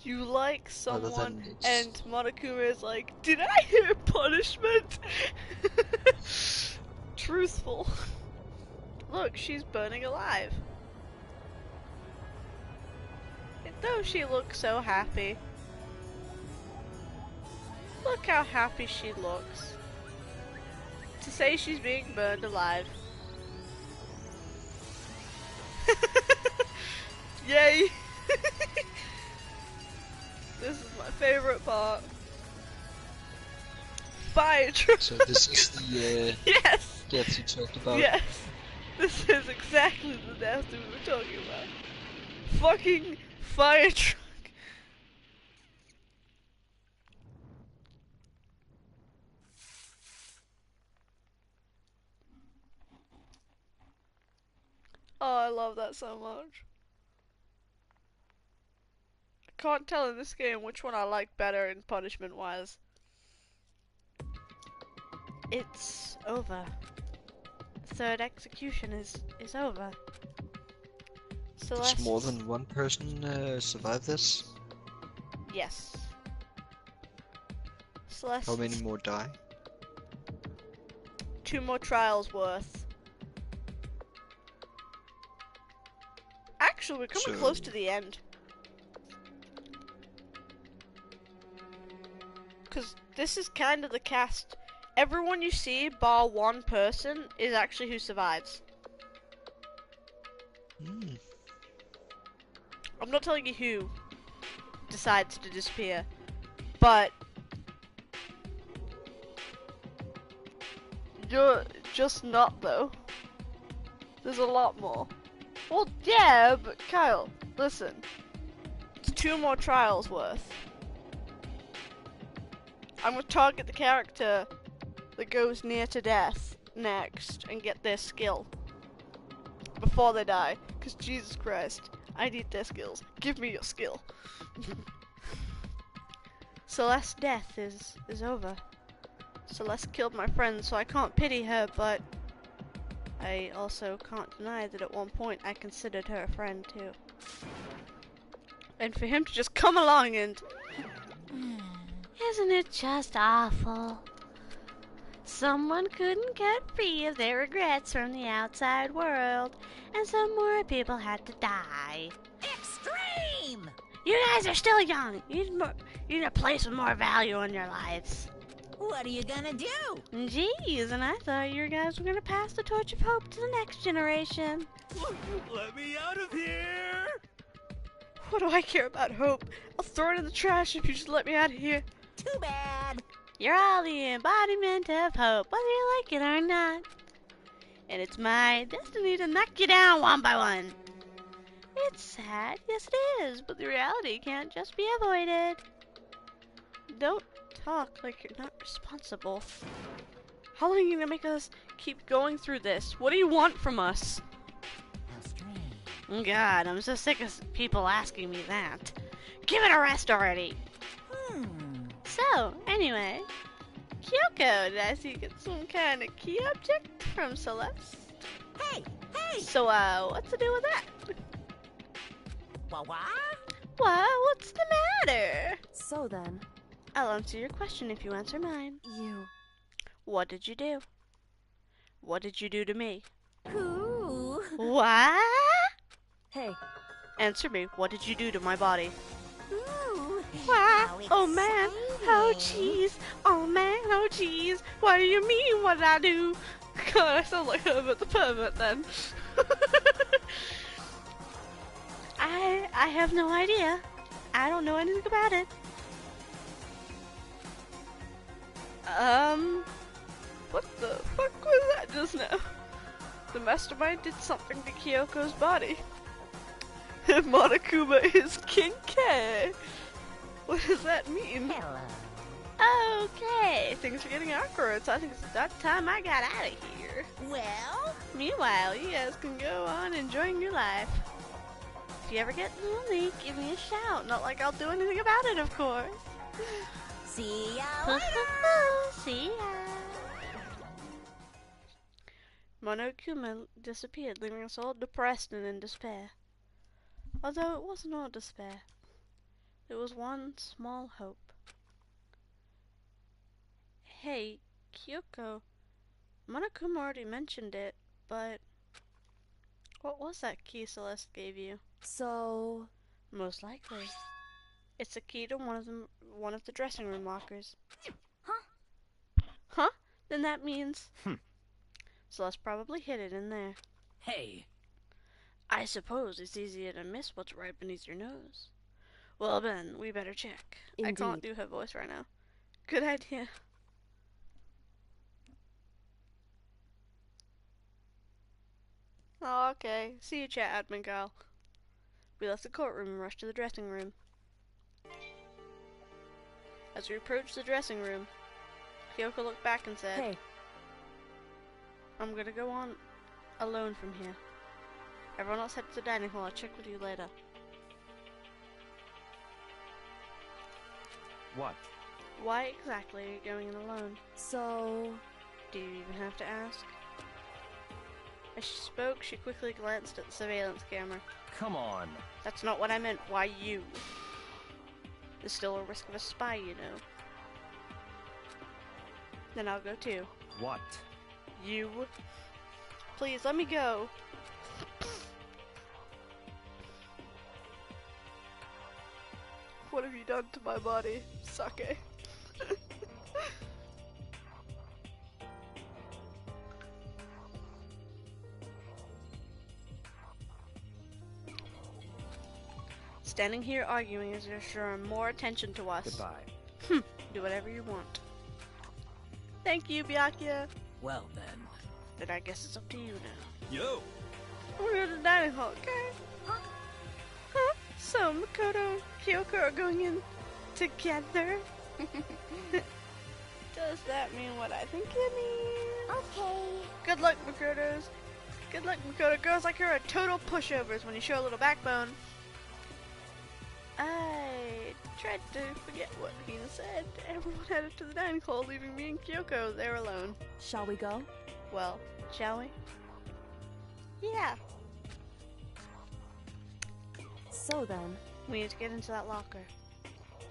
You like Other someone, than and Monokuma is like, did I hear punishment? Truthful. Look, she's burning alive. And though she looks so happy. Look how happy she looks. To say she's being burned alive. Yay! This is my favorite part. Fire truck. So this is the yes. death you talked about. Yes. This is exactly the death we were talking about. Fucking fire truck. Oh, I love that so much. I can't tell in this game which one I like better in punishment-wise. It's over. Third execution is over. Celeste. Does more than one person survive this? Yes. Celeste. How many more die? 2 more trials worth. Actually, we're coming close to the end. Because this is kind of the cast. Everyone you see, bar one person, is actually who survives. I'm not telling you who decides to disappear, but you're just not, though. There's a lot more. Well, yeah, but Kyle, listen. It's 2 more trials worth. I'm gonna target the character that goes near to death next and get their skill before they die. Because Jesus Christ, I need their skills. Give me your skill. Celeste's death is over. Celeste killed my friend, so I can't pity her, but I also can't deny that at one point I considered her a friend too. And for him to just come along and... Isn't it just awful? Someone couldn't get free of their regrets from the outside world, and some more people had to die. Extreme! You guys are still young. You need a place with more value in your lives. What are you gonna do? Jeez, and I thought you guys were gonna pass the torch of hope to the next generation. Let me out of here! What do I care about hope? I'll throw it in the trash if you just let me out of here. Too bad. You're all the embodiment of hope, whether you like it or not. And it's my destiny to knock you down one by one. It's sad, yes it is, but the reality can't just be avoided. Don't talk like you're not responsible. How long are you gonna make us keep going through this? What do you want from us? God, I'm so sick of people asking me that. Give it a rest already. So, anyway, Kyoko, did I see you get some kind of key object from Celeste? Hey! Hey! So, what's to do with that? What? What's the matter? So then, I'll answer your question if you answer mine. you... What did you do? What did you do to me? Ooh. What? Hey, Answer me. What did you do to my body? Ooh. What? How Oh man. Oh exciting. jeez. Oh man. Oh jeez. What do you mean? What did I do? God, I sound like Herbert the Pervert then. I have no idea. I don't know anything about it. What the fuck was that just now? The mastermind did something to Kyoko's body. Monokuma is King K. What does that mean? Hello. Okay, things are getting awkward, so I think it's about time I got out of here. Well, Meanwhile, you guys can go on enjoying your life. If you ever get lonely, give me a shout. Not like I'll do anything about it, of course. see ya later. See ya. Monokuma disappeared, leaving us all depressed and in despair. Although it wasn't all despair. There was one small hope. Hey, Kyoko. Monokuma already mentioned it, but... what was that key Celeste gave you? so... Most likely. It's a key to one of the dressing room lockers. Huh? Then that means... Celeste probably hid it in there. Hey, I suppose it's easier to miss what's right beneath your nose. Well then, we better check. I can't Indeed. do her voice right now. Good idea. Oh, okay. See you, chat admin gal. We left the courtroom and rushed to the dressing room. As we approached the dressing room, Kyoko looked back and said, Hey, I'm gonna go on alone from here. Everyone else head to the dining hall. I'll check with you later. What? Why exactly are you going in alone? so... Do you even have to ask? As she spoke, she quickly glanced at the surveillance camera. Come on. That's not what I meant. Why you? There's still a risk of a spy, you know. Then I'll go too. What? You. Please, let me go. What have you done to my body, Sake? Standing here arguing is drawing more attention to us. Goodbye. Do whatever you want. Thank you, Byakuya. well then. Then I guess it's up to you now. Yo! We're going to the dining hall, okay? Huh? So, Makoto and Kyoko are going in together? Does that mean what I think it means? Okay. Good luck, Makotos. Good luck, Makoto. Girls like her are total pushovers when you show a little backbone. I tried to forget what Hina said. Everyone headed to the dining hall, leaving me and Kyoko there alone. shall we go? Well, shall we? Yeah. So then, We need to get into that locker.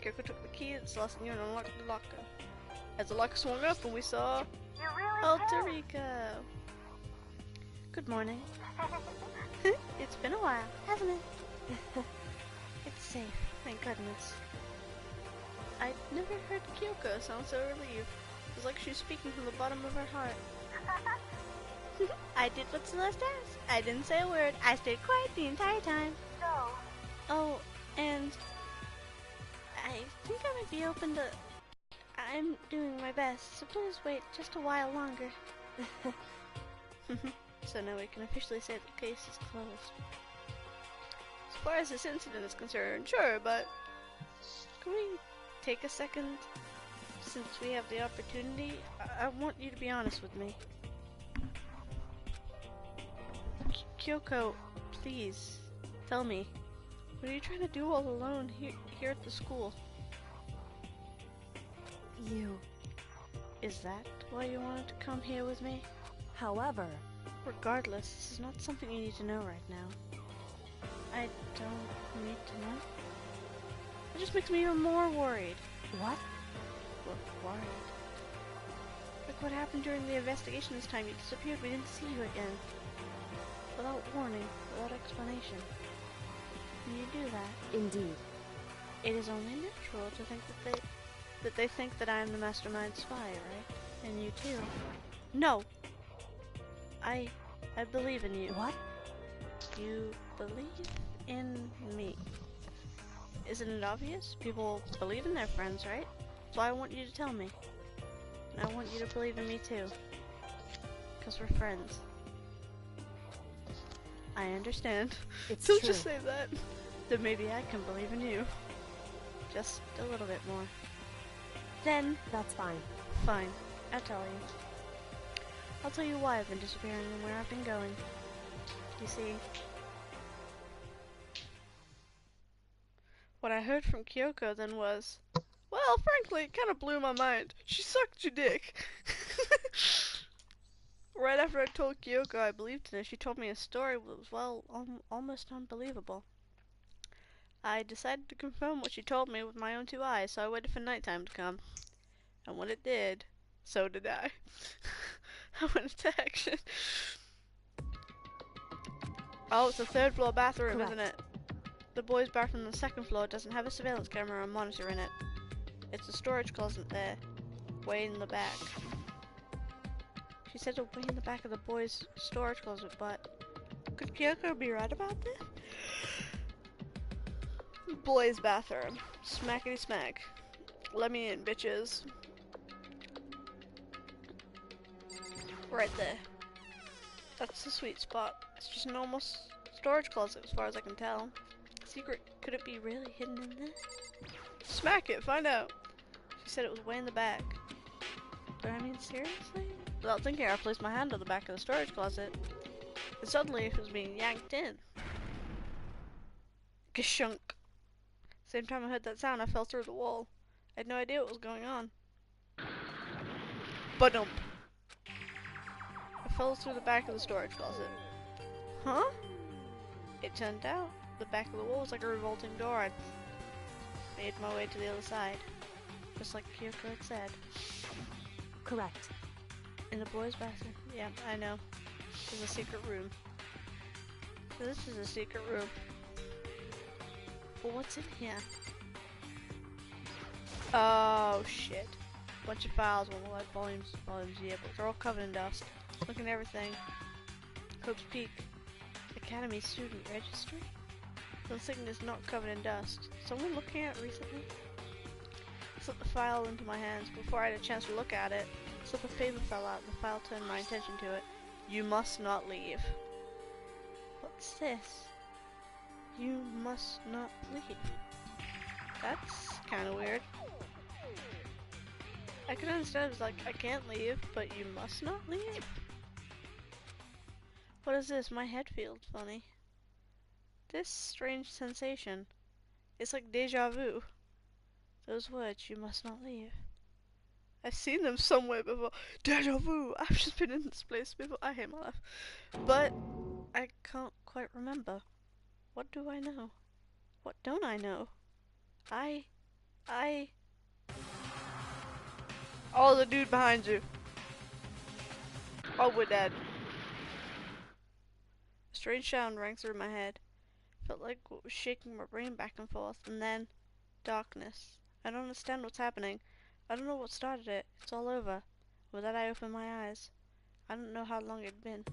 Kyoko took the key and Celeste and unlocked the locker. As the locker swung up and we saw Alter Rico. Good morning. It's been a while, hasn't it? It's safe, thank goodness. I'd never heard Kyoko sound so relieved. It was like she was speaking from the bottom of her heart. I did what Celeste asked. I didn't say a word. I stayed quiet the entire time. Oh, and I think I might be open to... I'm doing my best, so please wait just a while longer. So now we can officially say the case is closed. As far as this incident is concerned, sure, but can we take a second? Since we have the opportunity, I want you to be honest with me. Kyoko, please, Tell me, what are you trying to do all alone here at the school? You. Is that why you wanted to come here with me? However, regardless, this is not something you need to know right now. I don't need to know. It just makes me even more worried. What? Worried. Like what happened during the investigation this time. You disappeared, we didn't see you again. Without warning, without explanation. Can you do that? Indeed. It is only natural to think that they think that I am the mastermind spy, right? And you too. No! I believe in you. What? You believe in me. Isn't it obvious? People believe in their friends, right? So I want you to tell me. And I want you to believe in me too. Because we're friends. I understand. It's Don't true. just say that. Then maybe I can believe in you. Just a little bit more. Then... That's fine. Fine. I'll tell you. I'll tell you why I've been disappearing and where I've been going. You see... What I heard from Kyoko then was... Well, frankly, it kind of blew my mind. She sucked your dick. Right after I told Kyoko I believed in her, she told me a story that was, well, almost unbelievable. I decided to confirm what she told me with my own two eyes, so I waited for nighttime to come. And when it did, so did I. I went into action. Oh, it's a third floor bathroom, Correct. isn't it? The boys' bathroom on the second floor doesn't have a surveillance camera or monitor in it. It's a storage closet there, way in the back. She said it way in the back of the boys' storage closet, but could Kyoko be right about this? Boys' bathroom. Smackety smack. Let me in, bitches. Right there. That's the sweet spot. It's just a normal storage closet as far as I can tell. Secret, could it be really hidden in there? Smack it, find out. She said it was way in the back. But I mean, seriously? Without thinking, I placed my hand on the back of the storage closet. And suddenly it was being yanked in. Gashunk. Same time I heard that sound, I fell through the wall. I had no idea what was going on. Ba-dump. I fell through the back of the storage closet. Huh? It turned out the back of the wall was like a revolting door. I made my way to the other side. Just like Kyoko had said. Correct. In the boys' bathroom. Yeah, I know. There's a secret room. So this is a secret room. Well, what's in here? Oh, shit. Bunch of files, like volumes, yearbooks. They're all covered in dust. Look at everything. Hope's Peak. Academy Student Registry? The thing is not covered in dust. Someone looking at it recently? I slipped the file into my hands. Before I had a chance to look at it, a slip of paper fell out and the file turned my attention to it. You must not leave. What's this? You must not leave. That's kind of weird. I could understand it was like, I can't leave, but you must not leave? What is this? My head feels funny. This strange sensation. It's like deja vu. Those words, you must not leave. I've seen them somewhere before. Deja vu! I've just been in this place before. I hate my life. But I can't quite remember. What do I know? What don't I know? Oh, the dude behind you. Oh, we're dead. A strange sound rang through my head. Felt like what was shaking my brain back and forth, and then darkness. I don't understand what's happening. I don't know what started it. It's all over. With that, I opened my eyes. I don't know how long it'd been.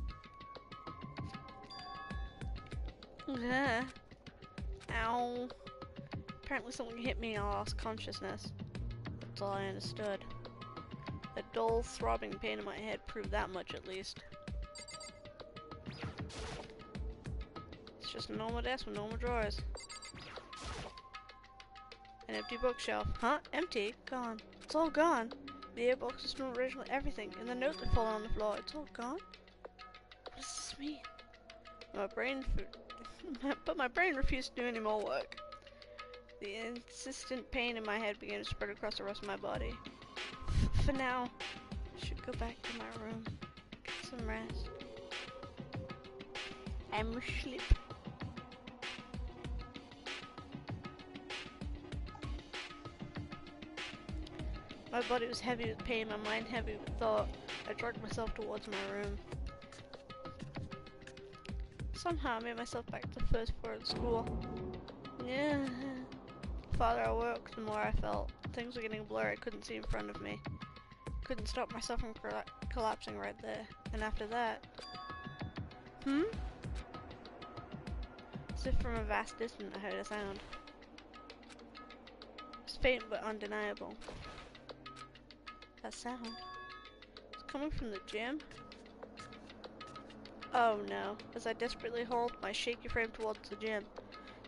Ow. Apparently something hit me and I lost consciousness. That's all I understood. The dull, throbbing pain in my head proved that much at least. It's just a normal desk with normal drawers. An empty bookshelf. Huh? Empty? Gone. It's all gone. The airbox system, originally everything. And the note that fell on the floor. It's all gone? What does this mean? But my brain refused to do any more work. The insistent pain in my head began to spread across the rest of my body. For now, I should go back to my room, get some rest. I'm asleep. My body was heavy with pain, my mind heavy with thought. I dragged myself towards my room. Somehow I made myself back to the first floor of the school. Yeah. The farther I walked, the more I felt. Things were getting blurry, I couldn't see in front of me. Couldn't stop myself from collapsing right there. And after that... As if from a vast distance I heard a sound. It was faint but undeniable. That sound. It's coming from the gym? Oh no. As I desperately hauled my shaky frame towards the gym,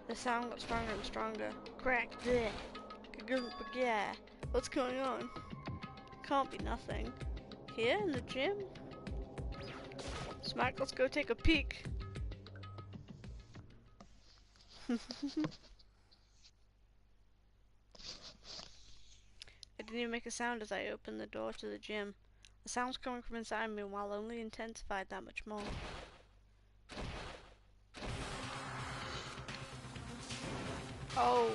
the sound got stronger and stronger. Crack, bleh. Yeah. What's going on? Can't be nothing. Here in the gym? Smack, let's go take a peek. I didn't even make a sound as I opened the door to the gym. The sounds coming from inside me, while only intensified that much more. Oh,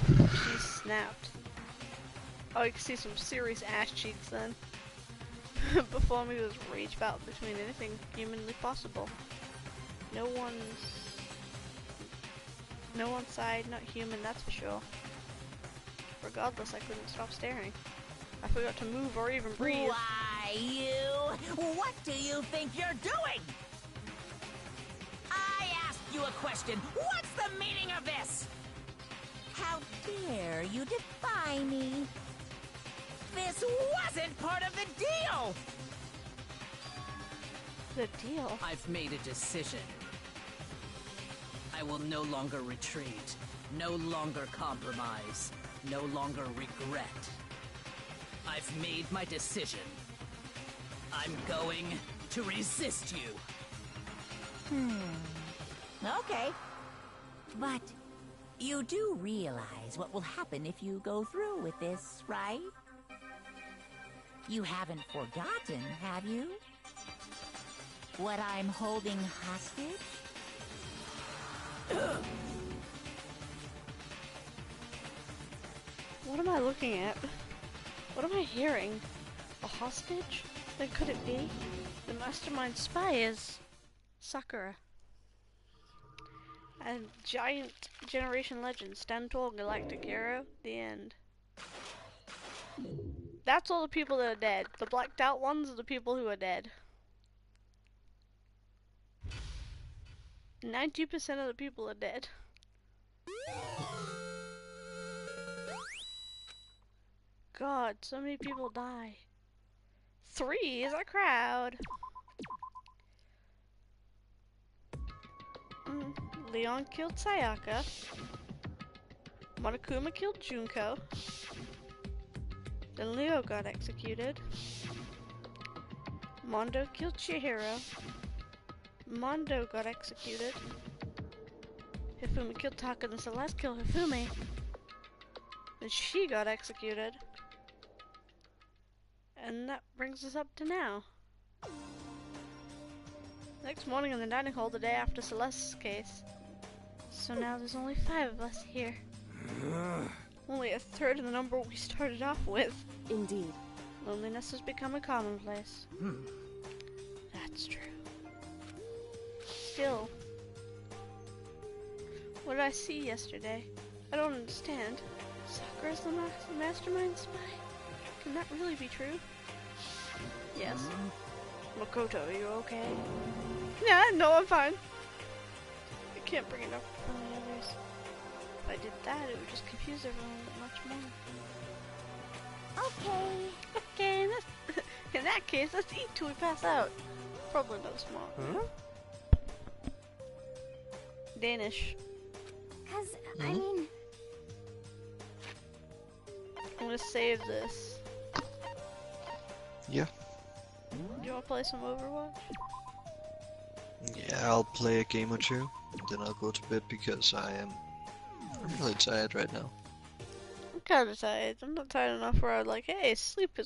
she snapped. Oh, you can see some serious ass cheeks then. Before me was a rage battle between anything humanly possible. No one's side, not human, that's for sure. Regardless, I couldn't stop staring. I forgot to move or even breathe. Why, you? What do you think you're doing? I asked you a question. What's the meaning of this? How dare you defy me? This wasn't part of the deal! The deal? I've made a decision. I will no longer retreat, no longer compromise, no longer regret. I've made my decision. I'm going to resist you. Okay. But you do realize what will happen if you go through with this, right? You haven't forgotten, have you? What I'm holding hostage? What am I looking at? What am I hearing? A hostage? Then could it be? The mastermind spy is... Sakura. A giant generation legend, stand tall galactic hero, the end. That's all the people that are dead. The blacked out ones are the people who are dead. 90% of the people are dead. God, so many people die. 3 is a crowd. Leon killed Sayaka. Monokuma killed Junko. Then Leo got executed. Mondo killed Chihiro. Mondo got executed. Hifumi killed Taka, then Celeste killed Hifumi. Then she got executed. And that brings us up to now. Next morning in the dining hall, the day after Celeste's case. So now there's only 5 of us here. Only a third of the number we started off with. Indeed. Loneliness has become a commonplace. That's true. Still, what did I see yesterday? I don't understand. Sakura's the mastermind spy? Can that really be true? Yes. Makoto, are you okay? Yeah, no, I'm fine. I can't bring it up from the others. If I did that, it would just confuse everyone much more. Okay. Okay, in that case, let's eat till we pass out. Probably no small. Danish. Cause, I mean... I'm gonna save this. Yeah. Do you wanna play some Overwatch? Yeah, I'll play a game or two, then I'll go to bed because I'm really tired right now. I'm kind of tired. I'm not tired enough where I'm like, hey, sleep is